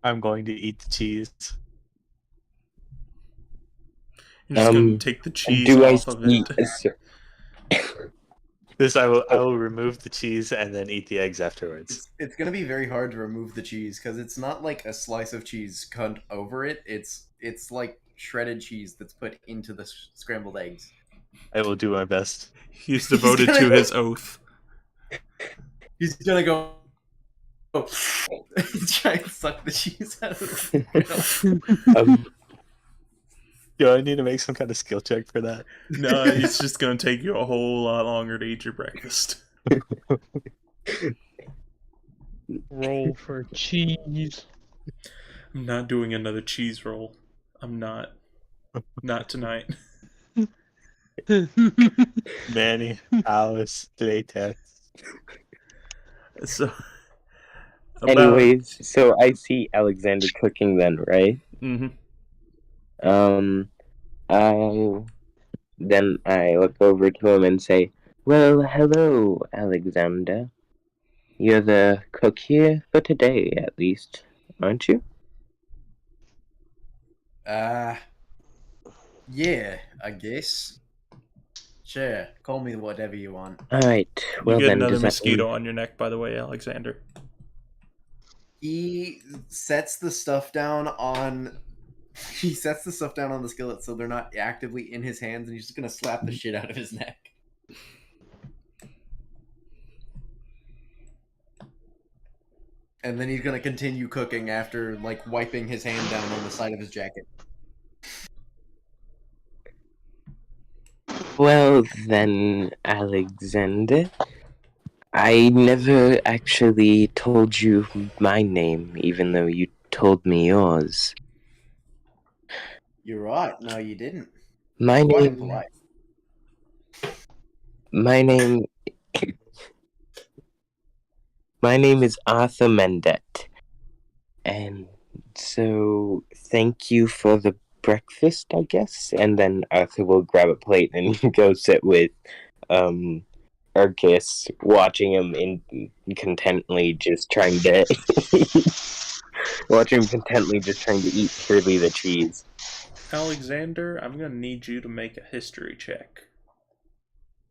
I'm going to eat the cheese. You're just going to take the cheese off of it. This I will remove the cheese and then eat the eggs afterwards. It's going to be very hard to remove the cheese because it's not like a slice of cheese cut over it. It's like shredded cheese that's put into the scrambled eggs. I will do my best. He's devoted to his oath. He's gonna go. Try and suck the cheese out of the Do I need to make some kind of skill check for that? No, it's just going to take you a whole lot longer to eat your breakfast. Roll for cheese. I'm not doing another cheese roll. I'm not. Not tonight. Many hours later. So. Anyways, so I see Alexander cooking then, right? Mm-hmm. Then I look over to him and say, well, hello, Alexander. You're the cook here for today, at least, aren't you? Yeah, I guess. Sure, call me whatever you want. Alright, well you get then, another does that mosquito mean... on your neck, by the way, Alexander. He sets the stuff down on the skillet so they're not actively in his hands, and he's just gonna slap the shit out of his neck. And then he's gonna continue cooking after, like, wiping his hand down on the side of his jacket. Well then, Alexander, I never actually told you my name, even though you told me yours. You're right. No, you didn't. My Quite name... impolite. My name... My name is Arthur Mendet. And so, thank you for the breakfast, I guess. And then Arthur will grab a plate and go sit with Arcus, watching him contently just trying to watching him contently just trying to eat purely the cheese. Alexander, I'm gonna need you to make a history check.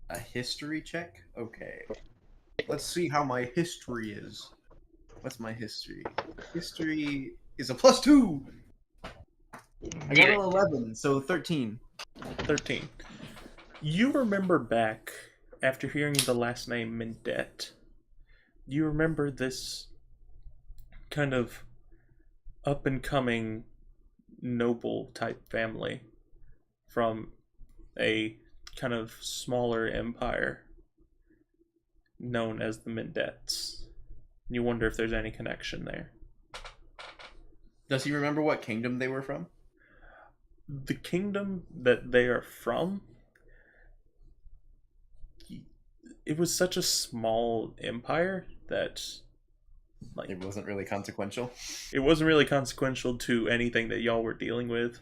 A history check? Okay. Let's see how my history is. What's my history? History is a +2. I got an 11, so 13. 13. You remember back after hearing the last name Mindet. You remember this kind of up and coming noble type family from a kind of smaller empire known as the Mindets. You wonder if there's any connection there. Does he remember what kingdom they were from? The kingdom that they are from, it was such a small empire that like It wasn't really consequential. it wasn't really consequential to anything that y'all were dealing with,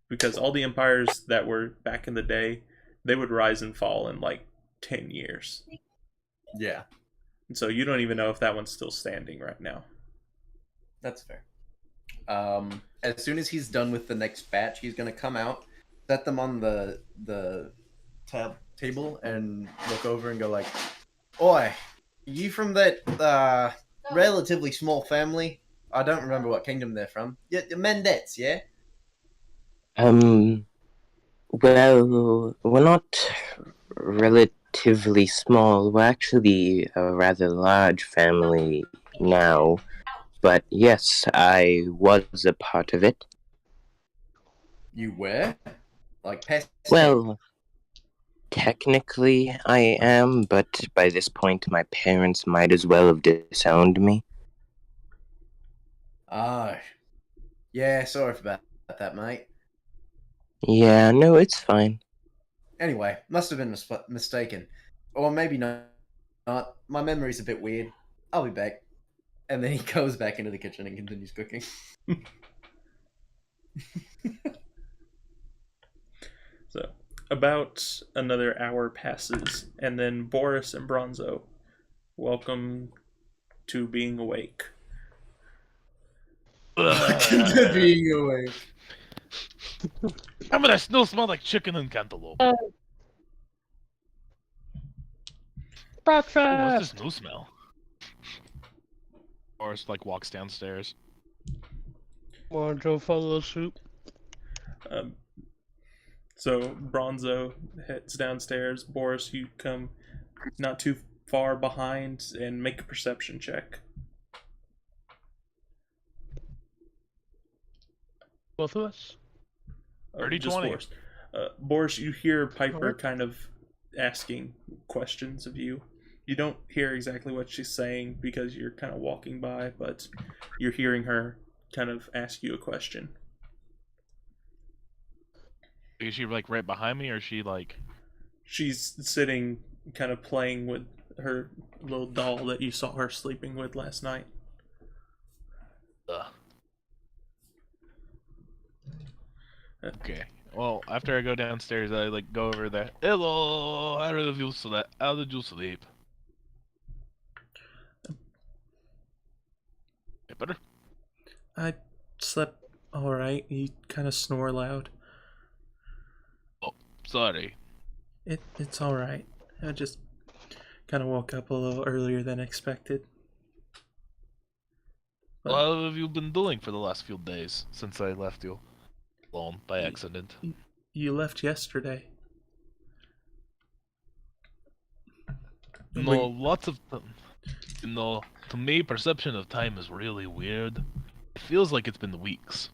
because all the empires that were back in the day, they would rise and fall in like 10 years. Yeah, And so you don't even know if that one's still standing right now. that's fair. As soon as he's done with the next batch, he's gonna come out, set them on the table, and look over and go like, "Oi, you from that relatively small family? I don't remember what kingdom they're from. Yeah, the Mendets, yeah." Well, we're not relatively small. We're actually a rather large family now. But yes, I was a part of it. You were? Like past Well, technically I am, but by this point my parents might as well have disowned me. Ah, yeah, sorry about that, mate. Yeah, no, it's fine. Anyway, must have been mistaken. Or maybe not. My memory's a bit weird. I'll be back. And then he goes back into the kitchen and continues cooking. So, about another hour passes, and then Boris and Bronzo, welcome to being awake. Being awake. I mean, I still smell like chicken and cantaloupe. What's Breakfast! this new smell? Boris like walks downstairs. Wanna follow suit? So Bronzo heads downstairs. Boris, you come not too far behind and make a perception check. Both of us? 30, Just 20. Boris. Boris, you hear Piper kind of asking questions of you. You don't hear exactly what she's saying because you're kind of walking by, but you're hearing her kind of ask you a question. Is she like right behind me, or is she like? She's sitting, kind of playing with her little doll that you saw her sleeping with last night. Okay. Well, after I go downstairs, I like go over there. Hello, how did you sleep? How did you sleep? Get better? I slept alright. You kind of snore loud. Sorry. It's alright. I just kind of woke up a little earlier than expected. But What have you been doing for the last few days since I left you alone by accident? you left yesterday. No, lots of to me, perception of time is really weird. It feels like it's been weeks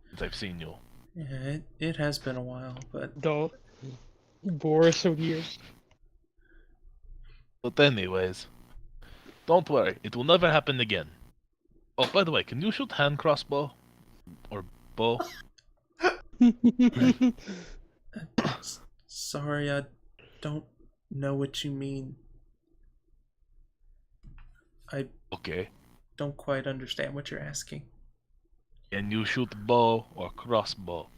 since I've seen you. Yeah, it has been a while, but Don't. Boris of years. But anyways, don't worry, it will never happen again. Oh, by the way, can you shoot hand crossbow? Or bow? sorry, I don't know what you mean. I Okay. don't quite understand what you're asking. Can you shoot bow or crossbow?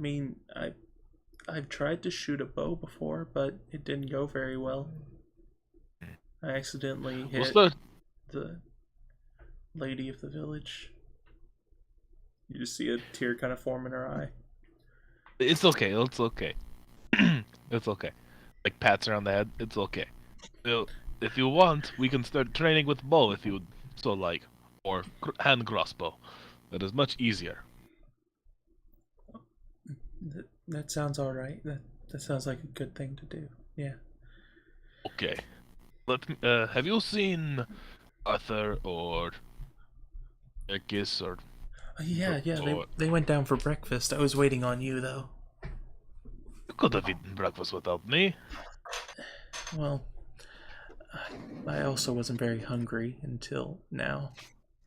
mean, I've tried to shoot a bow before, but it didn't go very well. I accidentally hit the lady of the village. You just see a tear kind of form in her eye. It's okay. It's okay. It's okay. Like pats her on the head. It's okay. So, if you want, we can start training with bow if you so like, or hand crossbow. That is much easier. That sounds all right. That sounds like a good thing to do. Yeah. Okay. Have you seen Arthur or Erkis or? Yeah. Or... They went down for breakfast. I was waiting on you though. You could have eaten breakfast without me. Well, I also wasn't very hungry until now,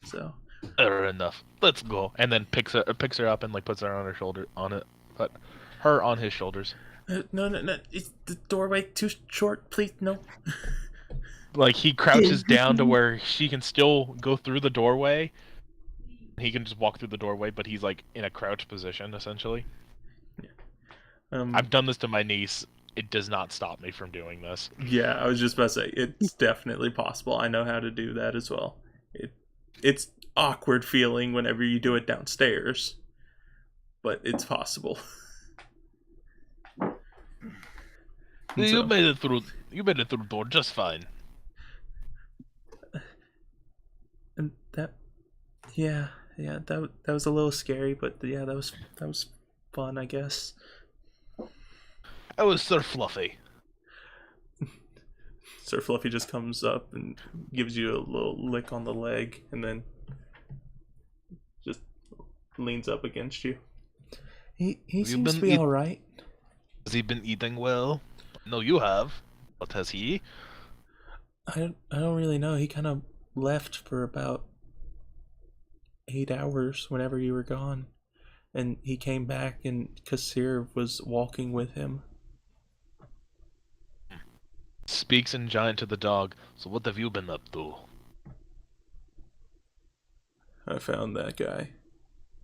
so. Fair enough. Let's go. And then picks her up and like puts her on her shoulder put her on his shoulders. No. Is the doorway too short? Please, no. Like he crouches down to where she can still go through the doorway. He can just walk through the doorway, but he's like in a crouch position essentially. Yeah. I've done this to my niece. It does not stop me from doing this. Yeah, I was just about to say it's definitely possible. I know how to do that as well. It's awkward feeling whenever you do it downstairs, but it's possible. You made it through. You made it through the door just fine. And that was a little scary, but yeah, that was fun, I guess. That was Sir Fluffy. Sir Fluffy just comes up and gives you a little lick on the leg, and then just leans up against you. He seems to be all right. Has he been eating well? No, you have. What has he? I don't really know. He kind of left for about 8 hours whenever you were gone, and he came back, and Kasir was walking with him. Speaks in giant to the dog. So what have you been up to? I found that guy,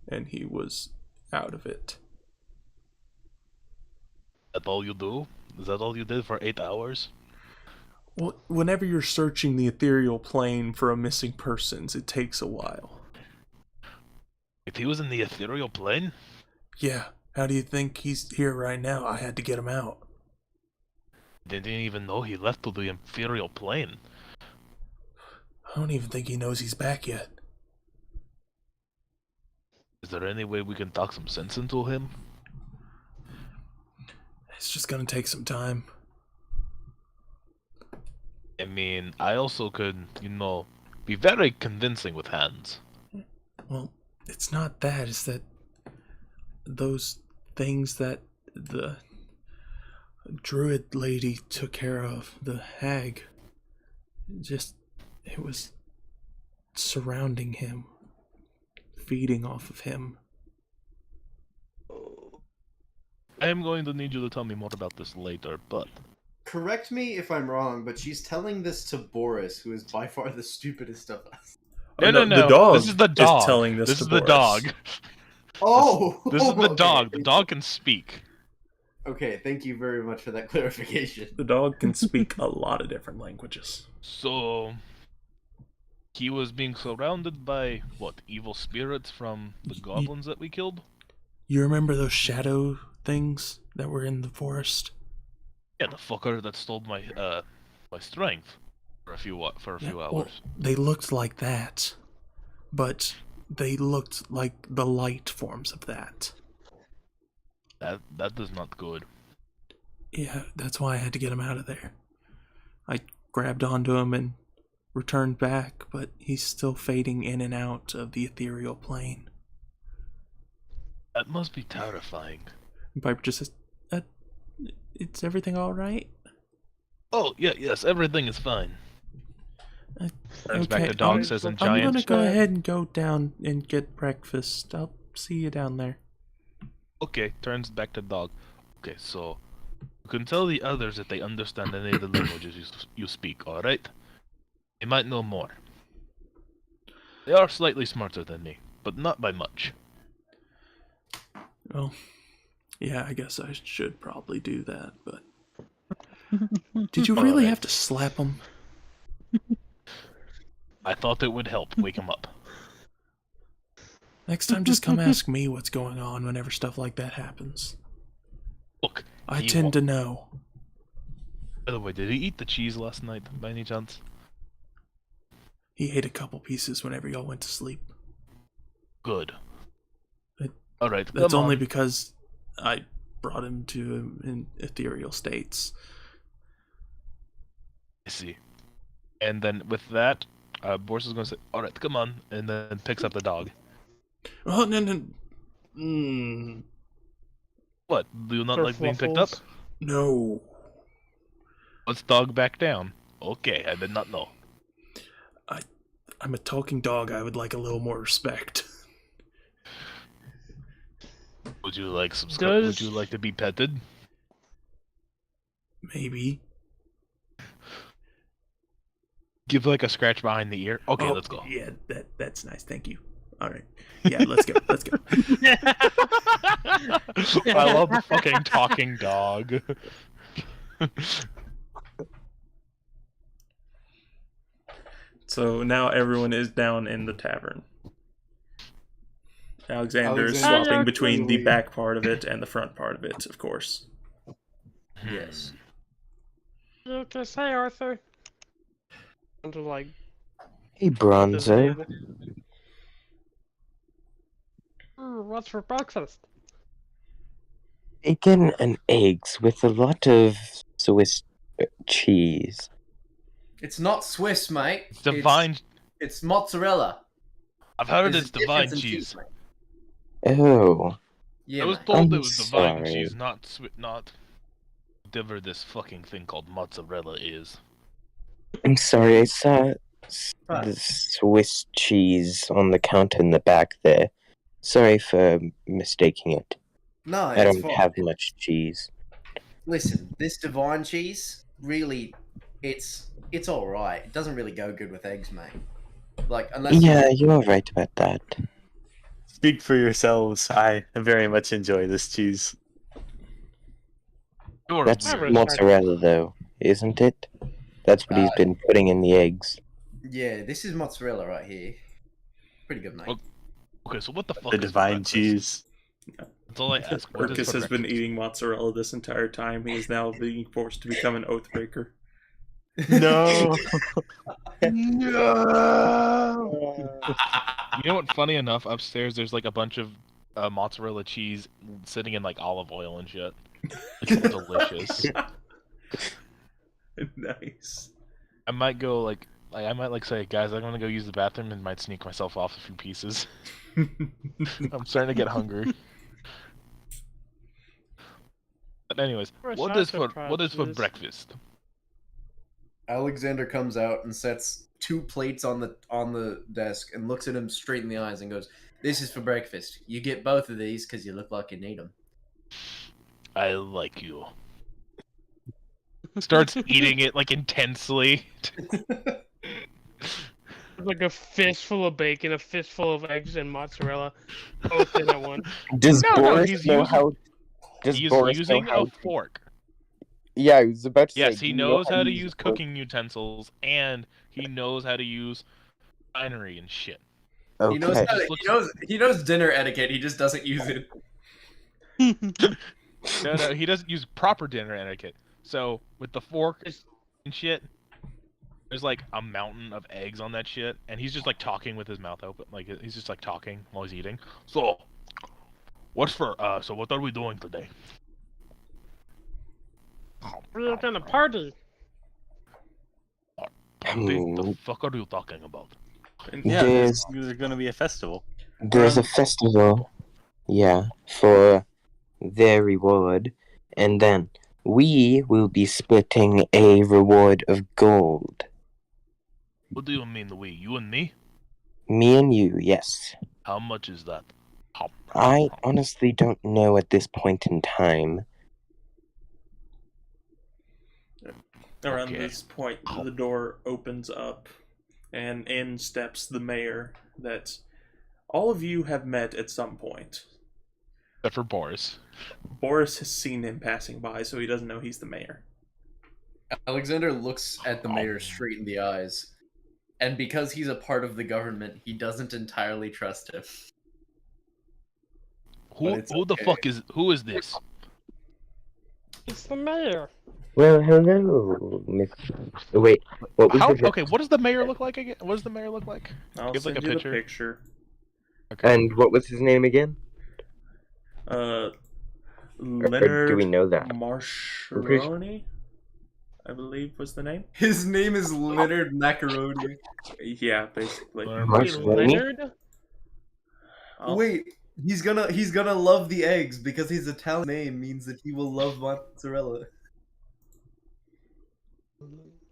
and he was out of it. That all you do? Is that all you did for 8 hours? Well, whenever you're searching the ethereal plane for a missing persons, it takes a while. If he was in the ethereal plane? Yeah. How do you think he's here right now? I had to get him out. Didn't even know he left to the ethereal plane. I don't even think he knows he's back yet. Is there any way we can talk some sense into him? It's just gonna take some time. I mean, I also could, be very convincing with hands. Well, it's not that. It's that those things that the druid lady took care of, the hag, it was surrounding him, feeding off of him. I am going to need you to tell me more about this later, but... Correct me if I'm wrong, but she's telling this to Boris, who is by far the stupidest of us. No. The dog. This is the dog. Is telling this This to is the Boris. dog. Oh! This is the okay. dog. The dog can speak. Okay, thank you very much for that clarification. The dog can speak a lot of different languages. So... he was being surrounded by, what, evil spirits from the goblins that we killed? You remember those shadow things that were in the forest? Yeah, the fucker that stole my strength for a few hours. Well, they looked like that, but they looked like the light forms of that. That is not good. Yeah, that's why I had to get him out of there. I grabbed onto him and returned back, but he's still fading in and out of the ethereal plane. That must be terrifying. And Piper just says, "It's everything all right?" Oh, yes, everything is fine. Turns back to Okay, dog, says in I'm giant. gonna go ahead and go down and get breakfast. I'll see you down there. Okay, turns back to dog. Okay, so you can tell the others that they understand any of the languages you speak, alright? They might know more. They are slightly smarter than me, but not by much. Well, Yeah, I guess I should probably do that, but... Did you really have to slap him? I thought it would help wake him up. Next time, just come ask me what's going on whenever stuff like that happens. Look, I tend to know. By the way, did he eat the cheese last night by any chance? He ate a couple pieces whenever y'all went to sleep. Good. It- Alright, That's only because I brought him to in ethereal states. I see. And then with that, Boris is going to say, alright, come on, and then picks up the dog. Oh, no. What? Do you not Or like being picked up? fluffles. No. Let's dog back down. Okay, I did not know. I'm a talking dog. I would like a little more respect. Would you like Would Does- you like to be petted? Maybe. Give like a scratch behind the ear. Okay, Oh, let's go. Yeah, that's nice. Thank you. All right. Yeah, let's go. Let's go. I love the fucking talking dog. So now everyone is down in the tavern. Alexander is Alexander- swapping between the Alexander. back part of it and the front part of it, of course. Yes. Okay, say Arthur. I'm just like Hey, Bronzo. What's for breakfast? Bacon and eggs with a lot of Swiss cheese. It's not Swiss, mate. It's divine. It's mozzarella. I've heard There's it's a divine difference in cheese. mate. Oh, Yeah, I was mate. told I'm it was divine sorry. cheese, not whatever this fucking thing called mozzarella is. I'm sorry. I saw Right. the Swiss cheese on the counter in the back there. Sorry for mistaking it. No, I it's don't fine. have much cheese. Listen, this divine cheese, really, it's all right. It doesn't really go good with eggs, mate. Like unless Yeah, you are right about that. Speak for yourselves. I very much enjoy this cheese. You're That's Whatever, weird. mozzarella, though, isn't it? That's what he's been putting in the eggs. yeah, this is mozzarella right here. Pretty good, mate. Oh, Okay, so what the fuck The is divine breakfast? cheese. That's all I ask. What is Urkus for has been breakfast? eating mozzarella this entire time. He is now being forced to become an oathbreaker. No. You know what? Funny enough, upstairs there's like a bunch of mozzarella cheese sitting in like olive oil and shit. It's delicious. Nice. I might go I might like say, guys, I'm gonna go use the bathroom and might sneak myself off a few pieces. I'm starting to get hungry. But anyways, Fresh what is for prices. breakfast? Alexander comes out and sets 2 plates on the desk and looks at him straight in the eyes and goes, "This is for breakfast. You get both of these because you look like you need them." I like you. Starts eating it like intensely. Like a fistful of bacon, a fistful of eggs, and mozzarella, both in at once. Does No, Boris he's know using- how? Does He's Boris using know how? a fork. Yeah, I was about to say. Yes, do he you know knows how to use a fork? cooking utensils, and he knows how to use finery and shit. He knows Okay. how to, he knows dinner etiquette. He just doesn't use it. No, he doesn't use proper dinner etiquette. So with the fork and shit, there's like a mountain of eggs on that shit, and he's just like talking with his mouth open, like he's just like talking while he's eating. So, so what are we doing today? We're gonna party. The fuck are you talking about? Yeah, There's there's going to be a festival. there's a festival, yeah, for their reward, and then we will be splitting a reward of gold. What do you mean we? You and me? Me and you, yes. How much is that? I honestly don't know at this point in time. Around Okay. this point, the door opens up, and in steps the mayor that all of you have met at some point. Except for Boris. Boris has seen him passing by, so he doesn't know he's the mayor. Alexander looks at the mayor straight in the eyes, and because he's a part of the government, he doesn't entirely trust him. Who it's the okay. fuck is this? It's the mayor. Well, hello, Miss. Oh, wait, what was How? the Okay, what does the mayor look like again? What does the mayor look like? I'll Give, like, send a you picture. the picture. Okay. And what was his name again? Leonard do we know that? Marsharoni, I believe was the name. His name is Leonard Macaroni. Yeah, basically. Wait, Macaroni? Leonard? Wait, he's gonna love the eggs because his Italian name means that he will love mozzarella.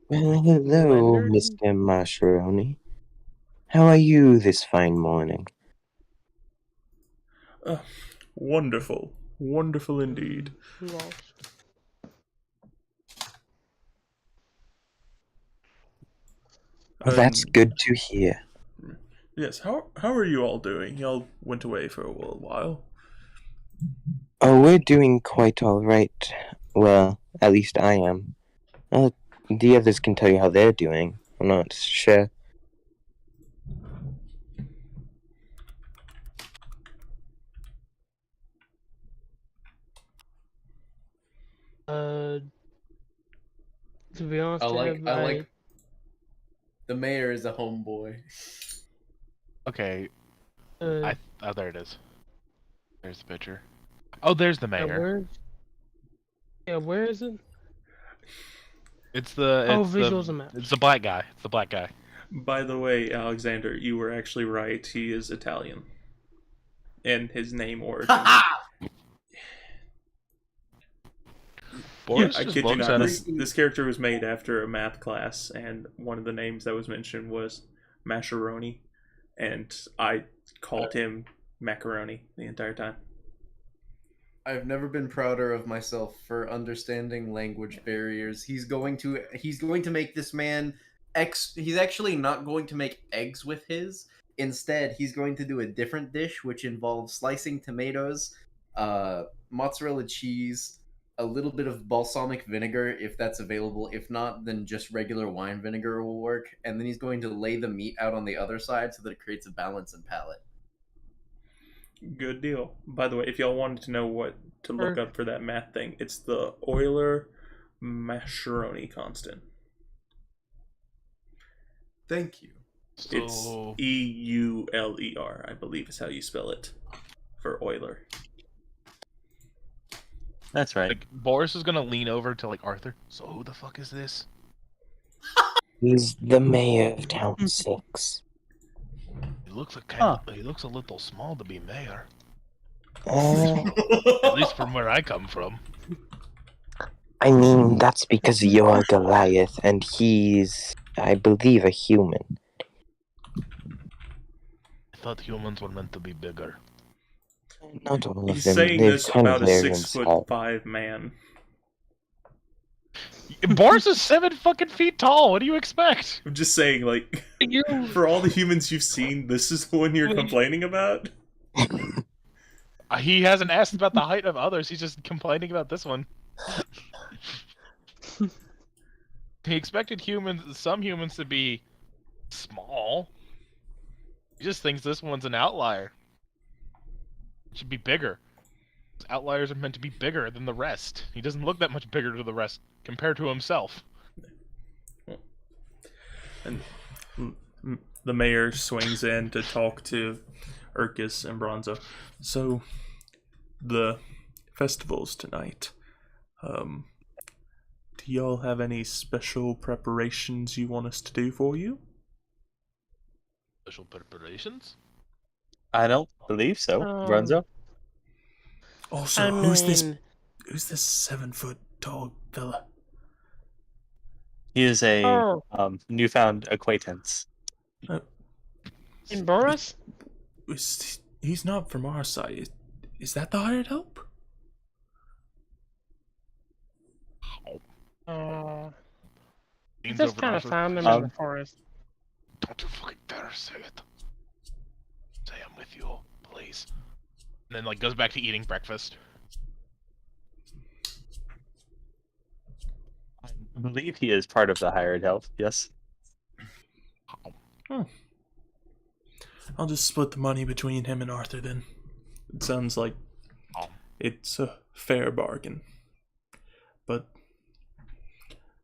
Well, hello, Leonard? Mr. Mascheroni. How are you this fine morning? Wonderful. Wonderful indeed. Lost. Well, that's good to hear. Yes, how are you all doing? Y'all went away for a little while. Oh, we're doing quite all right. Well, at least I am. The others can tell you how they're doing. I'm not sure. To be honest, I like I the mayor is a homeboy. Okay. uh, Oh, there it is. There's the picture. Oh, there's the mayor. where is it? It's the. Oh, It's visuals and maps. It's the black guy. It's the black guy. By the way, Alexander, you were actually right. He is Italian. And his name origin. Boris I just kid you looks not. at This character was made after a math class, and one of the names that was mentioned was Mascheroni, and I called him Macaroni the entire time. I've never been prouder of myself for understanding language barriers. He's going to make this man he's actually not going to make eggs with his. Instead, he's going to do a different dish which involves slicing tomatoes, mozzarella cheese, a little bit of balsamic vinegar if that's available. If not, then just regular wine vinegar will work. And then he's going to lay the meat out on the other side so that it creates a balance in palate. Good deal. By the way, if y'all wanted to know what to look up for that math thing, it's the Euler-Mascheroni constant. Thank you. It's So, Euler, I believe is how you spell it for Euler. That's right. like, Boris is gonna lean over to like Arthur. So who the fuck is this? He's the mayor of Town 6. He looks like he looks a little small to be mayor. At least from where I come from. I mean, that's because you're Goliath, and he's, I believe, a human. I thought humans were meant to be bigger. Not all of He's them. saying They're this kind about of a there 6'5" man. Boris is 7 fucking feet tall. What do you expect? I'm just saying, like, You for all the humans you've seen, this is the one you're complaining about? He hasn't asked about the height of others. He's just complaining about this one. He expected some humans to be small. He just thinks this one's an outlier. It should be bigger. Outliers are meant to be bigger than the rest. He doesn't look that much bigger to the rest compared to himself. And the mayor swings in to talk to Urkus and Bronzo. So, the festival's tonight. Do y'all have any special preparations you want us to do for you? Special preparations? I don't believe so. Bronzo? Also, I who's this mean, 7-foot tall fella? He is a Oh. Newfound acquaintance. in Boris? He's not from our side. Is that the hired help? I Leans just over kind to of Arthur. found him in the forest. Don't you fucking dare say it. Say I'm with you, please. And then like goes back to eating breakfast. I believe he is part of the hired help. Yes. I'll just split the money between him and Arthur then. It sounds like it's a fair bargain. But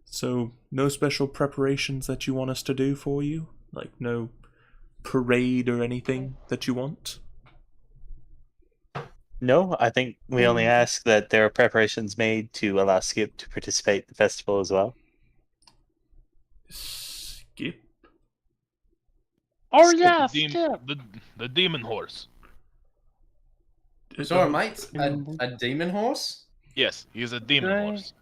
so no special preparations that you want us to do for you? Like no parade or anything that you want? No, I think we only ask that there are preparations made to allow Skip to participate in the festival as well. Skip? Oh Skip yeah, the Skip. the demon horse. Sorry, mate. A demon horse? Yes, he's a demon Right. horse.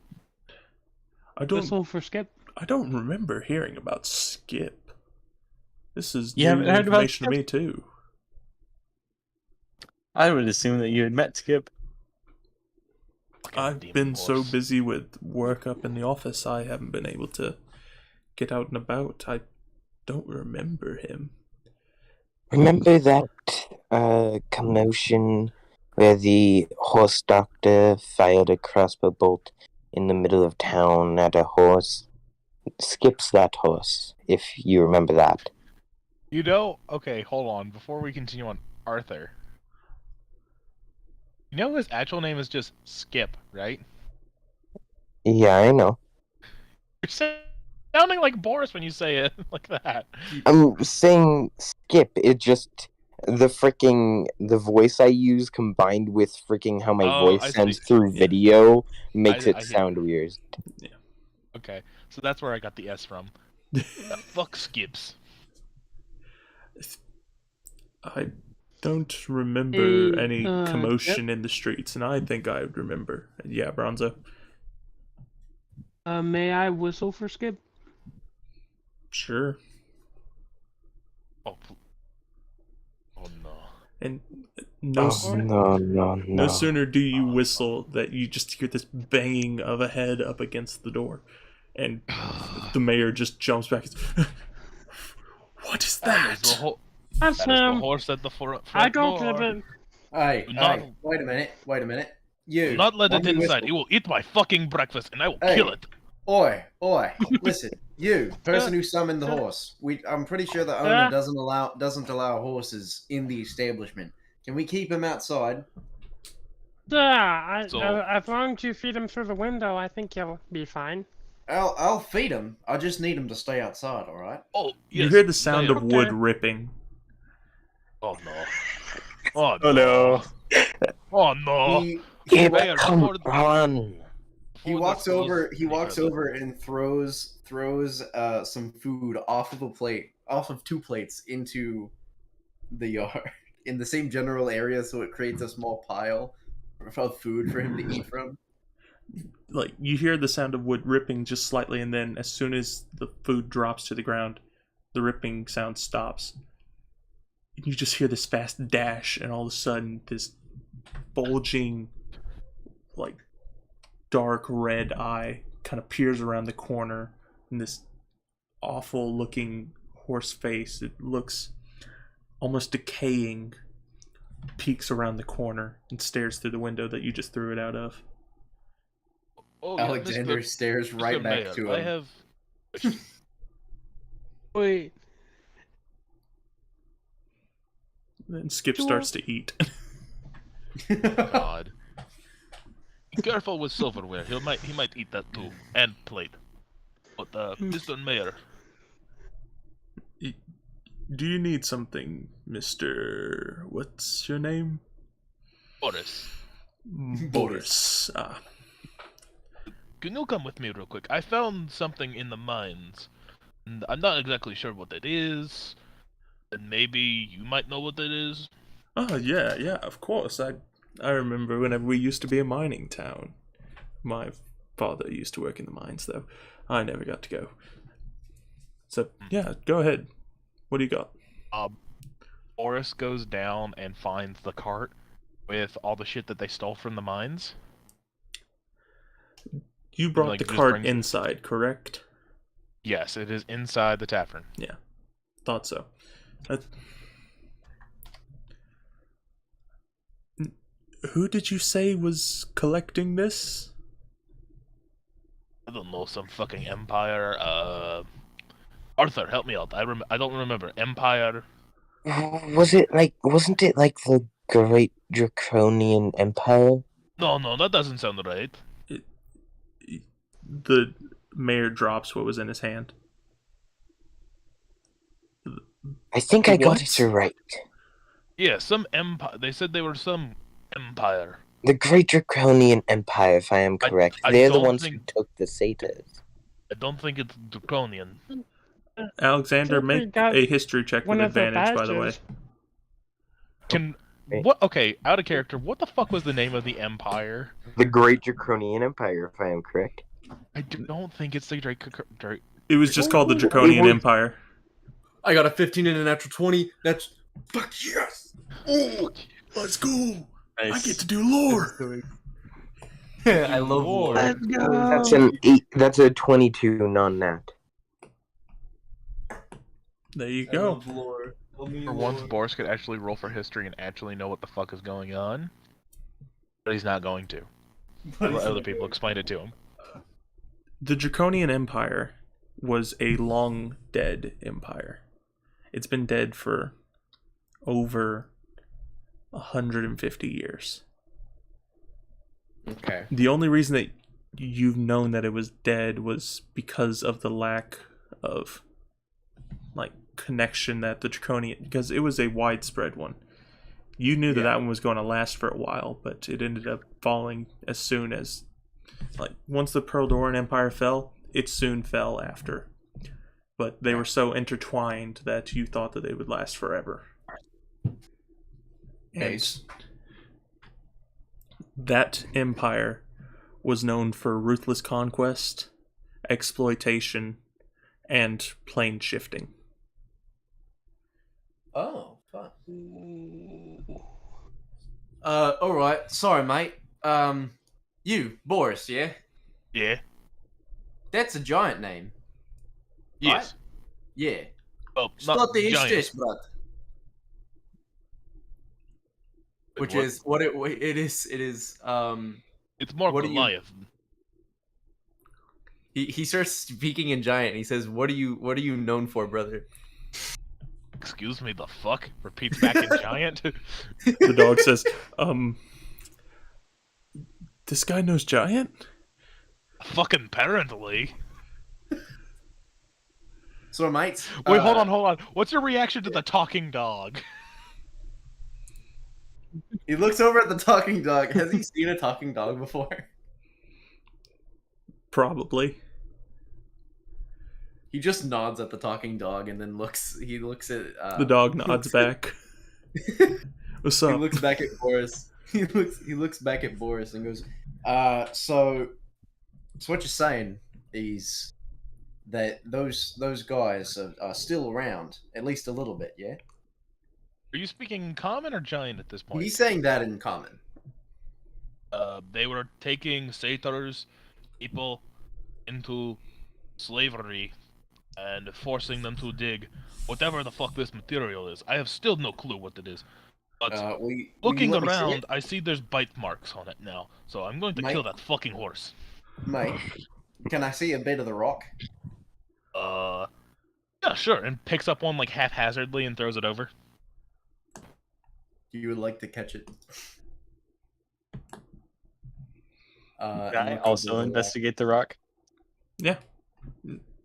I don't Whistle for Skip. I don't remember hearing about Skip. This is You haven't new heard about information to me too. I would assume that you had met Skip. Fucking I've demon been so horse. busy with work up in the office I haven't been able to get out and about. I don't remember him. Remember that commotion where the horse doctor fired a crossbow bolt in the middle of town at a horse? Skip's that horse, if you remember that. You know, okay, hold on. Before we continue on Arthur. You know his actual name is just Skip, right? Yeah, I know. You're sounding like Boris when you say it like that. I'm saying Skip, it just... The voice I use combined with freaking how my Oh, I voice sounds see. through Yeah. video makes I it hear sound weird. Okay, so that's where I got the S from. Fuck Skips. I don't remember Hey, any Skip? commotion in the streets, and I think I would remember. Yeah, Bronzo. May I whistle for Skip? Sure. Oh, oh no. And No. no sooner do you whistle that you just hear this banging of a head up against the door, and the mayor just jumps back. What is That is that? That's that is the him. horse at the front I don't door. live in. Hey, Not- hey, wait a minute. Do You. not let it Let me inside. whistle. It will eat my fucking breakfast, and I will Hey. kill it. Oi, listen, you, person who summoned the horse. I'm pretty sure the owner doesn't allow horses in the establishment. Can we keep him outside? Yeah, So- as long as you feed him through the window, I think you'll be fine. I'll feed him. I just need him to stay outside, all right? Oh, You yes, hear the sound mayor. of wood Okay. ripping. Oh no. Oh no. Oh no. Oh no. He Skip, Mayor, come before- on! he walks over. He walks over and throws some food off of two plates into the yard in the same general area, so it creates a small pile of food for him to eat from. Like, you hear the sound of wood ripping just slightly, and then as soon as the food drops to the ground, the ripping sound stops. You just hear this fast dash, and all of a sudden, this bulging, like, dark red eye kind of peers around the corner, and this awful looking horse face, it looks almost decaying, peeks around the corner and stares through the window that you just threw it out of. Oh, yeah, Alexander Mr. stares right Mr. back Mayor, to I him. have. Wait, Then Skip Sure. starts to eat. God. Be careful with silverware. He might eat that too, and plate. But Mr. Mayor, Do you need something, Mr. What's your name? Boris, Boris. Ah, can you come with me real quick? I found something in the mines, and I'm not exactly sure what it is. And maybe you might know what it is. oh yeah, of course. I remember whenever we used to be a mining town. My father used to work in the mines, though. I never got to go. So yeah, go ahead. What do you got? Boris goes down and finds the cart with all the shit that they stole from the mines. You brought like, the just cart brings it- inside, correct? Yes, it is inside the tavern. Yeah, thought so. who did you say was collecting this? I don't know, some fucking empire. Arthur, help me out. I don't remember. Empire. Wasn't it like the Great Draconian Empire? No, that doesn't sound right. The mayor drops what was in his hand. I think I got What? it right. Yeah, some empire. They said they were some empire. The Great Draconian Empire, if I am correct. I They're the don't ones think- who took the satyrs. I don't think it's draconian. Alexander, Jeffrey make got a history check one with of the advantage, by the way. badges. Can Okay. what? Okay, out of character. What the fuck was the name of the empire? The Great Draconian Empire, if I am correct. I don't think it's the Drake. It was just called the Draconian Empire. I got a 15 and a natural 20. That's fuck yes. Oh, let's go! Nice. I get to do lore. I love lore. That's an 8. That's a 22 non-nat. There you go. lore. For once, Boris could actually roll for history and actually know what the fuck is going on, but he's not going to. Let other people explain it to him. The Draconian Empire was a long dead empire. It's been dead for over 150 years. Okay. The only reason that you've known that it was dead was because of the lack of like connection that the Draconian, because it was a widespread one. You knew that Yeah. that one was going to last for a while, but it ended up falling as soon as, like, once the Pearl Doran Empire fell, it soon fell after. But they were so intertwined that you thought that they would last forever. Nice. And that empire was known for ruthless conquest, exploitation, and plane shifting. Oh, fuck. Alright. Sorry, mate. You, Boris, yeah? Yeah. That's a giant name. Yes. Yeah. Oh, Что ты giant. ищешь, брат? Which What? is what it is. It's more what do you- Goliath. He starts speaking in giant. And he says, "What are you known for, brother?" Excuse me, the fuck? Repeats back in giant. The dog says, this guy knows giant? Fucking apparently. So, mates. Wait, hold on. What's your reaction to the talking dog? He looks over at the talking dog. Has he seen a talking dog before? Probably. He just nods at the talking dog and then looks. He looks at The dog nods back. What's He up? looks back at Boris. He looks back at Boris and goes, so what you're saying is that those guys are still around, at least a little bit, yeah? Are you speaking common or giant at this point? He's saying that in common. They were taking satyrs, people, into slavery and forcing them to dig whatever the fuck this material is. I have still no clue what it is. But looking let me see around, it. I see there's bite marks on it now. So I'm going to Mate. kill that fucking horse. Mate, can I see a bit of the rock? Yeah, sure. And picks up one like haphazardly and throws it over. You would like to catch it. Can and I look over also the rock. investigate the rock? Yeah.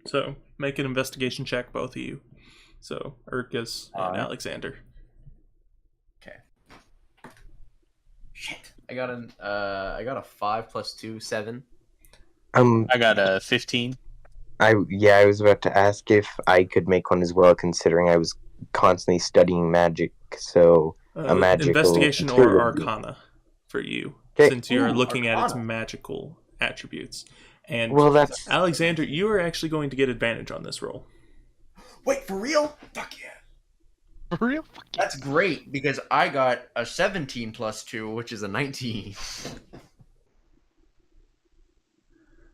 So, make an investigation check, both of you. So, Urkus and Alright. Alexander. Okay. Shit. I got a 5 plus 2, 7. I got a 15. I was about to ask if I could make one as well, considering I was constantly studying magic. So a magical Investigation or material. Arcana for you, Okay. since you're Ooh, looking at its Arcana. magical attributes. And Well, that's Alexander, you are actually going to get advantage on this roll. Wait, for real? Fuck yeah. For real? Fuck yeah. That's great because I got a 17 plus 2, which is a 19.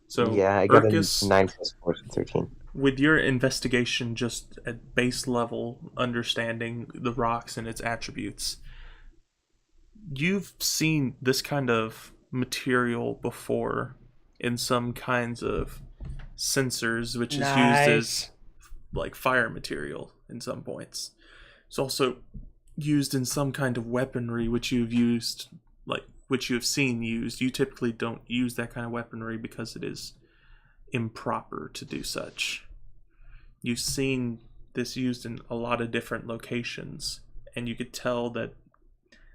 So, yeah. I got Urkus, a 9 plus 4, so 13. with your investigation just at base level, understanding the rocks and its attributes, you've seen this kind of material before in some kinds of sensors, which is used as like fire material in some points. It's also used in some kind of weaponry which you've used, like which you have seen used. You typically don't use that kind of weaponry because it is improper to do such. You've seen this used in a lot of different locations, and you could tell that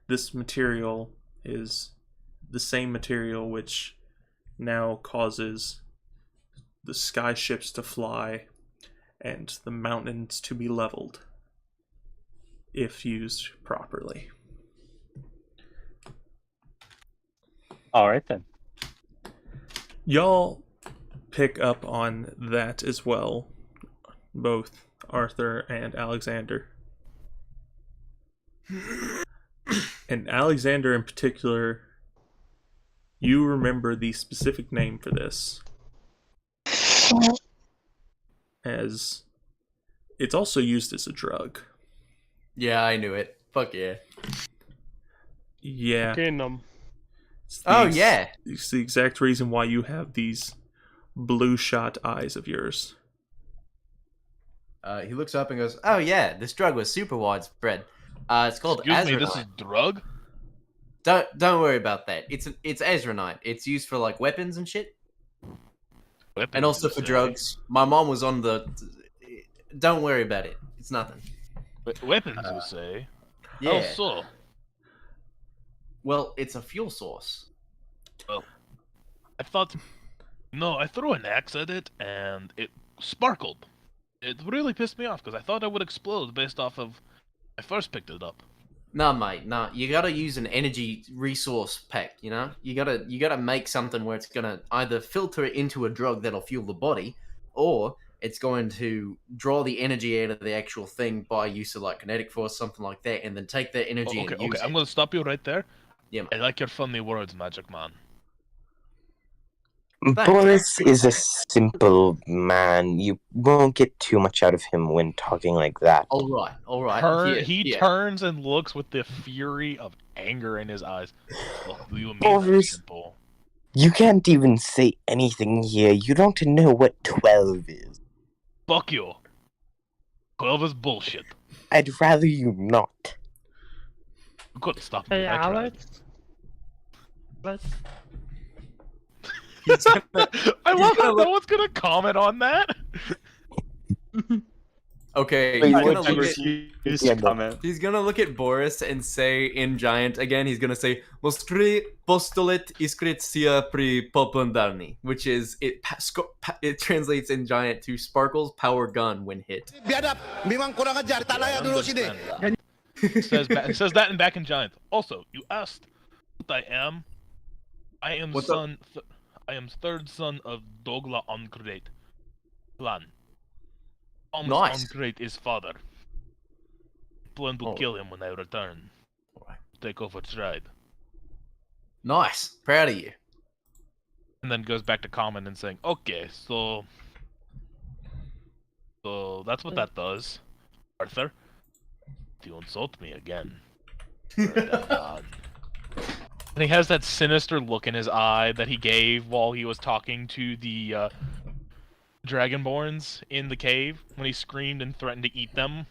this material is the same material which now causes the sky ships to fly and the mountains to be leveled if used properly. All right then. Y'all pick up on that as well, both Arthur and Alexander. And Alexander in particular, you remember the specific name for this, as it's also used as a drug. Yeah, I knew it. Fuck yeah. Yeah. Kingdom. Yeah. It's the exact reason why you have these blue shot eyes of yours. He looks up and goes, "Oh yeah, this drug was super widespread. It's called Excuse me, azranite. this is drug? Don't worry about that. It's azranite. It's used for like weapons and shit, Weapons, and also you for say? drugs. My mom was on the. Don't worry about it. It's nothing. Weapons, you say? Yeah. How so? Well, it's a fuel source. I thought... No, I threw an axe at it, and it sparkled. It really pissed me off, because I thought it would explode based off of... I first picked it up. Nah, mate. Nah, you gotta use an energy resource pack. You know, you gotta make something where it's gonna either filter it into a drug that'll fuel the body, or it's going to draw the energy out of the actual thing by use of like kinetic force, something like that, and then take that energy Okay, and use okay, I'm it. going to stop you right there. Yeah, I like your funny words, Magic Man. Boris is a simple man. You won't get too much out of him when talking like that. All right. He turns and looks with the fury of anger in his eyes. What do you mean, Boris, simple? you can't even say anything here. You don't know what 12 is. Fuck you. 12 is bullshit. I'd rather you not. You couldn't stop me. Hey, I tried. Alex. Alex. I love how no one's gonna comment on that. Okay, Wait, he's what gonna did look you at see? Use Yeah, comment. he's gonna look at Boris and say in giant again. He's gonna say "Mostri postulet iskritsia pri popundalni," which is it translates in giant to sparkles power gun when hit. It says that in back in giant. Also, you asked what I am. I am What's up? I am third son of Dogla Oncrate clan. Thomas Nice. Oncrate is father. Plan to Oh. kill him when I return. Alright. Take over tribe. Nice, proud of you. And then goes back to comment and saying, okay, so that's what that does. Arthur, if you insult me again. And he has that sinister look in his eye that he gave while he was talking to the Dragonborns in the cave when he screamed and threatened to eat them.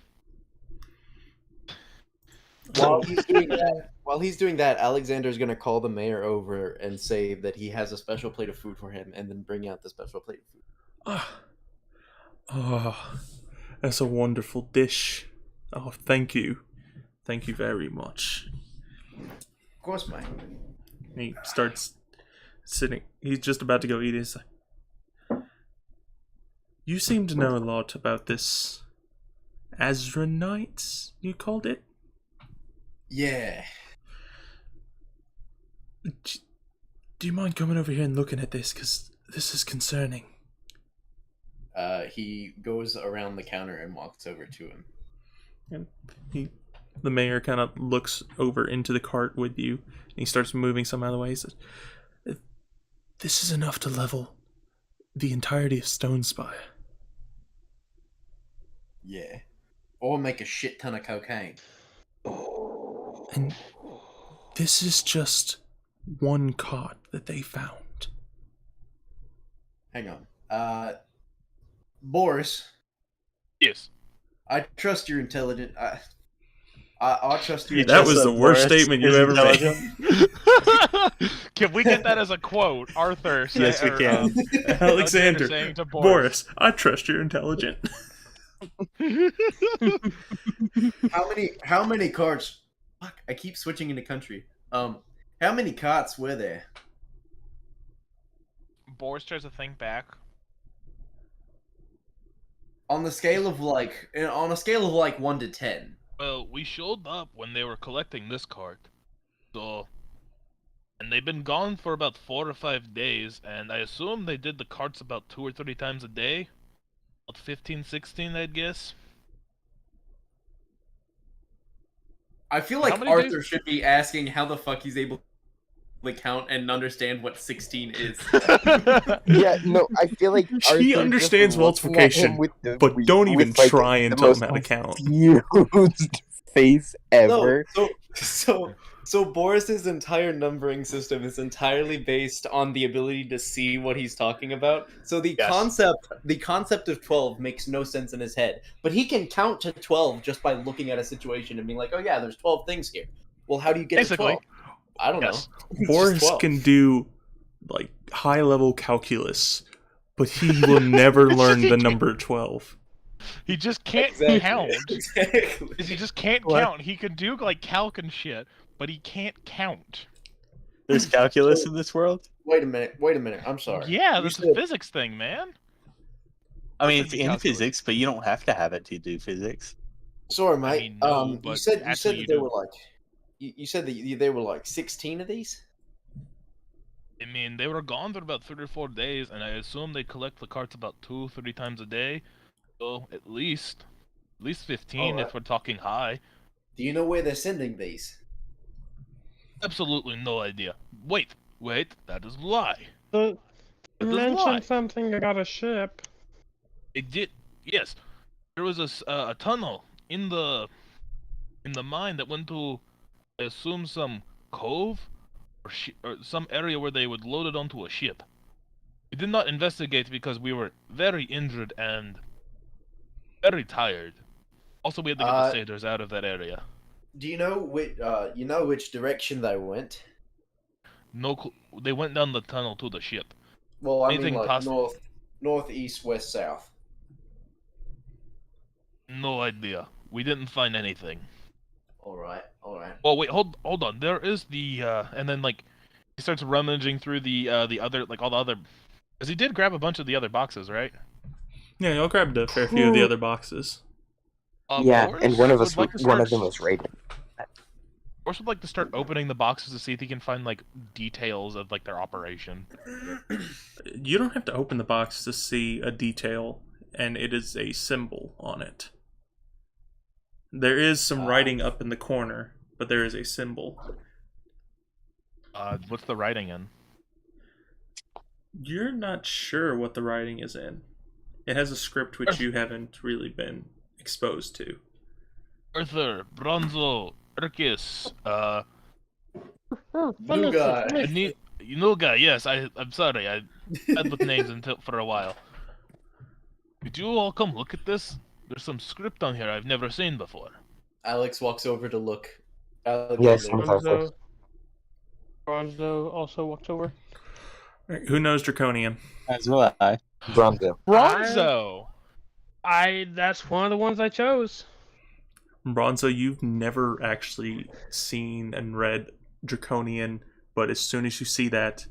While he's doing that, Alexander's gonna call the mayor over and say that he has a special plate of food for him, and then bring out the special plate of food. Oh, that's a wonderful dish. Oh, thank you. Thank you very much. Of course, mate. And he starts sitting. He's just about to go eat. He's like, you seem to know a lot about this Azranites, you called it? Yeah. Do you mind coming over here and looking at this? Because this is concerning. He goes around the counter and walks over to him. And the mayor kind of looks over into the cart with you, and he starts moving some out of the way. He says, this is enough to level the entirety of Stone Spire. Yeah. Or make a shit ton of cocaine. And This is just one cot that they found. Hang on. Boris, Yes. I trust you're intelligent. I trust you. That was the worst statement you ever made. Can we get that as a quote? Arthur say, Yes, we or, can. Alexander, saying to Boris, I trust you're intelligent. How many carts? Fuck, I keep switching into country. How many carts were there? Boris tries to think back. On a scale of like 1 to 10. Well, we showed up when they were collecting this cart. So, and they've been gone for about 4 or 5 days, and I assume they did the carts about 2 or 3 times a day. About 15, 16, I'd guess. I feel How like many Arthur days? should be asking how the fuck he's able to count and understand what 16 is. Yeah, no, I feel like He Arthur's just understands looking at multiplication, him with the but don't even with, like, try and the tell him most how to count. confused face ever. So Boris's entire numbering system is entirely based on the ability to see what he's talking about. So the Yes. concept of 12 makes no sense in his head. But he can count to 12 just by looking at a situation and being like, "Oh yeah, there's 12 things here." Well, how do you get Basically. to 12? I don't Yes. know. It's just Boris 12. can do like high level calculus, but he will never learn the number 12. He just can't Exactly. count. Exactly. He just can't What? count. He can do like calc and shit, but he can't count. There's calculus in this world. Wait a minute. I'm sorry. Yeah, You that's a said- physics thing, man. I mean, What's the in calculus? physics, but you don't have to have it to do physics. Sorry, mate. mean, no, you but said actually that you there do. were like you said that there were like 16 of these. I mean, they were gone for about 3 or 4 days, and I assume they collect the carts about 2, 3 times a day. So at least 15 Alright. if we're talking high. Do you know where they're sending these? Absolutely no idea. Wait, that is a lie. You That is a lie. mentioned something about a ship. It did. Yes, there was a tunnel in the mine that went to, I assume, some cove or some area where they would load it onto a ship. We did not investigate because we were very injured and very tired. Also, we had to get the satyrs out of that area. Do you know which direction they went? They went down the tunnel to the ship. Well, I Anything mean like possible. north, east, west, south. No idea. We didn't find anything. All right. Well, wait, hold on. There is the and then like he starts rummaging through the other, like all the other, because he did grab a bunch of the other boxes, right? Yeah, y'all grabbed a fair few of the other boxes. Yeah, Boris and one of us, would like to one of start- them was rated. Boris would like to start opening the boxes to see if he can find like details of like their operation. You don't have to open the box to see a detail, and it is a symbol on it. There is some writing up in the corner, but there is a symbol. What's the writing in? You're not sure what the writing is in. It has a script which you haven't really been exposed to. Arthur, Bronzo, Urkis, New guy. Nuga, yes, I'm sorry, I had with names for a while. Could you all come look at this? There's some script on here I've never seen before. Alex walks over to look. Yes, Alexander. Bronzo also walks over. Alright, who knows Draconian? As will I. Bronzo. Bronzo! That's one of the ones I chose. Bronzo, you've never actually seen and read Draconian, but as soon as you see that,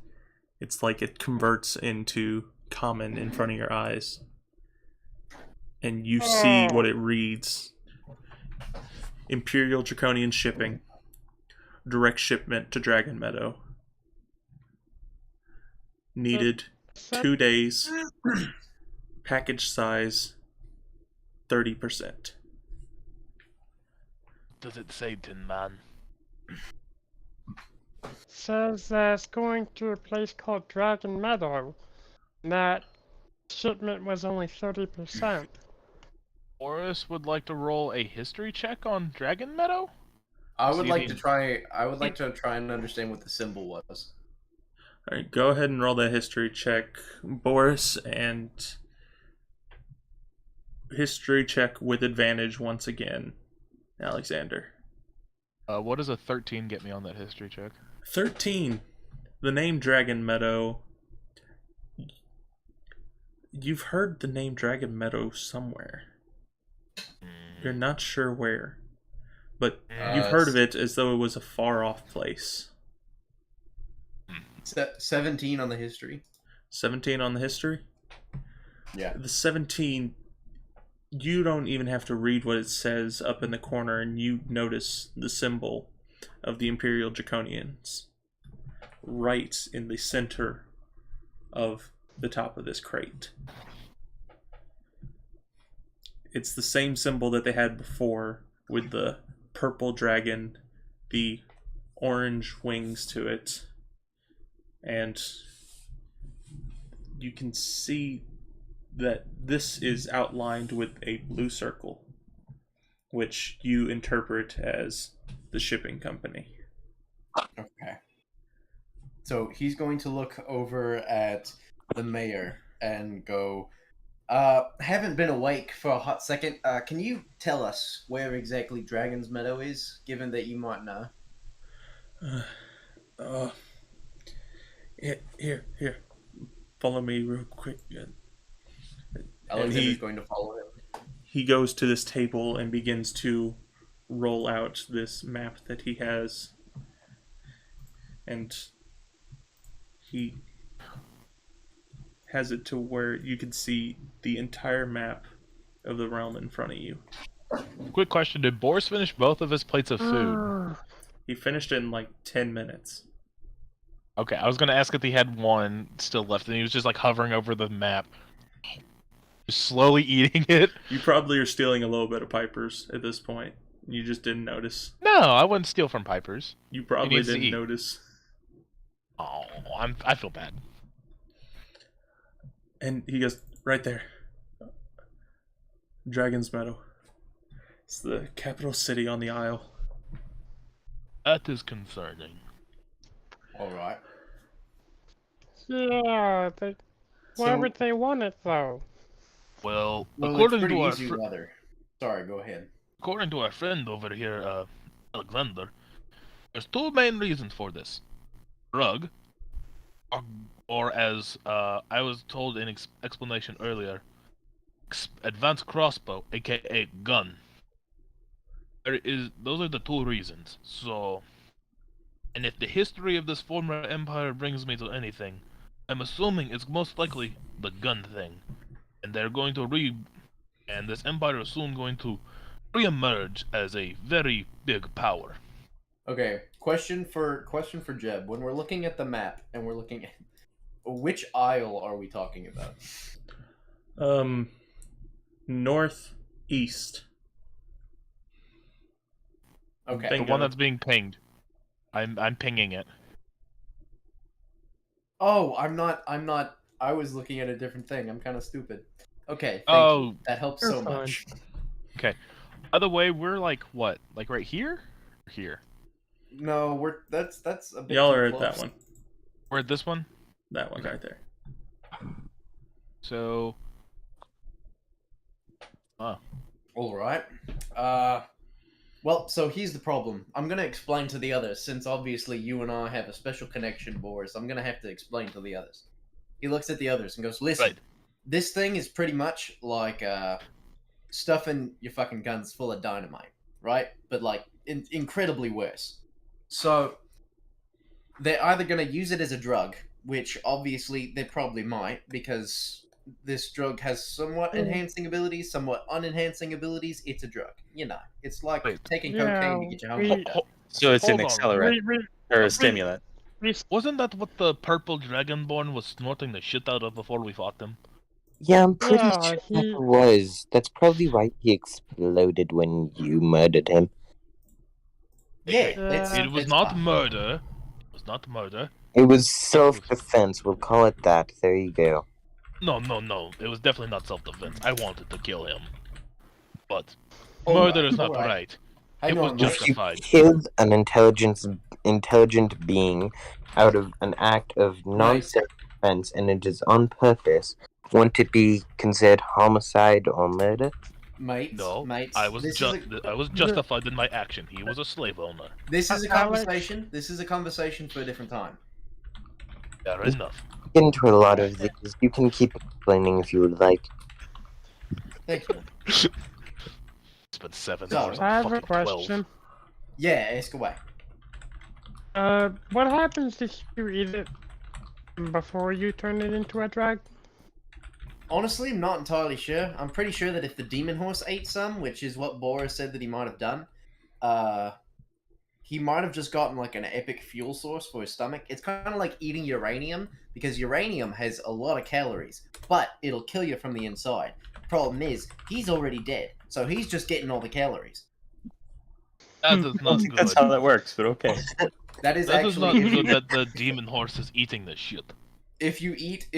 it's like it converts into common in front of your eyes. And you see what it reads. Imperial Draconian shipping. Direct shipment to Dragon Meadow. Needed 2 days. Package size 30%. Does it say Tin Man? Says that it's going to a place called Dragon Meadow. And that shipment was only 30%. Boris would like to roll a history check on Dragon Meadow? I So would you like to mean- try. I would like to try and understand what the symbol was. All right, go ahead and roll that history check, Boris, and history check with advantage once again, Alexander. What does a 13 get me on that history check? 13. The name Dragon Meadow. You've heard the name Dragon Meadow somewhere. You're not sure where. But you've heard of it as though it was a far off place. 17 on the history. 17 on the history? Yeah. The 17, you don't even have to read what it says up in the corner, and you notice the symbol of the Imperial Draconians right in the center of the top of this crate. It's the same symbol that they had before, with the purple dragon, the orange wings to it, and you can see that this is outlined with a blue circle, which you interpret as the shipping company. Okay. So he's going to look over at the mayor and go, haven't been awake for a hot second. Can you tell us where exactly Dragon's Meadow is, given that you might know? Here. Follow me real quick. Alexander's going to follow him. He goes to this table and begins to roll out this map that he has. And he has it to where you can see the entire map of the realm in front of you. Quick question: did Boris finish both of his plates of food? He finished it in like 10 minutes. Okay, I was gonna ask if he had one still left, and he was just like hovering over the map, just slowly eating it. You probably are stealing a little bit of Piper's at this point. You just didn't notice. No, I wouldn't steal from Piper's. You probably needs to didn't eat. notice. Oh, I feel bad. And he goes, right there. Dragon's Meadow. It's the capital city on the Isle. That is concerning. All right. Yeah, why So- would they want it though? Well, Well, it's according pretty to our easy weather. Sorry, go ahead. according to our friend over here, Alexander, there's two main reasons for this: drug, or as I was told in explanation earlier, advanced crossbow, aka gun. Those are the two reasons. So, and if the history of this former empire brings me to anything, I'm assuming it's most likely the gun thing, and they're going to and this empire is soon going to re-emerge as a very big power. Okay, question for Jeb. When we're looking at the map and we're looking at which isle are we talking about? Northeast. Okay. The Bingo. one that's being pinged. I'm pinging it. Oh, I'm not. I was looking at a different thing. I'm kind of stupid. Okay. Thank Oh. you. That helps You're so fine. much. Other way, we're like what? Like right here? Here. No, that's a bit. Y'all too are at close. that one. We're at this one. That one Okay. right there. So. All right. Well, so here's the problem. I'm gonna explain to the others, since obviously you and I have a special connection, Boris. I'm gonna have to explain to the others. He looks at the others and goes, "Listen, Right. this thing is pretty much like stuffing your fucking guns full of dynamite, right? But like incredibly worse. So they're either gonna use it as a drug, which obviously they probably might, because this drug has somewhat enhancing abilities, somewhat unenhancing abilities. It's a drug, you know. It's like Wait. taking Yeah, cocaine to get your we- home fucked up. So it's an Hold on. accelerant or a stimulant. Wasn't that what the purple dragonborn was snorting the shit out of before we fought them? Yeah, I'm pretty Yeah, sure he- that was. That's probably why he exploded when you murdered him. Yeah, It was it's not fine. murder. It was not murder. It was self-defense. We'll call it that. There you go. No. It was definitely not self-defense. I wanted to kill him. But All murder right, is not all right. right. Hang It was on, just wait. If you Justified. killed an intelligent being out of an act of non-self-defense and it is on purpose, won't it be considered homicide or murder? Mates, No, mates. I was justified in my action. He was a slave owner. This is a Alex? conversation. This is a conversation for a different time. Fair enough. Get into a lot of these. You can keep explaining if you would like. Thank you. Spent 7 So, hours I on have a fucking 12. question. Yeah, ask away. What happens if you eat it before you turn it into a drag? Honestly, I'm not entirely sure. I'm pretty sure that if the demon horse ate some, which is what Boris said that he might have done, he might have just gotten like an epic fuel source for his stomach. It's kind of like eating uranium, because uranium has a lot of calories, but it'll kill you from the inside. Problem is, he's already dead, so he's just getting all the calories. That is I don't not think good. that's how that works, but okay. That is That is not actually good that the demon horse is eating this shit. if you eat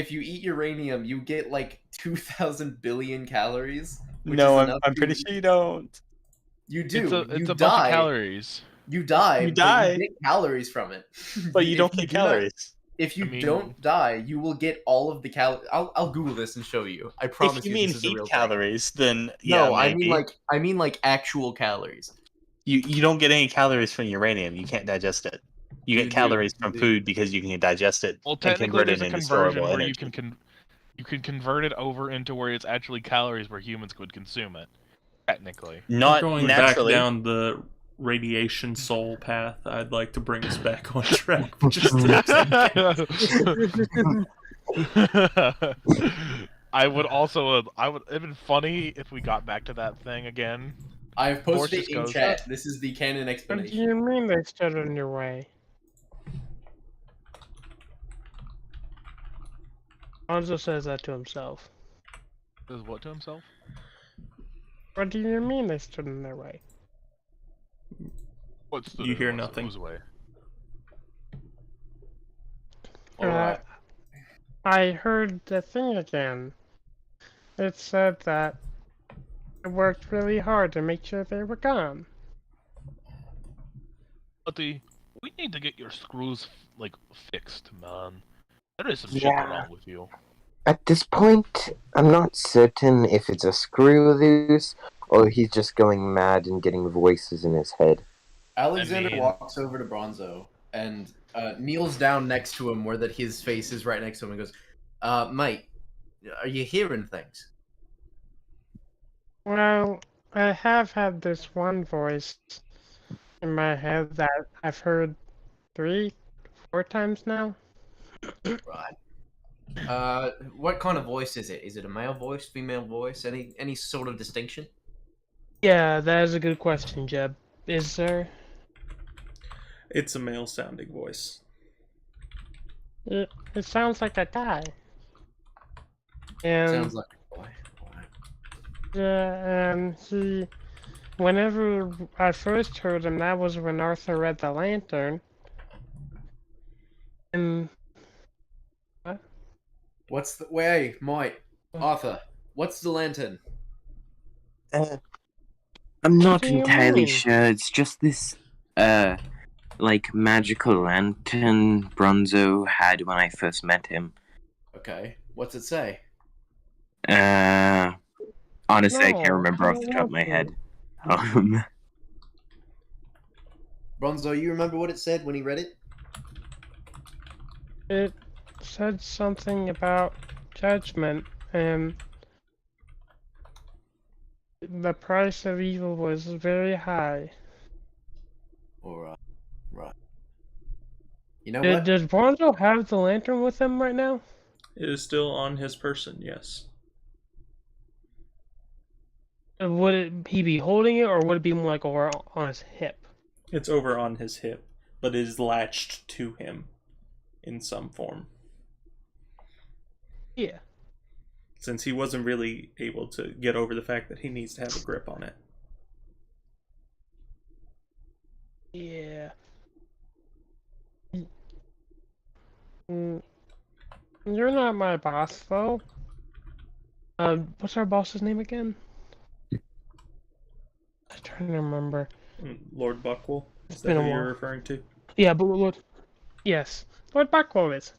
uranium, you get like 2,000 billion calories. Which No, is I'm enough pretty to- sure you don't. You do. It's you a die. bunch of calories. You die. You but die. You get calories from it. But you If don't get do not- calories. if you I mean- don't die, you will get all of the calories. I'll Google this and show you. I promise If you you, mean this is a heat real thing. calories, then yeah, No, maybe. I mean like actual calories. You don't get any calories from uranium. You can't digest it. You You get do, calories you from do. food because you can digest it Well, and technically, convert there's it a into conversion storable where energy. you can convert it over into where it's actually calories where humans would consume it. Technically. Not Going naturally. back down the radiation soul path, I'd like to bring us back on track for just a second. I would also. I would. It'd been funny if we got back to that thing again. I've Boris posted just it in goes, chat. This is the canon What do explanation. you mean they stood in your way? Alonso says that to himself. Says what to himself? What do you mean they stood in their way? What's You hear nothing. Whose way? Alright. I heard the thing again. It said that it worked really hard to make sure they were gone. Buddy, we need to get your screws like fixed, man. There is some shit Yeah. wrong with you. At this point, I'm not certain if it's a screw loose or he's just going mad and getting voices in his head. Alexander I mean- walks over to Bronzo and kneels down next to him, where that his face is right next to him, and goes, "Mate, are you hearing things?" Well, I have had this one voice in my head that I've heard 3, 4 times now. Right. What kind of voice is it? Is it a male voice, female voice? Any sort of distinction? Yeah, that is a good question, Jeb. Is there? It's a male sounding voice. It sounds like a guy. And Sounds like a boy. Alright. yeah, and he, whenever I first heard him, that was when Arthur read the lantern. And What's the wait, Mike, Arthur? What's the lantern? I'm not do you entirely mean? sure. It's just this, like magical lantern Bronzo had when I first met him. Okay, what's it say? Honestly, I can't No, remember I off the top of my love head. you. Bronzo, you remember what it said when he read it? It said something about judgment, and the price of evil was very high. Or right. You know what? Does Bronzo have the lantern with him right now? It is still on his person, yes. Would he be holding it, or would it be more like over on his hip? It's over on his hip, but it is latched to him in some form. Yeah. Since he wasn't really able to get over the fact that he needs to have a grip on it. Yeah. You're not my boss, though. What's our boss's name again? I'm trying to remember. Lord Buckwell? Is It's that been who a you're while. referring to? Yeah, but Lord. Yes, Lord Backwell is.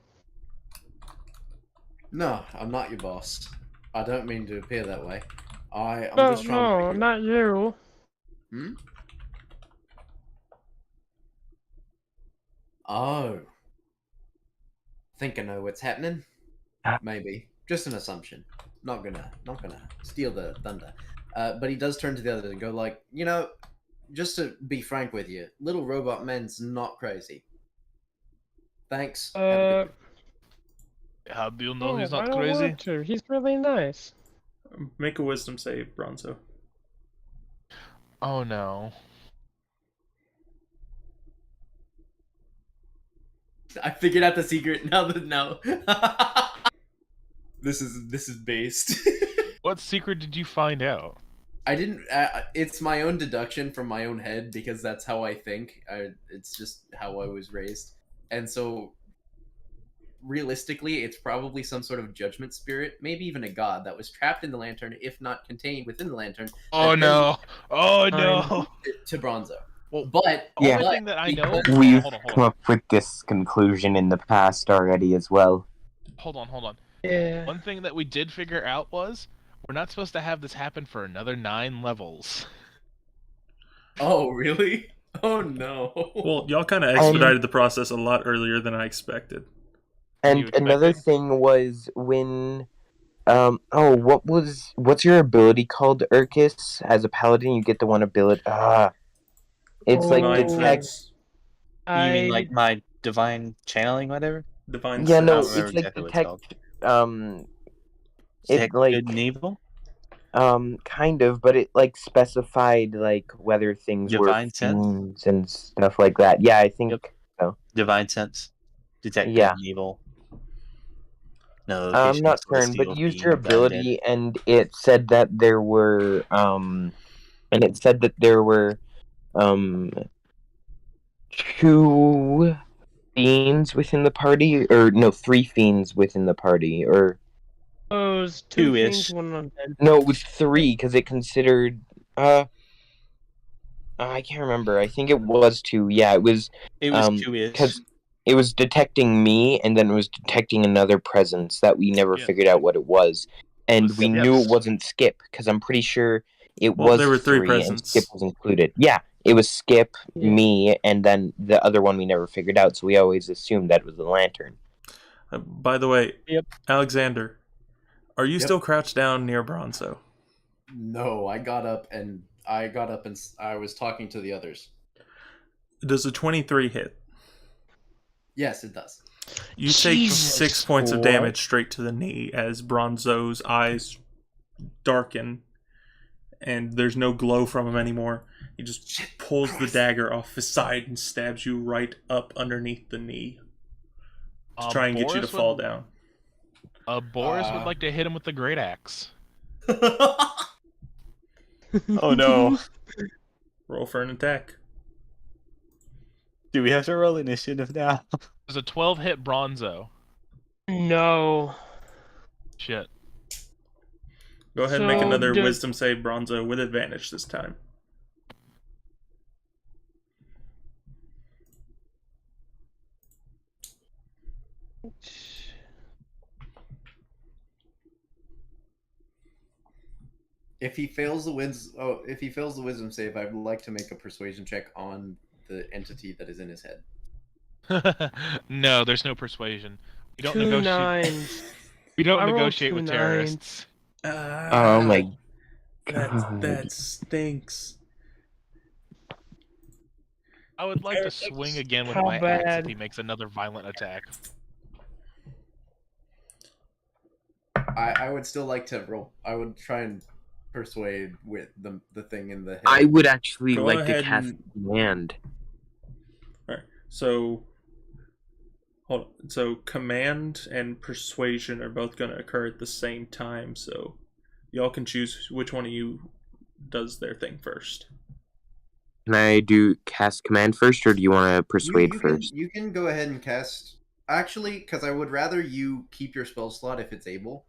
No, I'm not your boss. I don't mean to appear that way. I'm No, just trying to no, figure. not you. Hmm? Oh. Think I know what's happening. Maybe. Just an assumption. Not gonna steal the thunder. But he does turn to the others and go like, just to be frank with you, little robot man's not crazy. Thanks. Have a good day. How do you know Oh, he's I not don't crazy? want to. He's really nice. Make a wisdom save, Bronzo. Oh no. I figured out the secret now that no. This is based. What secret did you find out? I didn't. It's my own deduction from my own head because that's how I think. It's just how I was raised, and so realistically, it's probably some sort of judgment spirit, maybe even a god that was trapped in the lantern, if not contained within the lantern. Oh no. Oh no. To Bronzo. Well, But only Yeah. thing that I know. because- We've Hold come on. up with this conclusion in the past already as well. Hold on. Yeah. One thing that we did figure out was we're not supposed to have this happen for another 9 levels. Oh really? Oh no. Well, y'all kind of expedited the process a lot earlier than I expected. You And another expected? thing was when what's your ability called, Urkus? As a paladin you get the one ability it's like Divine detect sense. You mean I like my divine channeling, whatever? Divine yeah, sense. no, I don't remember it's like exactly what it's called. detect Detect like good and evil? kind of, but it like specified like whether things Divine were sense? fiends and stuff like that. Yeah, I think Yep. so. Divine sense. Detect Yeah. good and evil. No I'm location not of certain, but celestial you used your beings, undead. ability, and it said that there were two fiends within the party, or no, three fiends within the party, or those two Two-ish. fiends, one undead. no, it was three because it considered I can't remember. I think it was two. Yeah, it was It was two-ish. because it was detecting me, and then it was detecting another presence that we never Yeah. figured out what it was, and was we Skip. knew it wasn't Skip because I'm pretty sure it Well, was there were three three, and presents. Skip was included. Yeah, it was Skip, Yeah. me, and then the other one we never figured out. So we always assumed that was the lantern. By the way, Yep. Alexander, are you Yep. still crouched down near Bronzo? No, I got up and I was talking to the others. Does a 23 hit? Yes, it does. You take Jesus. 6 points of What? damage straight to the knee as Bronzo's eyes darken, and there's no glow from him anymore. He just pulls the dagger off his side and stabs you right up underneath the knee to try and get you to Boris fall would, down. Boris would like to hit him with the great axe. Oh no. Roll for an attack. Do we have to roll initiative now? There's a 12 hit Bronzo. No. Shit. Go ahead and make So another does- wisdom save, Bronzo, with advantage this time. If he fails the wisdom save, I would like to make a persuasion check on the entity that is in his head. No, there's no persuasion. We don't Two negotiate. nines. We don't I rolled negotiate two with nines. terrorists. Oh my god. That stinks. I would like to swing again with How my axe bad? if he makes another violent attack. I would still like to roll. I would try and persuade with the thing in the head. I would actually Go like to ahead cast and- command. Alright, so hold on. So command and persuasion are both going to occur at the same time, so y'all can choose which one of you does their thing first. Can I do cast command first, or do you want to persuade you first? You can go ahead and cast. Actually, because I would rather you keep your spell slot if it's able.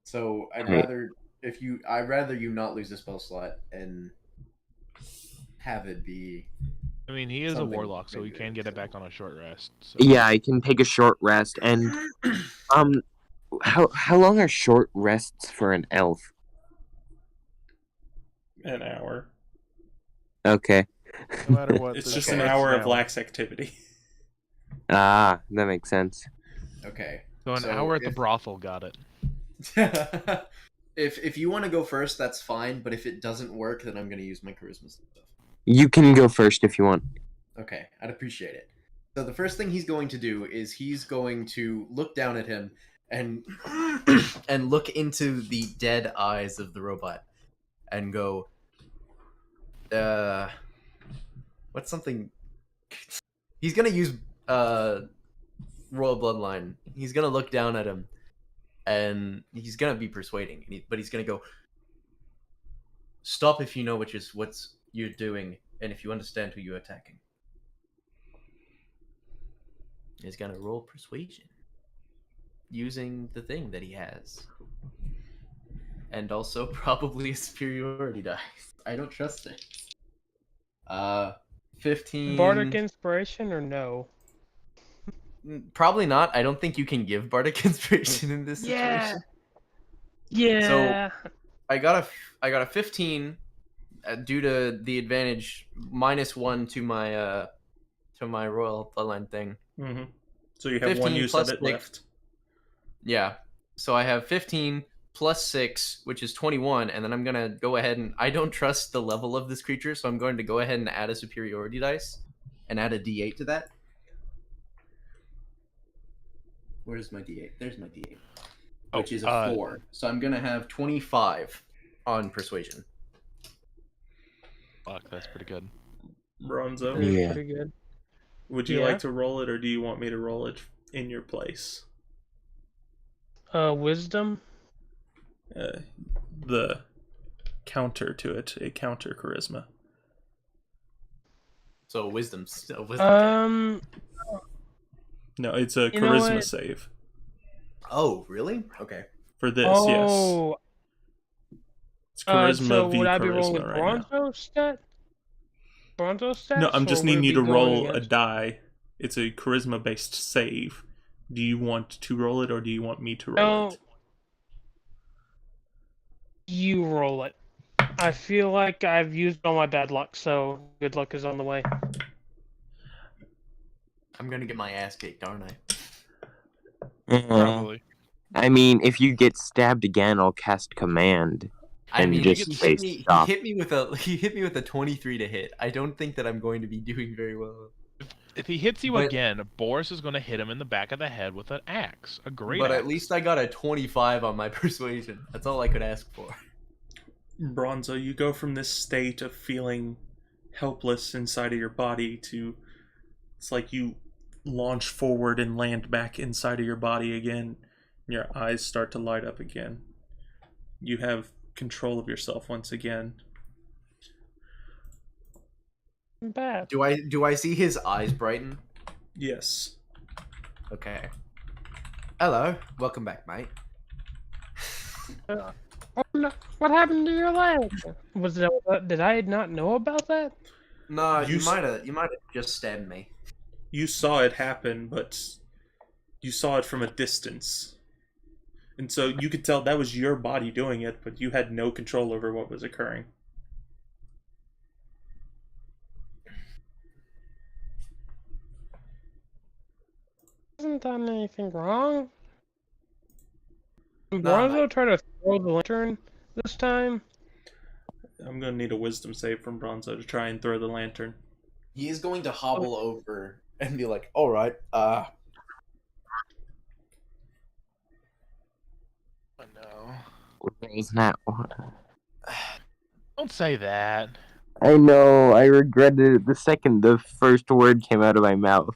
So I'd Okay. rather you not lose a spell slot and have it be. I mean, he is a Something warlock, so he maybe can get it so. back on a short rest. So. Yeah, I can take a short rest. And how long are short rests for an elf? An hour. Okay. No matter what, It's the just short an rest is hour an of hour. lax activity. Ah, that makes sense. Okay. So an hour at the brothel got it. If you want to go first, that's fine. But if it doesn't work, then I'm gonna use my charisma stuff. You can go first if you want. Okay, I'd appreciate it. So the first thing he's going to do is he's going to look down at him and and look into the dead eyes of the robot and go, what's something? He's gonna use royal bloodline. He's gonna look down at him, and he's gonna be persuading, but he's gonna go, "Stop if you know what you're doing, and if you understand who you're attacking." He's gonna roll persuasion using the thing that he has, and also probably a superiority dice. I don't trust it. 15. Bardic inspiration or no? Probably not. I don't think you can give bardic inspiration in this situation. Yeah. So I got a 15 due to the advantage -1 to my royal bloodline thing. Mm-hmm. So you have 1 15 use plus of it 6. left. Yeah. So I have 15 plus 6, which is 21, and then I'm gonna go ahead and I don't trust the level of this creature, so I'm going to go ahead and add a superiority dice and add a D8 to that. Where's my D8? There's my D8. Which is a 4. So I'm gonna have 25 on persuasion. Fuck, that's pretty good. Bronzo, Yeah. Pretty good. would you Yeah. like to roll it, or do you want me to roll it in your place? Wisdom. The counter to it, a counter charisma. So wisdom. check. No, it's a You know charisma what? save. Oh, really? Okay. For this, yes. Oh, It's charisma so v would I be charisma rolling right now. Bronzo stat? Bronzo stats? No, I'm just or would needing it you be to rolling roll a against- die. It's a charisma based save. Do you want to roll it, or do you want me to roll No. it? You roll it. I feel like I've used all my bad luck, so good luck is on the way. I'm gonna get my ass kicked, aren't I? Probably. I mean, if you get stabbed again, I'll cast command. I And mean, just he say hit me. stop. He hit me with a 23 to hit. I don't think that I'm going to be doing very well. If he hits you But- again, Boris is going to hit him in the back of the head with an axe. A great But axe. at least I got a 25 on my persuasion. That's all I could ask for. Bronzo, you go from this state of feeling helpless inside of your body to it's like you launch forward and land back inside of your body again. And your eyes start to light up again. You have control of yourself once again. Bad. Do I see his eyes brighten? Yes. Okay. Hello. Welcome back, mate. Oh, no. What happened to your leg? Was that? Did I not know about that? No, You you s- might have just stabbed me. You saw it happen, but you saw it from a distance. And so you could tell that was your body doing it, but you had no control over what was occurring. Hasn't done anything wrong. Did Nah, Bronzo try to throw the lantern this time? I'm going to need a wisdom save from Bronzo to try and throw the lantern. He is going to hobble over and be like, "All right, Oh, no. It's not. Don't say that. I know. I regretted it the second the first word came out of my mouth.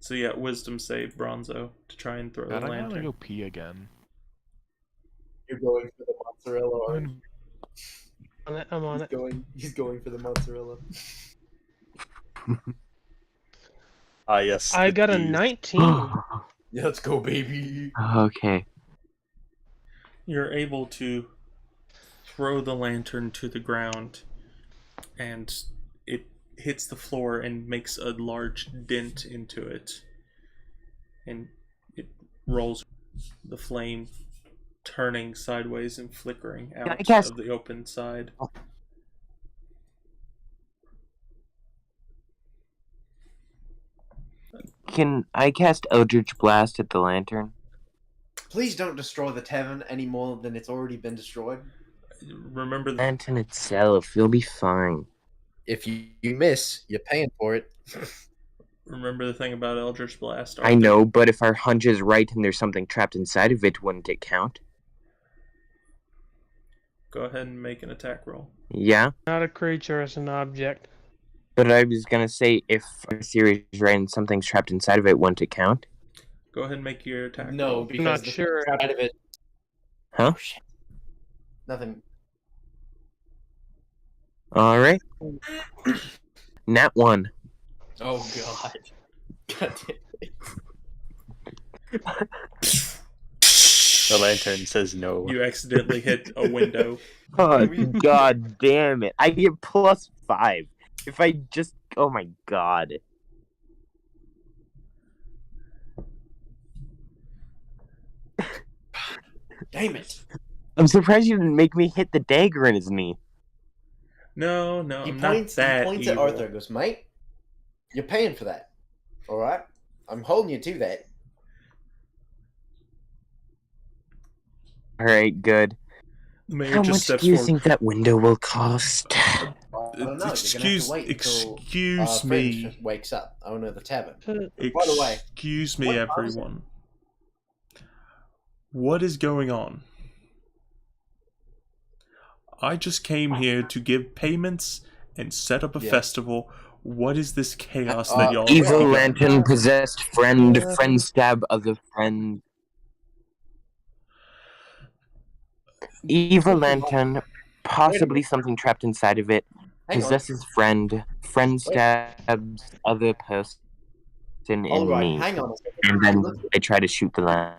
So yeah, wisdom save, Bronzo, to try and throw God, the I gotta lantern. go pee again. you're going for the mozzarella." I'm aren't you? I'm on it. He's going for the mozzarella. Ah, yes. I the got a D's. 19. Yeah, let's go, baby. Okay. You're able to throw the lantern to the ground, and it hits the floor and makes a large dent into it. And it rolls, the flame turning sideways and flickering I out cast- of the open side. Can I cast Eldritch Blast at the lantern? Please don't destroy the tavern any more than it's already been destroyed. Remember that Lantern itself, you'll be fine. If you miss, you're paying for it. remember the thing about Eldritch Blast. I know, but if our hunch is right and there's something trapped inside of it, wouldn't it count? Go ahead and make an attack roll. Yeah, Not a creature, it's an object. but I was gonna say if our theory is right and something's trapped inside of it, wouldn't it count? Go ahead and make your attack No, roll. because not the sure. crap out of it. Huh? Oh, shit. Nothing. Alright. Nat 1. Oh god. God damn it. The lantern says no. You accidentally hit a window. Oh, god damn it. I get +5. If I just... Oh my god. Damn it. I'm surprised you didn't make me hit the dagger in his knee. No, He I'm points, not that he points at evil. Arthur and goes, mate, you're paying for that. Alright? I'm holding you to that. Alright, good. The mayor How just much steps do you forward. think that window will cost? I don't know. You're gonna have Excuse, to wait until excuse Fringe me, wakes up. Owner of the tavern. Uh, By the way, excuse me, what time is it? everyone. What is going on? I just came here to give payments and set up a Yeah. festival. What is this chaos that y'all? Evil are lantern possessed friend, friend stab other friend. Evil lantern, possibly something trapped inside of it, hang on. possesses friend, friend stabs other person in Alright, me, hang on a second. and then they try to shoot the lantern.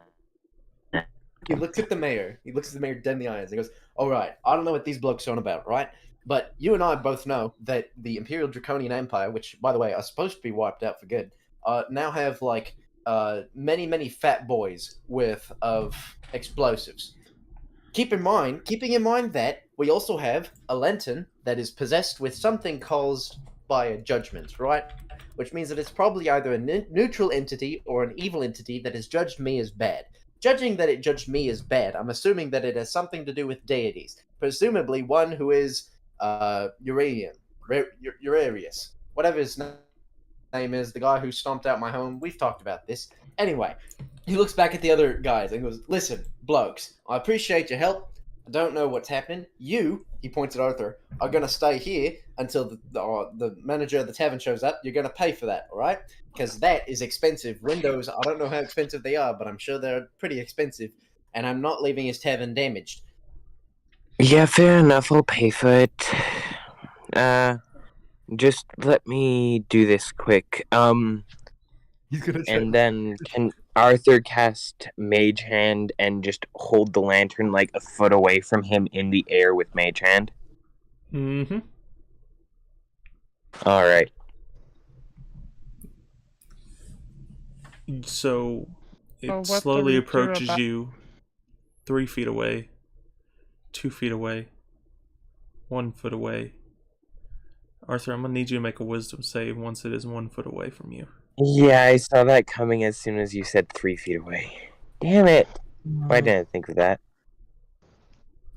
He looks at the mayor. He looks at the mayor dead in the eyes. He goes, alright, I don't know what these blokes are on about, right? But you and I both know that the Imperial Draconian Empire, which, by the way, are supposed to be wiped out for good, now have, like, many, many fat boys worth of explosives. Keeping in mind that we also have a lantern that is possessed with something caused by a judgment, right? Which means that it's probably either a neutral entity or an evil entity that has judged me as bad. Judging that it judged me as bad, I'm assuming that it has something to do with deities. Presumably one who is Uranium, Urarius, whatever his name is, the guy who stomped out my home. We've talked about this. Anyway, he looks back at the other guys and goes, listen, blokes, I appreciate your help. I don't know what's happening. You, he points at Arthur, are going to stay here until the manager of the tavern shows up. You're going to pay for that, all right? Because that is expensive. Windows, I don't know how expensive they are, but I'm sure they're pretty expensive. And I'm not leaving his tavern damaged. Yeah, fair enough, I'll pay for it. Just let me do this quick. He's gonna And then can Arthur cast Mage Hand and just hold the lantern like a foot away from him in the air with Mage Hand? Mm-hmm. Alright. So it what do slowly we do approaches about- you 3 feet away, 2 feet away, 1 foot away. Arthur, I'm gonna need you to make a wisdom save once it is 1 foot away from you. Yeah, I saw that coming as soon as you said 3 feet away. Damn it! Why didn't I think of that?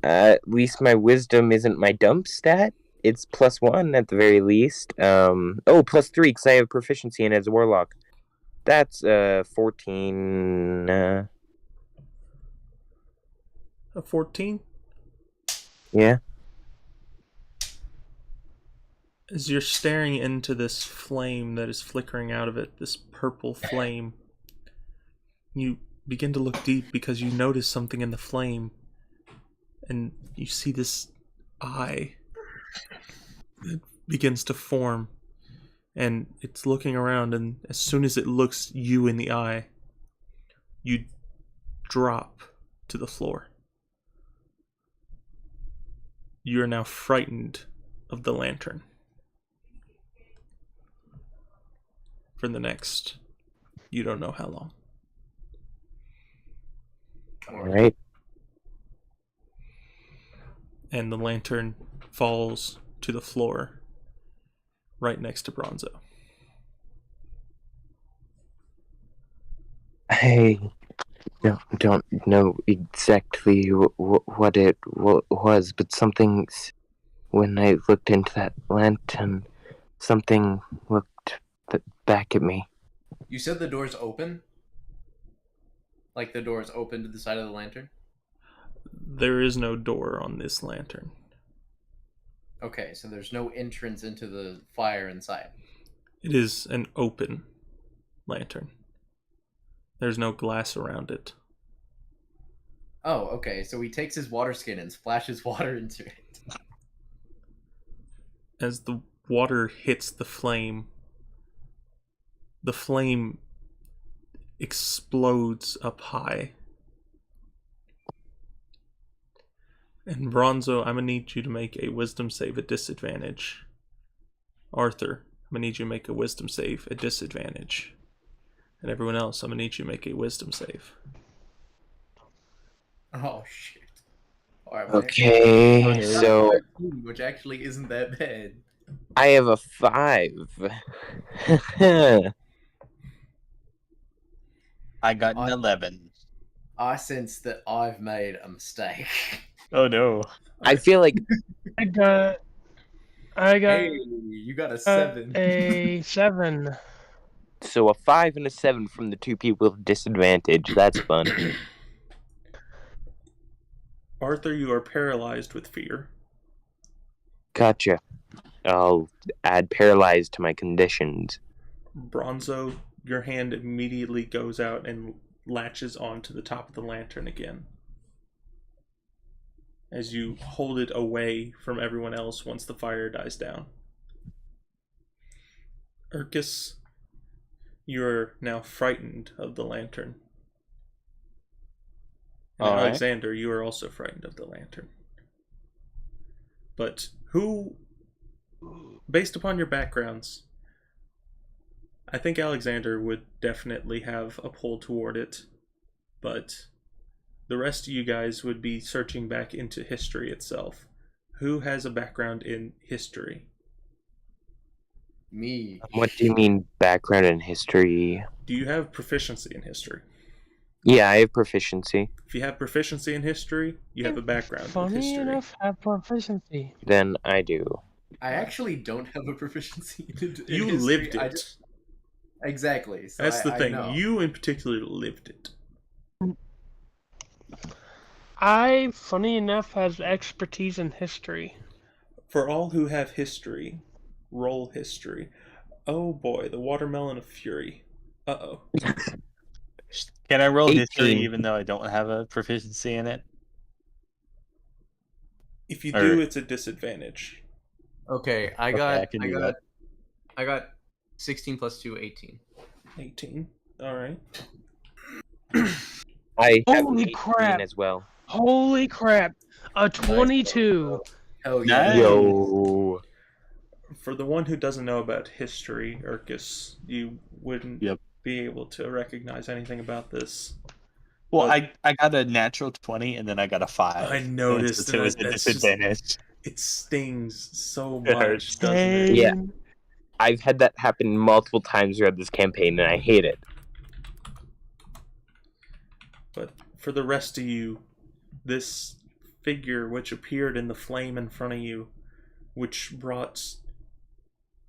At least my wisdom isn't my dump stat. It's +1 at the very least. +3 because I have proficiency in it as a warlock. That's 14. A 14? Yeah. As you're staring into this flame that is flickering out of it, this purple flame, you begin to look deep because you notice something in the flame, and you see this eye that begins to form, and it's looking around, and as soon as it looks you in the eye, you drop to the floor. You are now frightened of the lantern. for the next, you don't know how long. All right. And the lantern falls to the floor right next to Bronzo. I don't know exactly what it was, but something's. When I looked into that lantern, something looked back at me. You said the door's open? Like the door is open to the side of the lantern? There is no door on this lantern. Okay, so there's no entrance into the fire inside. It is an open lantern. There's no glass around it. Oh, okay, so he takes his water skin and splashes water into it. As the water hits the flame explodes up high. And Bronzo, I'm gonna need you to make a wisdom save at disadvantage. Arthur, I'm gonna need you to make a wisdom save at disadvantage. And everyone else, I'm gonna need you to make a wisdom save. Oh, shit. Alright, Okay, so which actually isn't that bad. I have a 5. I got an 11. I sense that I've made a mistake. Oh no. I feel like I got Hey, you got a 7. a 7. so a 5 and a 7 from the two people with disadvantage. That's fun. Arthur, you are paralyzed with fear. Gotcha. I'll add paralyzed to my conditions. Bronzo, your hand immediately goes out and latches onto the top of the lantern again. As you hold it away from everyone else once the fire dies down. Urkus, you're now frightened of the lantern. And All right. Alexander, you are also frightened of the lantern. But who, based upon your backgrounds, I think Alexander would definitely have a pull toward it, but the rest of you guys would be searching back into history itself. Who has a background in history? Me. What do you mean background in history? Do you have proficiency in history? Yeah, I have proficiency. If you have proficiency in history, you have a background in Funny history. enough, have proficiency. Then I do. I actually don't have a proficiency in You history. lived it. Exactly. So That's the I thing. know. You in particular lived it. I, funny enough, has expertise in history. For all who have history, roll history. Oh boy, the watermelon of fury. Uh-oh. Can I roll 18. history even though I don't have a proficiency in it? If you Or- do, it's a disadvantage. Okay, I Okay, got I can do that. I got 16 plus 2, 18. 18. Alright. I have Holy 18 crap. as well. Holy crap! A 22. Hell yeah. Nice. Yo. For the one who doesn't know about history, Urkus, you wouldn't Yep. be able to recognize anything about this. Well, But I got a natural 20 and then I got a 5. I noticed It was that. a That's just- disadvantage. it stings so It much, hurts. doesn't it? Dang. Yeah. I've had that happen multiple times throughout this campaign, and I hate it. But for the rest of you, this figure which appeared in the flame in front of you, which brought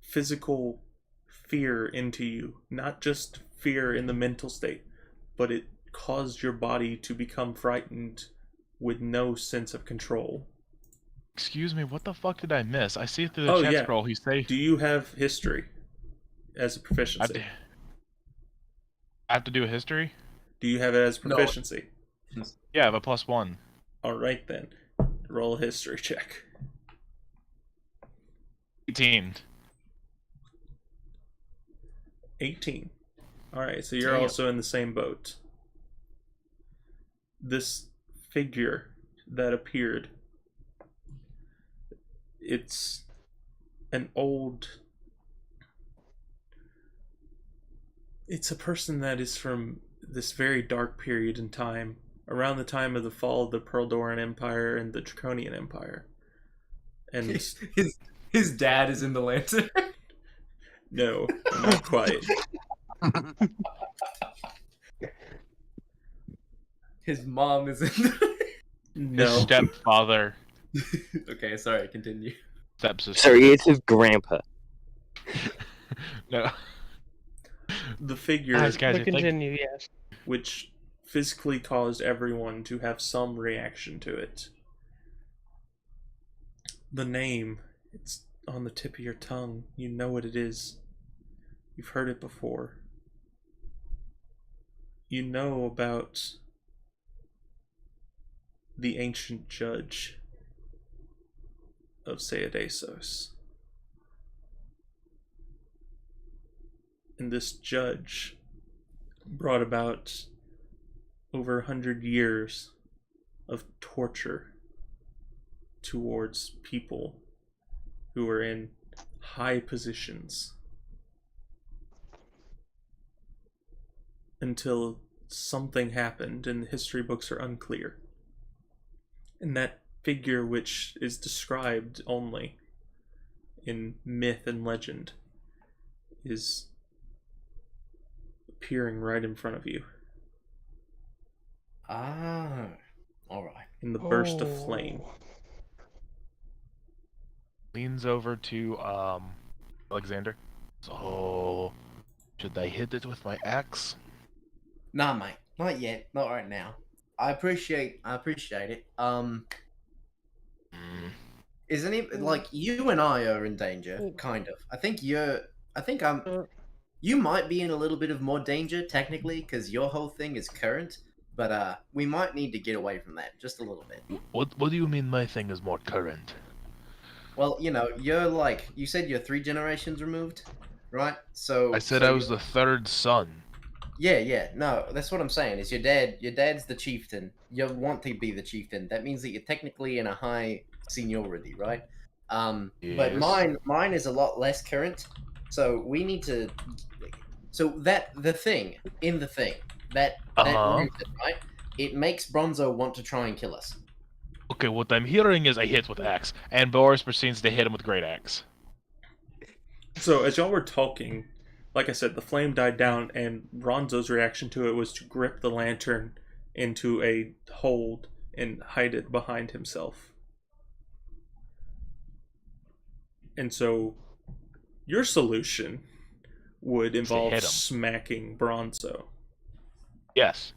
physical fear into you, not just fear in the mental state, but it caused your body to become frightened with no sense of control. Excuse me, what the fuck did I miss? I see through the Oh, chat yeah. scroll. He's saying Do you have history as a I proficiency? have to do a history. Do you have it as No. proficiency? Yeah, I have a +1. Alright then. Roll a history check. 18. 18. Alright, so you're Damn. also in the same boat. This figure that appeared, it's an old It's a person that is from this very dark period in time, around the time of the fall of the Pearl-Doran Empire and the Draconian Empire. And His dad is in the lantern. no, not quite. His mom is in the... His No. stepfather. Okay, sorry, continue. Stepsister. Sorry, it's his grandpa. No. The figure Guys, But I think continue, yes. which physically caused everyone to have some reaction to it. The name, it's on the tip of your tongue. You know what it is. You've heard it before. You know about the ancient judge of Seadesos. And this judge brought about over 100 years of torture towards people who are in high positions until something happened and the history books are unclear. And that figure, which is described only in myth and legend, is appearing right in front of you Ah, alright. in the burst of flame. leans over to Alexander. So, should I hit it with my axe? Nah, mate, not yet, not right now. I appreciate it. Is any like you and I are in danger, kind of. I think you might be in a little bit of more danger technically because your whole thing is current, but we might need to get away from that just a little bit. What do you mean my thing is more current? Well, you're like you said you're 3 generations removed, right? So I said so I was the third son. Yeah. No, that's what I'm saying. Is your dad's the chieftain. You want to be the chieftain. That means that you're technically in a high seniority, right? But Yes. mine is a lot less current. So we need to. So that the thing that Uh-huh. right? It makes Bronzo want to try and kill us. Okay, what I'm hearing is I hit with axe, and Boris proceeds to hit him with great axe. So as y'all were talking, like I said, the flame died down, and Ronzo's reaction to it was to grip the lantern into a hold and hide it behind himself. And so your solution would involve hit him. smacking Bronzo. Yes.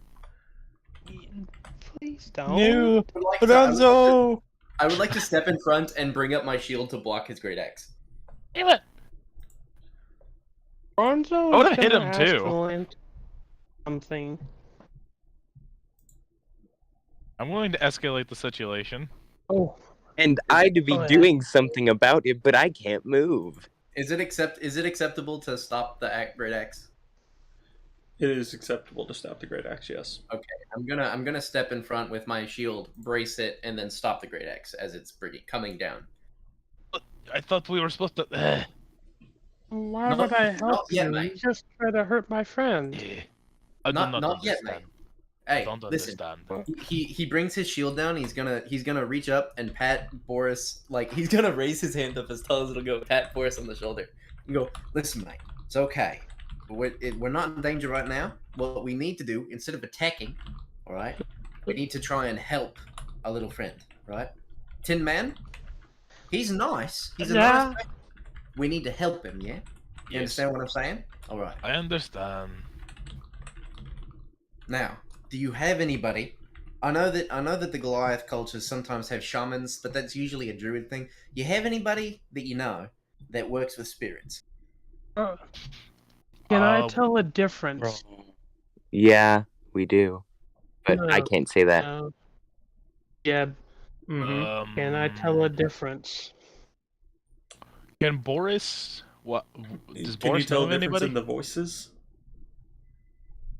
Please don't. No, I Bronzo! would like to step in front and bring up my shield to block his great axe. Damn it! Bronzo I would've is hit gonna him, ask too. for something. I'm willing to escalate the situation. Oh, And I'd be Oh, yeah. doing something about it, but I can't move. Is it acceptable to stop the great axe? It is acceptable to stop the great axe, yes. I'm gonna step in front with my shield, brace it, and then stop the great axe as it's coming down. I thought we were supposed to. why Not- would I not help yet, you? mate. You just try to hurt my friend. Yeah. I do Not not yet, understand. Hey, Don't listen. understand. He brings his shield down. He's gonna reach up and pat Boris. Like he's gonna raise his hand up as tall as it'll go. Pat Boris on the shoulder and go, "Listen, mate. It's okay. We're not in danger right now. What we need to do instead of attacking, all right? We need to try and help our little friend, right? Tin Man. He's nice. He's a Yeah. nice guy. We need to help him. Yeah. You Yes. understand what I'm saying? All right. I understand. Now, do you have anybody? I know that the Goliath cultures sometimes have shamans, but that's usually a druid thing. You have anybody that you know that works with spirits? Can I tell a difference? Yeah, we do. But I No. can't say that. No. Yeah, Mm-hmm. can I tell a difference? Can Boris? What? Does Can you Boris tell know the of difference anybody? in the voices?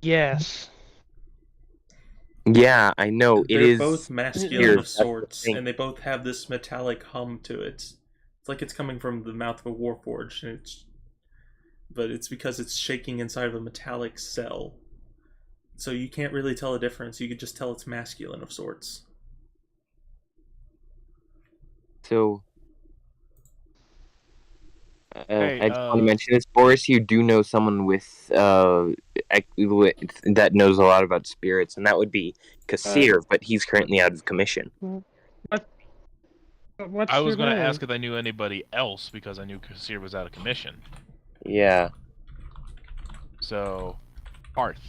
Yes. Yeah, I know. It They're is. both masculine weird, of that's the sorts, thing. and they both have this metallic hum to it. It's like it's coming from the mouth of a warforged, and but it's because it's shaking inside of a metallic cell. So you can't really tell a difference. You could just tell it's masculine of sorts. So, Hey, I just want to mention this, Boris. You do know someone with that knows a lot about spirits, and that would be Kassir, but he's currently out of commission. What's I was your going to name? ask if I knew anybody else because I knew Kassir was out of commission. Yeah. So, Parth.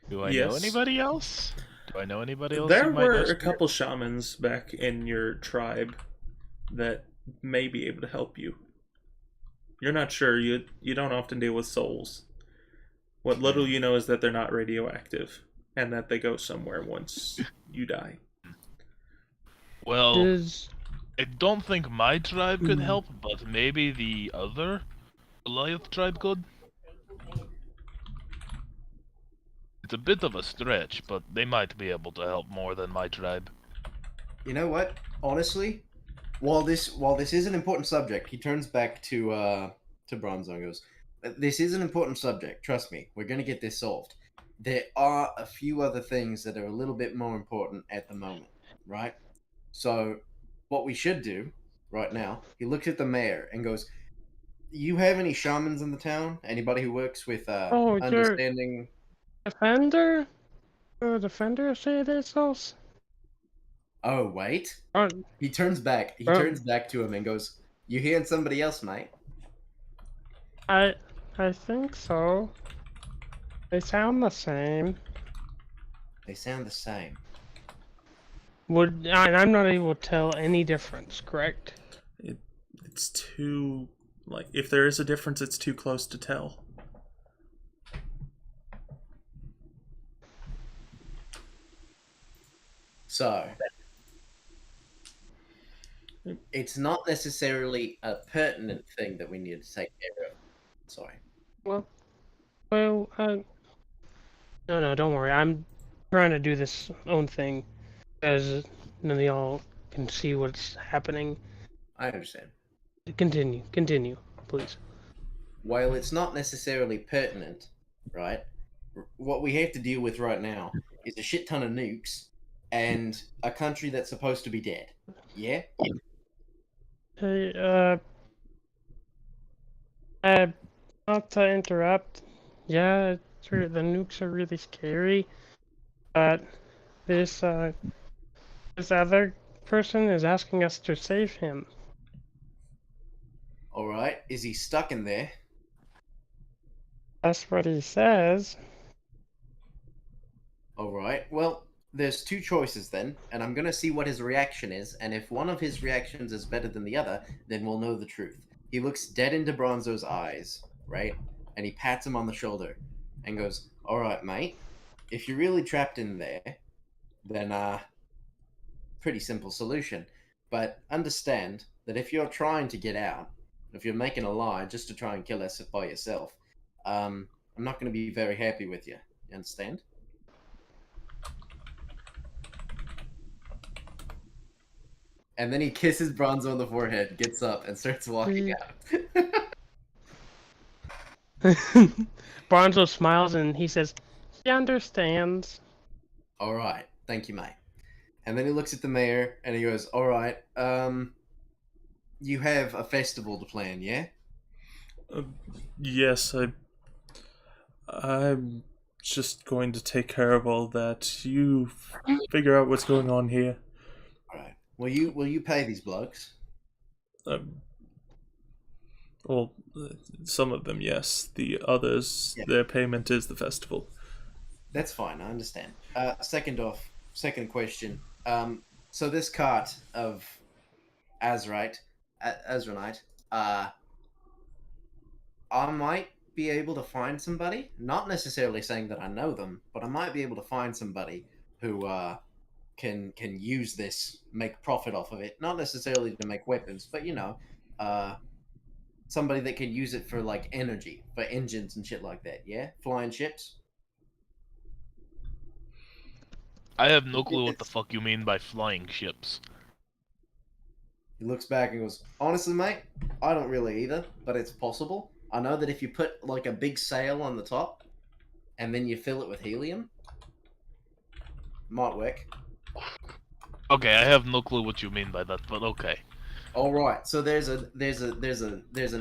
Do I know Yes. anybody else? Do I know anybody else? There who might know were a spirit? couple shamans back in your tribe that may be able to help you. You're not sure. You don't often deal with souls. What little you know is that they're not radioactive and that they go somewhere once you die. Well, Is I don't think my tribe could help, but maybe the other Goliath tribe could. It's a bit of a stretch, but they might be able to help more than my tribe. You know what? Honestly, while this is an important subject, he turns back to Bronzo and goes, "This is an important subject. Trust me, we're gonna get this solved. There are a few other things that are a little bit more important at the moment, right? So, what we should do right now," he looks at the mayor and goes, "You have any shamans in the town? Anybody who works with Oh, you're- understanding?" Defender? Defender say this else? Oh wait, Oh, he turns back. He turns back to him and goes, "You hearing somebody else, mate?" I think so. They sound the same. They sound the same. I'm not able to tell any difference, correct? It's too... like, if there is a difference, it's too close to tell. So, it's not necessarily a pertinent thing that we need to take care of. Sorry. Well, no, don't worry. I'm trying to do this own thing, as none of y'all can see what's happening. I understand. Continue, please. While it's not necessarily pertinent, right? What we have to deal with right now is a shit ton of nukes and a country that's supposed to be dead. Yeah? Hey, not to interrupt. Yeah, the nukes are really scary, but this other person is asking us to save him. Alright. Is he stuck in there? That's what he says. Alright. Well, there's two choices then, and I'm gonna see what his reaction is, and if one of his reactions is better than the other, then we'll know the truth. He looks dead into Bronzo's eyes, right? And he pats him on the shoulder and goes, "Alright, mate. If you're really trapped in there, then pretty simple solution. But understand that if you're trying to get out, if you're making a lie just to try and kill us by yourself, I'm not gonna be very happy with you. You understand?" And then he kisses Bronzo on the forehead, gets up, and starts walking out. Bronzo smiles and he says, he understands. Alright, thank you, mate. And then he looks at the mayor and he goes, "Alright, you have a festival to plan, yeah?" Yes, I'm just going to take care of all that. You figure out what's going on here. Alright. Will you pay these blokes? Well, some of them, yes. The others, Yeah. their payment is the festival. That's fine, I understand. Second question. So this cart of Azrite, I might be able to find somebody. Not necessarily saying that I know them, but I might be able to find somebody who can use this, make profit off of it. Not necessarily to make weapons, but somebody that can use it for like energy, for engines and shit like that. Yeah, flying ships. I have no clue what the fuck you mean by flying ships. He looks back and goes, "Honestly, mate, I don't really either, but it's possible. I know that if you put like a big sail on the top, and then you fill it with helium, might work." Okay, I have no clue what you mean by that, but okay. All right, so there's an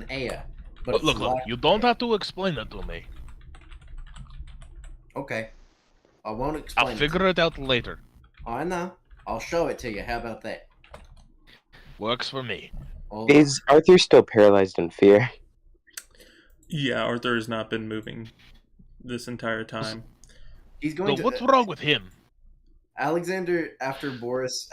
air, but it's Look, light you don't air. have to explain it to me. Okay, I won't I'll explain. figure it out later. I know. I'll show it to you. How about that? Works for me. All right. Is Arthur still paralyzed in fear? Yeah, Arthur has not been moving this entire time. He's going So to. what's wrong with him? Alexander, after Boris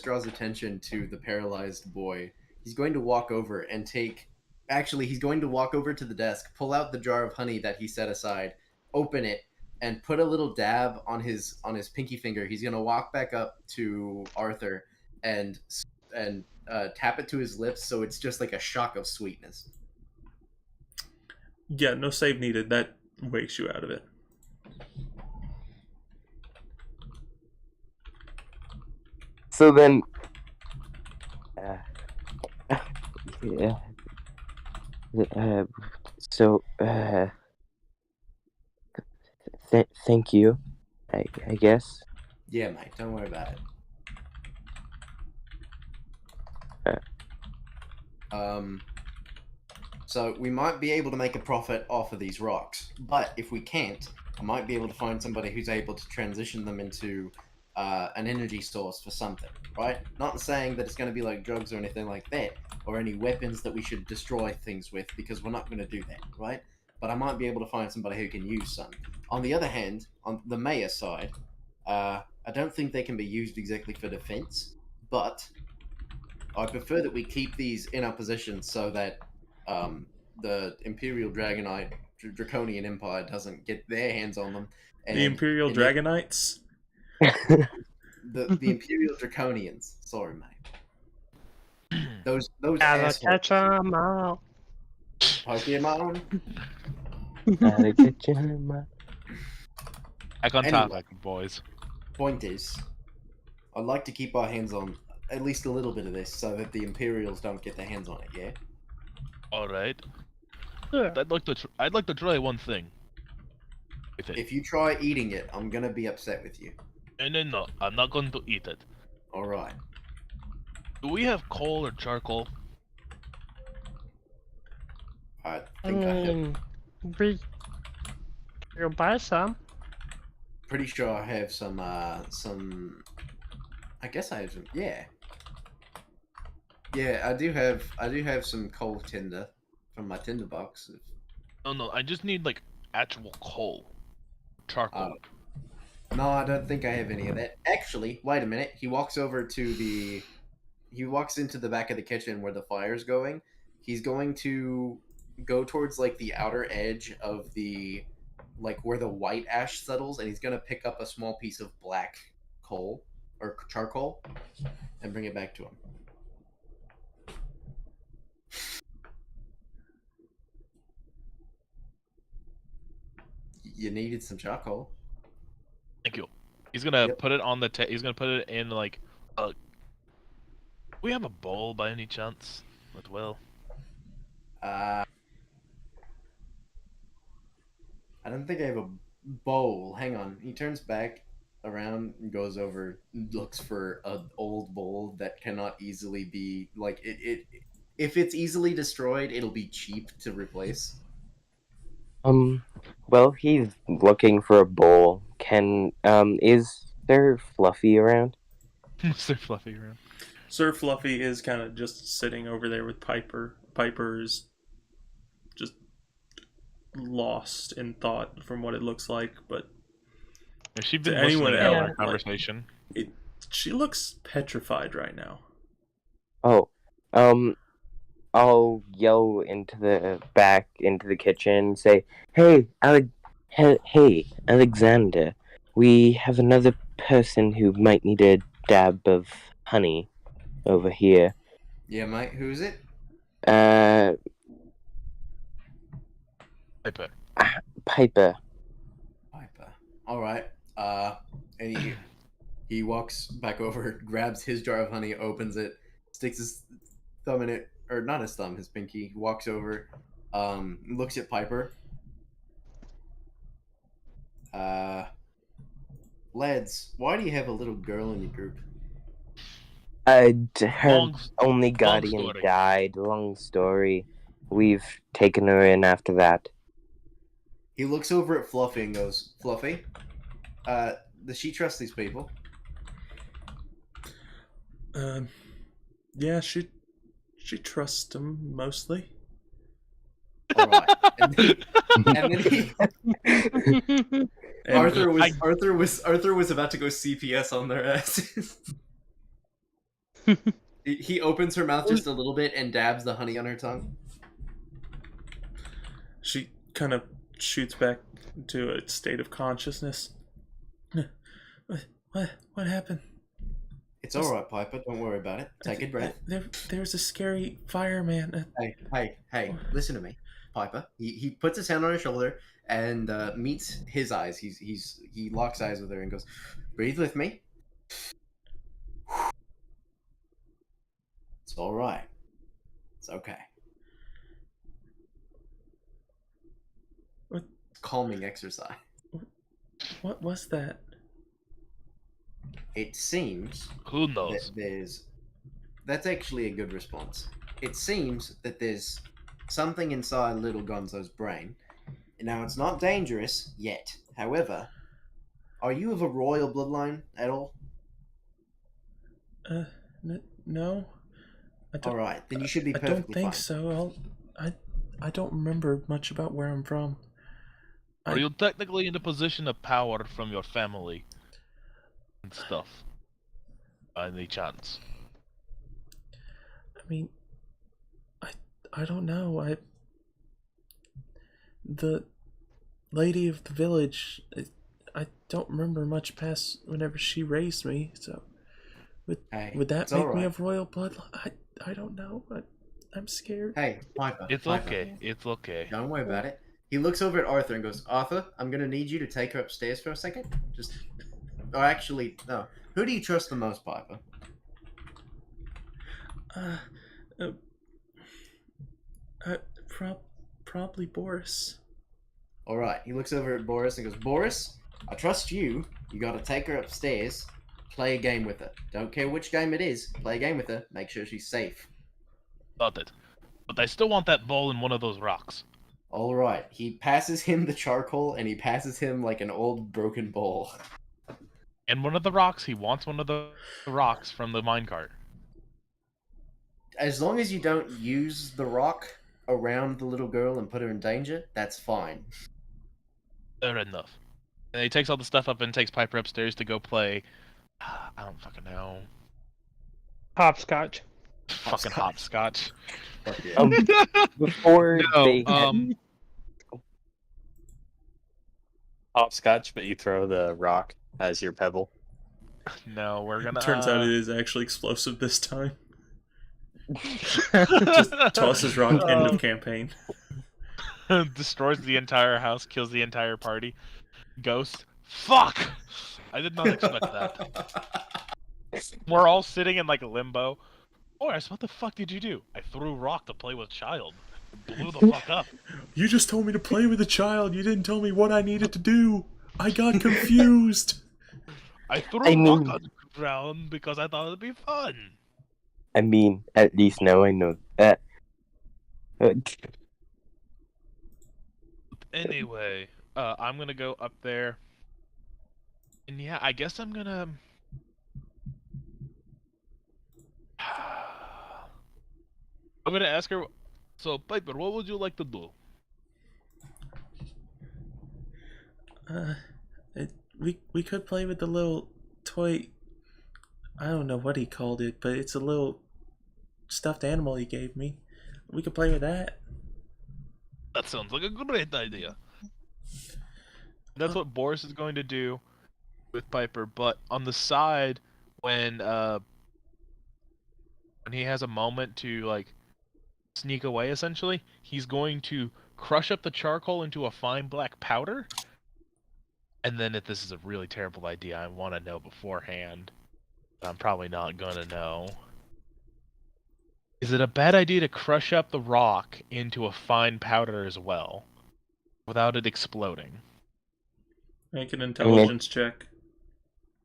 draws attention to the paralyzed boy, he's going to walk over and take. Actually, he's going to walk over to the desk, pull out the jar of honey that he set aside, open it, and put a little dab on his pinky finger. He's going to walk back up to Arthur and tap it to his lips, so it's just like a shock of sweetness. Yeah, no save needed. That wakes you out of it. So then, yeah. So, thank you. I guess. Yeah, mate. Don't worry about it. So we might be able to make a profit off of these rocks, but if we can't, I might be able to find somebody who's able to transition them into an energy source for something, right? Not saying that it's going to be like drugs or anything like that, or any weapons that we should destroy things with, because we're not going to do that, right? But I might be able to find somebody who can use some. On the other hand, on the mayor side, I don't think they can be used exactly for defense, but I prefer that we keep these in our position so that the Imperial Dragonite Draconian Empire doesn't get their hands on them. And The Imperial Dragonites? the Imperial Draconians. Sorry, mate. Those Gotta assholes. catch 'em all. Pokemon. Gotta get you in my- Back on Anyway. topic, boys. Point is, I'd like to keep our hands on at least a little bit of this so that the Imperials don't get their hands on it, yeah? All right. Yeah. I'd like to try one thing. With it. If you try eating it, I'm gonna be upset with you. No, I'm not going to eat it. Alright. Do we have coal or charcoal? I I think I have. mean, we go buy some. Pretty sure I have some. I guess I have some. Yeah. Yeah, I do have some coal tinder from my tinder box. No, I just need like actual coal. Charcoal. No, I don't think I have any of that. Actually, wait a minute. He walks into the back of the kitchen where the fire's going. He's going to go towards like the outer edge of the like where the white ash settles, and he's gonna pick up a small piece of black coal or charcoal and bring it back to him. You needed some charcoal. Thank you. He's gonna Yep. put it on the. He's gonna put it in like. We have a bowl by any chance? As well. I don't think I have a bowl. Hang on. He turns back around and goes over, looks for an old bowl that cannot easily be like it. If it's easily destroyed, it'll be cheap to replace. Well, he's looking for a bowl. Is there Fluffy around? Mr. Fluffy around. Sir Fluffy is kind of just sitting over there with Piper. Piper's just lost in thought from what it looks like, but Has she been To anyone listening to else, our conversation? she looks petrified right now. Oh, I'll yell into the kitchen and say, hey, Alexander, we have another person who might need a dab of honey over here. Yeah, mate. Who is it? Piper. Piper. Piper. All right. And he walks back over, grabs his jar of honey, opens it, sticks his thumb in it, or not his thumb, his pinky. Walks over, looks at Piper. Lads, why do you have a little girl in your group? Her Long only guardian story. died. Long story. We've taken her in after that. He looks over at Fluffy and goes, Fluffy, does she trust these people? Yeah, she trusts him mostly. All right. And then he, And Arthur was about to go CPS on their asses. He opens her mouth just a little bit and dabs the honey on her tongue. she kind of shoots back into a state of consciousness. What happened? It's all right, Piper. Don't worry about it. Take a breath. There was a scary fireman. Hey! Listen to me, Piper. He puts his hand on her shoulder and meets his eyes. He locks eyes with her and goes, "Breathe with me. It's all right. It's okay." What? Calming exercise. What was that? It seems Who that knows? that's actually a good response. It seems that there's something inside little Gonzo's brain. Now, it's not dangerous yet. However, are you of a royal bloodline at all? No. All right, then you should be I perfectly don't think fine. so. I don't remember much about where I'm from. Are you technically in a position of power from your family and stuff? By any chance? I mean, I don't know. The lady of the village, I don't remember much past whenever she raised me. So, Hey, would that it's make all me right. of royal bloodline? I don't know. I'm scared. Hey, Piper. It's Piper, okay. It's okay. Don't worry about it. He looks over at Arthur and goes, Arthur, I'm going to need you to take her upstairs for a second. Just... Or actually, no. Who do you trust the most, Piper? Probably Boris. All right. He looks over at Boris and goes, Boris, I trust you. You got to take her upstairs. Play a game with her. Don't care which game it is. Play a game with her. Make sure she's safe. Got it. But I still want that ball in one of those rocks. All right. He passes him the charcoal, and he passes him like an old broken bowl. And one of the rocks, he wants one of the rocks from the minecart. As long as you don't use the rock around the little girl and put her in danger, that's fine. Fair enough. And he takes all the stuff up and takes Piper upstairs to go play. I don't fucking know. Hopscotch. Fucking hopscotch. Fuck yeah. Before No, they Hopscotch, but you throw the rock as your pebble. No, we're gonna. Turns out it is actually explosive this time. Just tosses rock, end of campaign. destroys the entire house, kills the entire party. Ghost. Fuck! I did not expect that. We're all sitting in like a limbo. Boris, what the fuck did you do? I threw rock to play with child. It blew the fuck up. You just told me to play with a child. You didn't tell me what I needed to do. I got confused. I threw I mean- rock on the ground because I thought it'd be fun. I mean, at least now I know that. Anyway, I'm gonna go up there. And yeah, I guess I'm gonna... I'm gonna ask her... So, Piper, what would you like to do? We could play with the little toy. I don't know what he called it, but it's a little stuffed animal he gave me. We could play with that. That sounds like a great idea. That's what Boris is going to do with Piper, but on the side, when he has a moment to like sneak away, essentially, he's going to crush up the charcoal into a fine black powder. And then if this is a really terrible idea, I want to know beforehand. I'm probably not gonna know. Is it a bad idea to crush up the rock into a fine powder as well, without it exploding? Make an intelligence check.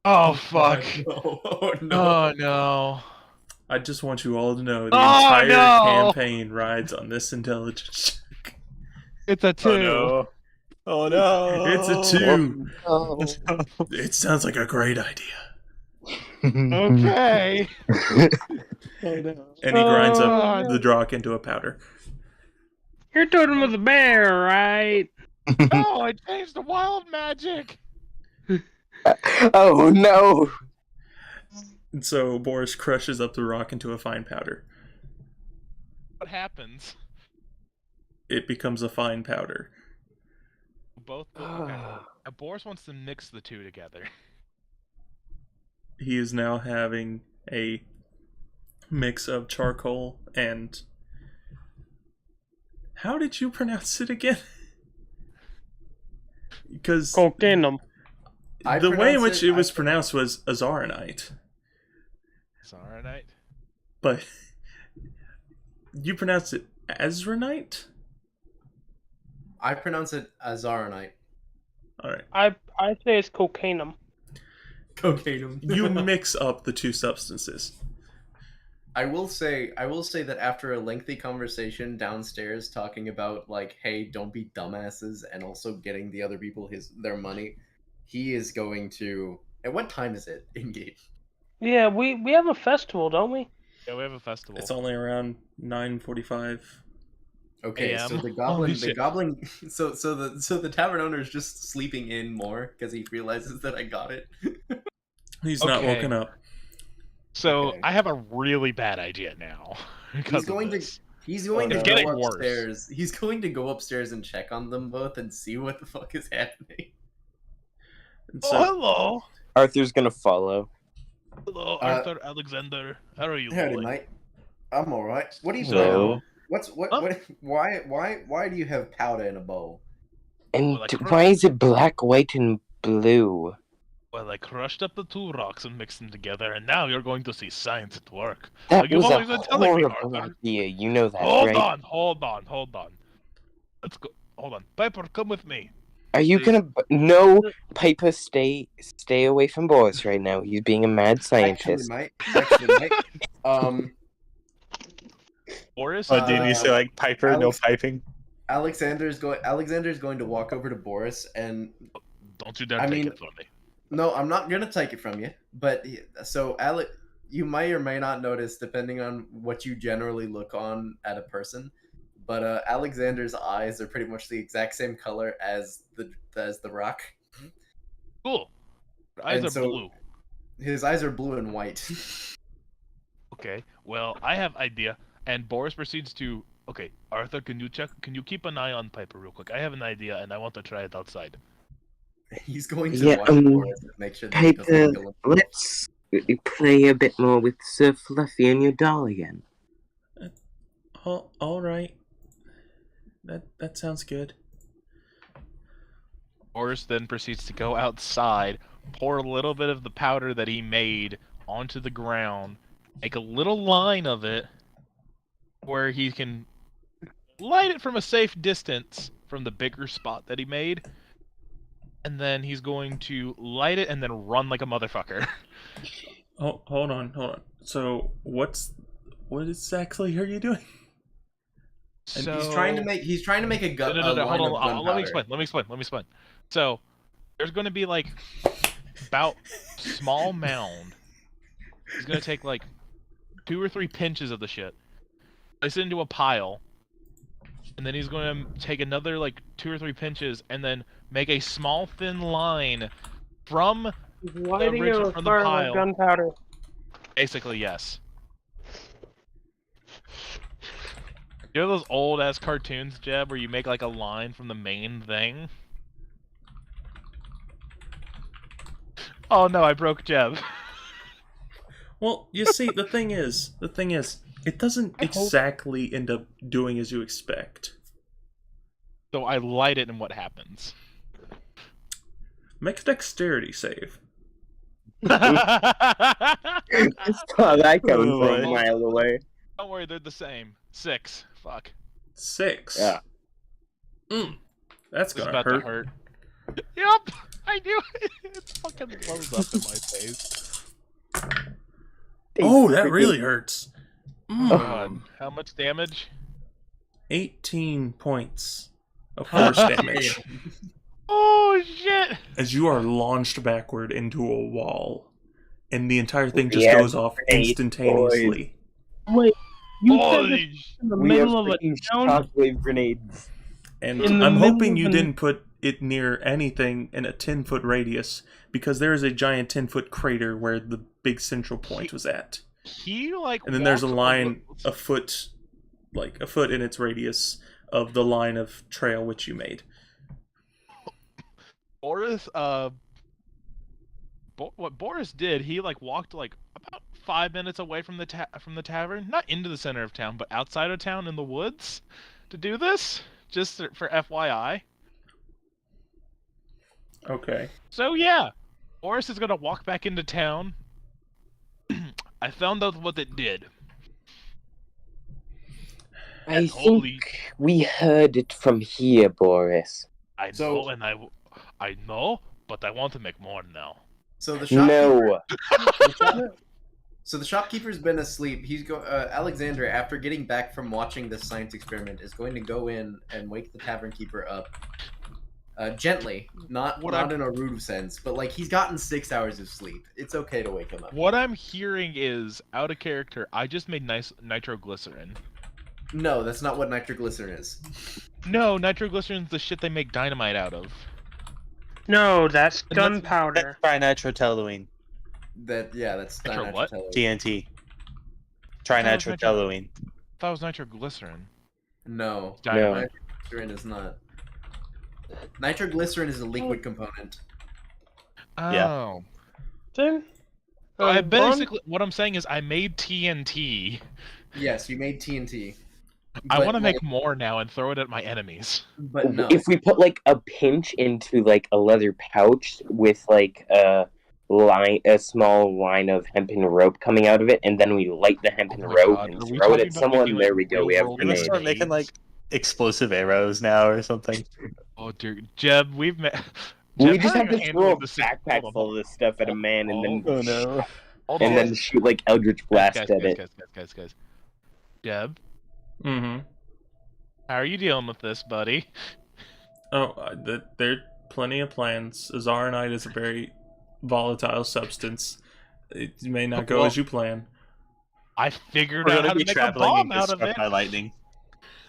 Oh fuck! No. Oh no. Oh no! I just want you all to know the Oh, entire no! campaign rides on this intelligence check. It's a 2. Oh no! It's a 2. Oh, It sounds like a great idea. Okay. And he grinds Oh, up the rock into a powder. You're totem of the bear, right? No, I changed the wild magic. oh no! And so Boris crushes up the rock into a fine powder. What happens? It becomes a fine powder. Both. Okay. Boris wants to mix the two together. He is now having a mix of charcoal and... How did you pronounce it again? Because Cocainum. the way in which it was pronounced was azaronite. Saranite? But you pronounce it Azranite? I pronounce it azaronite. Alright. I say it's cocainum. Cocaine. You mix up the two substances. I will say that after a lengthy conversation downstairs talking about like, hey, don't be dumbasses, and also getting the other people their money, he is going to. And what time is it in game? Yeah, we have a festival, don't we? Yeah, we have a festival. It's only around 9:45. Okay, so AM? the Holy goblin, shit. so the tavern owner is just sleeping in more because he realizes that I got it. He's not Okay. woken up. So Okay. I have a really bad idea now. He's going to It's getting go worse. upstairs. He's going to go upstairs and check on them both and see what the fuck is happening. And Oh, so hello. Arthur's gonna follow. Hello, Arthur Alexander. How are you Howdy, doing? mate. I'm all right. What are you Hello. doing? Why do you have powder in a bowl? And Well, like, why is it black, white, and blue? Well, I crushed up the two rocks and mixed them together, and now you're going to see science at work. That Like you've was a always been telling me, horrible Arthur. idea. You know that, Hold right? on. Let's go. Hold on. Piper, come with me. Are you Please. gonna? No, Piper, stay away from Boris right now. He's being a mad scientist. Actually, mate. Boris? Oh, did you say like Piper, Alex- no piping? Alexander's going to walk over to Boris and Don't you dare I take mean- it from me. no, I'm not gonna take it from you. But so Alec, you may or may not notice, depending on what you generally look on at a person. But Alexander's eyes are pretty much the exact same color as the rock. Cool. Your eyes And are so- blue. His eyes are blue and white. Okay. Well, I have idea, and Boris proceeds to. Okay, Arthur, can you keep an eye on Piper real quick? I have an idea, and I want to try it outside. He's going to Yeah, watch Boris and make sure that he doesn't Piper, kill him. let's play a bit more with Sir Fluffy and your doll again. Oh, all right. That sounds good. Boris then proceeds to go outside, pour a little bit of the powder that he made onto the ground, make a little line of it where he can light it from a safe distance from the bigger spot that he made, and then he's going to light it and then run like a motherfucker. Oh, hold on. So what exactly are you doing? And So he's trying to make a gun. No, a line hold of on. Let me gunpowder. explain. So there's going to be like about small mound. He's going to take like 2 or 3 pinches of the shit, place it into a pile, and then he's going to take another like 2 or 3 pinches and then make a small thin line from Lighting original it with from the fire pile. like gunpowder. basically yes. You know those old ass cartoons, Jeb, where you make like a line from the main thing? Oh no, I broke Jeb. Well, you see, the thing is, it doesn't exactly end up doing as you expect. So I light it and what happens? Make a dexterity save. I saw that coming Oh, from a boy. mile away. Don't worry, they're the same. 6. Fuck. 6. Yeah. That's It's gonna about hurt. to hurt. Yup! I knew it! It fucking blows up in my face. Oh, that really hurts. Oh god. How much damage? 18 points of force damage Oh shit! as you are launched backward into a wall, and the entire thing just Yeah, goes off great, instantaneously. Wait, you said Holy this in the We have middle of a freaking town? shockwave grenades. And In the I'm middle hoping of you an- didn't put it near anything in a 10-foot radius, because there is a giant 10-foot crater where the big central point was at. He like And then there's a walked line over- a foot in its radius of the line of trail which you made. Boris, what Boris did, he like walked like about 5 minutes away from the tavern, not into the center of town, but outside of town in the woods, to do this. Just for FYI. Okay. So yeah, Boris is gonna walk back into town. I found out what it did. I And think holy- we heard it from here, Boris. I So- know, and I know, but I want to make more now. So the shopkeeper. No. So the shopkeeper's been asleep. Alexander, after getting back from watching this science experiment, is going to go in and wake the tavern keeper up. Gently, not in a rude sense, but like he's gotten 6 hours of sleep. It's okay to wake him up. What I'm hearing is, out of character, I just made nice nitroglycerin. No, that's not what nitroglycerin is. No, nitroglycerin's the shit they make dynamite out of. No, that's And that's- gunpowder. Trinitrotoluene. That's Nitro what? nitrotoluene. TNT. That was Trinitrotoluene. That was nitroglycerin. No, Dynamite. nitroglycerin is not. Nitroglycerin is a liquid component. Yeah. Oh. Then, I Ron- basically, what I'm saying is I made TNT. Yes, you made TNT. I But, want to like, make more now and throw it at my enemies. But no. If we put like a pinch into like a leather pouch with like a small line of hempen rope coming out of it, and then we light the hempen Oh my rope God, and are we throw it talking at about someone, making, there like, we go, we have real-world We're gonna start grenades. making like explosive arrows now or something. Oh dear, Jeb, we've met. We just have to throw a backpack full of this stuff at a man and then Oh no. Hold and on. then shoot like Eldritch Blast guys, at it. guys. Jeb, Mm-hmm. how are you dealing with this, buddy? Oh, there are plenty of plans. Azaronite is a very volatile substance. It may not go Well, as you plan. I figured We're out gonna how to be make a traveling bomb and get out of struck it. by lightning.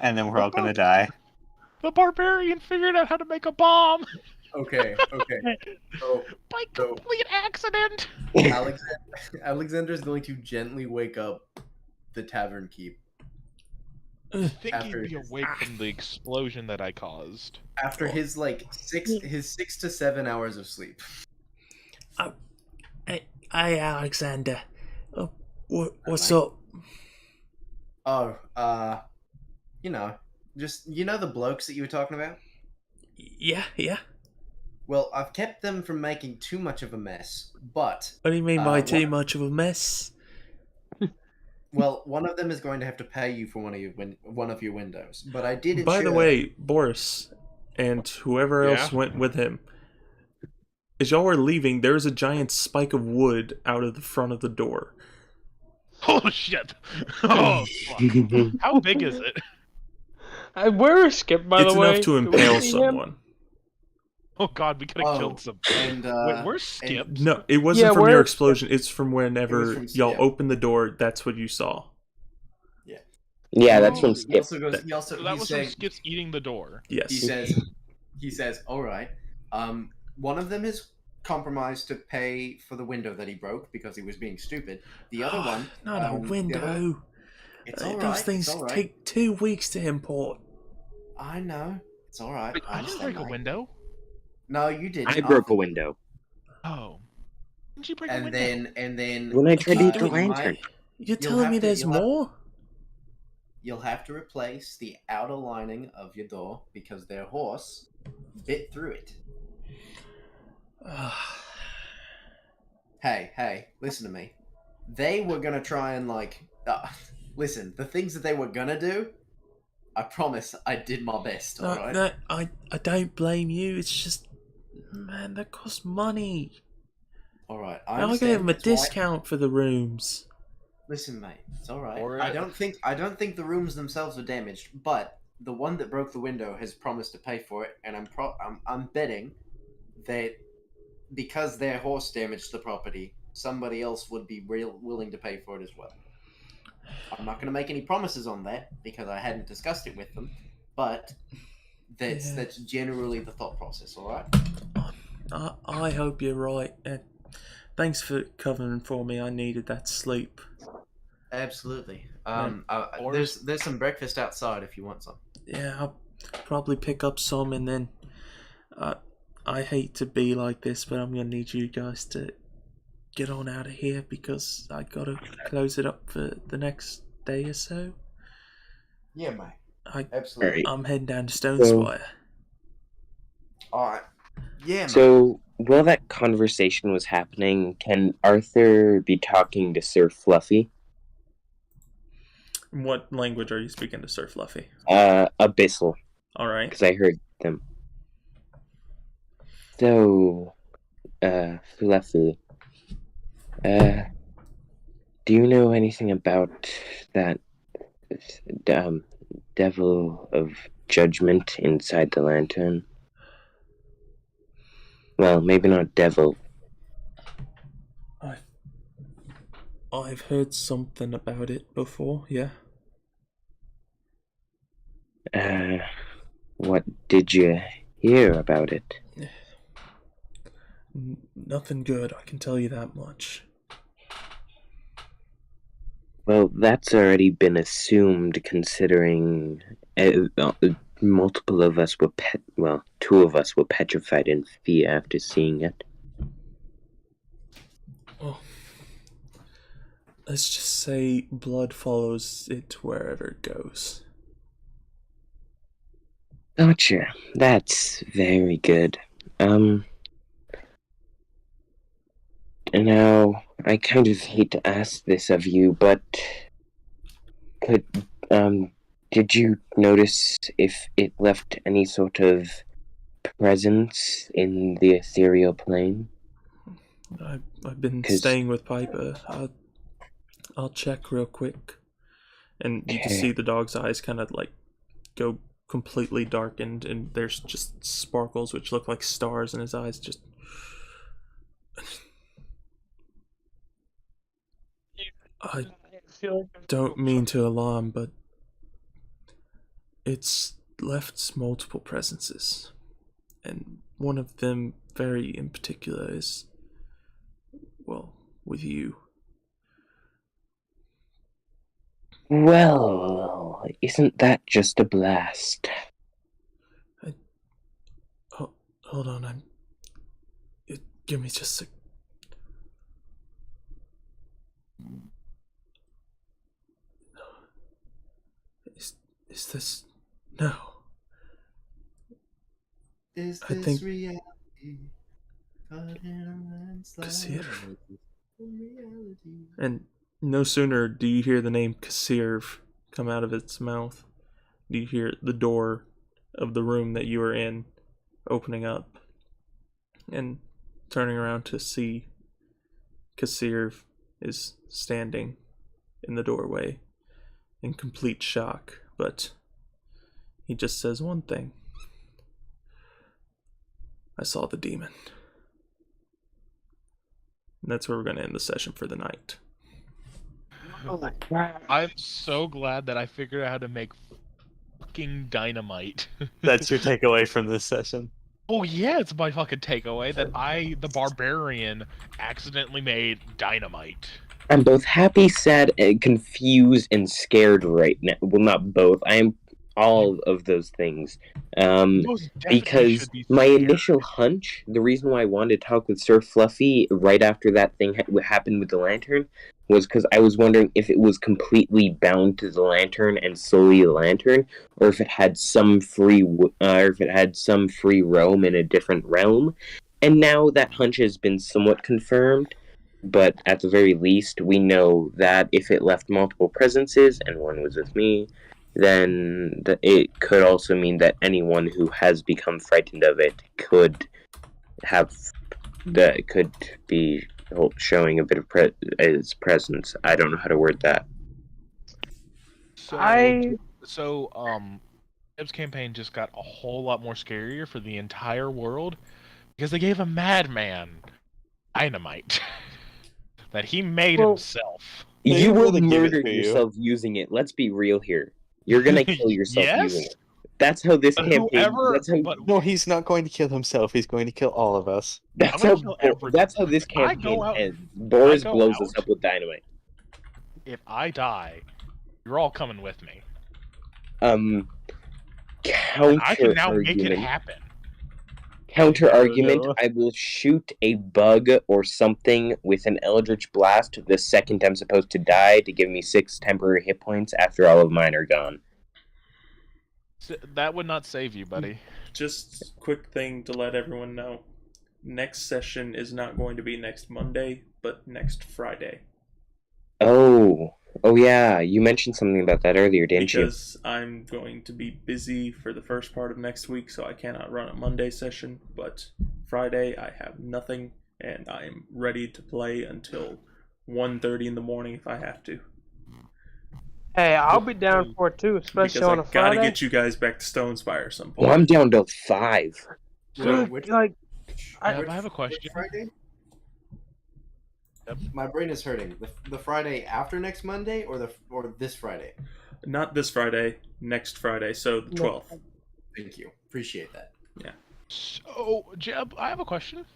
And then we're all gonna die. The barbarian figured out how to make a bomb Okay. So by So- complete accident. Alexander's going to gently wake up the tavern keep I think After- he'd be awake from the explosion that I caused. after his 6 to 7 hours of sleep. Hey, Alexander. What's Mike. up? Oh, just the blokes that you were talking about. Yeah. Well, I've kept them from making too much of a mess, but What do you mean by too what- much of a mess? well, one of them is going to have to pay you for one of your windows. But I did. By the ensure- way, Boris and whoever else Yeah? went with him, as y'all were leaving, there was a giant spike of wood out of the front of the door. Oh shit! Oh fuck! How big is it? Where is Skip, by It's the way? enough to Do we impale see him? someone. Oh god, we could have Oh, killed some. and Wait, where's Skip? No, it wasn't Yeah, from where- your explosion. It's from whenever from y'all Skip. opened the door. That's what you saw. Yeah, that's from He Skip. also goes. He also So that he's was saying, from Skip's eating the door. Yes. he says, all right. One of them is compromised to pay for the window that he broke because he was being stupid. The other one, Not a the other- window. it's all right. These things it's all right. take 2 weeks to import. I know. It's all right. Wait, I didn't understand, break a mate. window. No, you didn't. I broke a window. Oh. Didn't you break a And window? then When I tried to eat the you might- lantern. You're You'll telling have me to- there's you'll have- more? You'll have to replace the outer lining of your door because their horse bit through it. Hey, listen to me. They were gonna try and listen, the things that they were gonna do, I promise I did my best, alright? No, I don't blame you. It's just, man, that costs money. Alright, I gave understand. them a That's why- discount for the rooms. Listen, mate, it's alright. Or- I don't think the rooms themselves were damaged, but the one that broke the window has promised to pay for it, and I'm betting that because their horse damaged the property, somebody else would be willing to pay for it as well. I'm not going to make any promises on that because I hadn't discussed it with them, but that's generally the thought process. All right. I hope you're right. Thanks for covering for me. I needed that sleep. Absolutely. Or- There's some breakfast outside if you want some. Yeah, I'll probably pick up some, and then I hate to be like this, but I'm gonna need you guys to get on out of here because I gotta close it up for the next day or so. Yeah, mate. I Absolutely. I'm heading down to Stonespire. All right. Yeah, mate. So, while that conversation was happening, can Arthur be talking to Sir Fluffy? What language are you speaking to, Sir Fluffy? Abyssal, All right. because I heard them. So, Fluffy, do you know anything about that devil of judgment inside the lantern? Well, maybe not devil. I've heard something about it before. Yeah. What did you hear about it? Nothing good. I can tell you that much. Well, that's already been assumed, considering multiple of us were two of us were petrified in fear after seeing it. Oh. Let's just say blood follows it wherever it goes. Gotcha. That's very good. Now, I kind of hate to ask this of you, but did you notice if it left any sort of presence in the ethereal plane? I've been staying with Piper. I'll check real quick. And you can see the dog's eyes kind of like go completely darkened, and there's just sparkles which look like stars in his eyes. Just I don't mean to alarm, but it's left multiple presences, and one of them very in particular is, well, with you. Well, isn't that just a blast? Hold on, give me just a... Is this... No. Is I this think- reality? Caught in a landslide Kassir. of reality. And no sooner do you hear the name Kassir come out of its mouth, do you hear the door of the room that you are in opening up, and turning around to see Kassir is standing in the doorway in complete shock, but he just says one thing. I saw the demon. And that's where we're going to end the session for the night. I'm so glad that I figured out how to make fucking dynamite. That's your takeaway from this session. Oh yeah, it's my fucking takeaway that I, the barbarian, accidentally made dynamite. I'm both happy, sad, and confused and scared right now. Well, not both. I am all of those things. Most definitely Because should be my scared. initial hunch, the reason why I wanted to talk with Sir Fluffy right after that thing happened with the lantern, was because I was wondering if it was completely bound to the lantern and solely the lantern, or if it had some free roam in a different realm. And now that hunch has been somewhat confirmed. but at the very least, we know that if it left multiple presences and one was with me, then it could also mean that anyone who has become frightened of it could be showing a bit of its presence. I don't know how to word that. Jeb's campaign just got a whole lot more scarier for the entire world because they gave a madman dynamite that he made himself. You will murder yourself using it. Let's be real here. You're gonna kill yourself using it. That's how this campaign. No, he's not going to kill himself. He's going to kill all of us. That's how this campaign ends. Boris blows us up with dynamite. If I die, you're all coming with me. I can now make it happen. Counter argument: I will shoot a bug or something with an Eldritch Blast the second I'm supposed to die to give me 6 temporary hit points after all of mine are gone. That would not save you, buddy. Just quick thing to let everyone know. Next session is not going to be next Monday, but next Friday. Oh yeah, you mentioned something about that earlier, didn't you? Because I'm going to be busy for the first part of next week, so I cannot run a Monday session, but Friday I have nothing, and I'm ready to play until 1:30 in the morning if I have to. Hey, I'll be down for it too, especially on a Friday. I gotta get you guys back to Stonespire some point. Well, I'm down to 5. I have a question. Friday? Yep. My brain is hurting. The Friday after next Monday, or this Friday? Not this Friday. Next Friday. So the 12th. Thank you. Appreciate that. Yeah. So, Jeb, I have a question.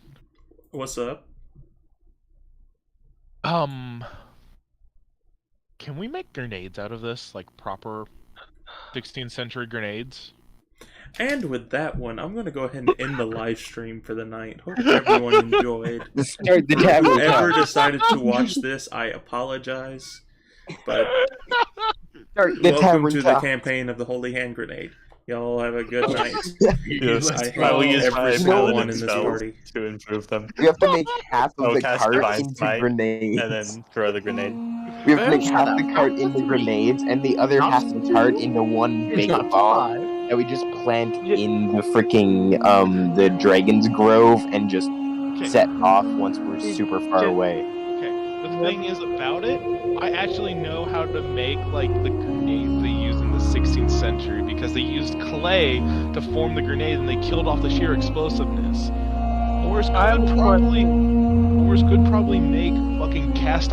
What's up? Can we make grenades out of this, like proper 16th century grenades? And with that one, I'm going to go ahead and end the live stream for the night. Hope everyone enjoyed. Whoever decided to watch this, I apologize. But welcome to the campaign of the Holy Hand Grenade. Y'all have a good night. Yes, I hate every single one in this party. To improve them. We have to make half of the cart into Smite, grenades. and then throw the grenade. We have to make half the cart into grenades and the other half of the cart into one big bomb that we just plant in the freaking the Dragon's Grove and just set off once we're super far away. Okay, the thing is about it, I actually know how to make like the grenades they used in the 16th century because they used clay to form the grenade and they killed off the sheer explosiveness. Boris could probably make fucking cast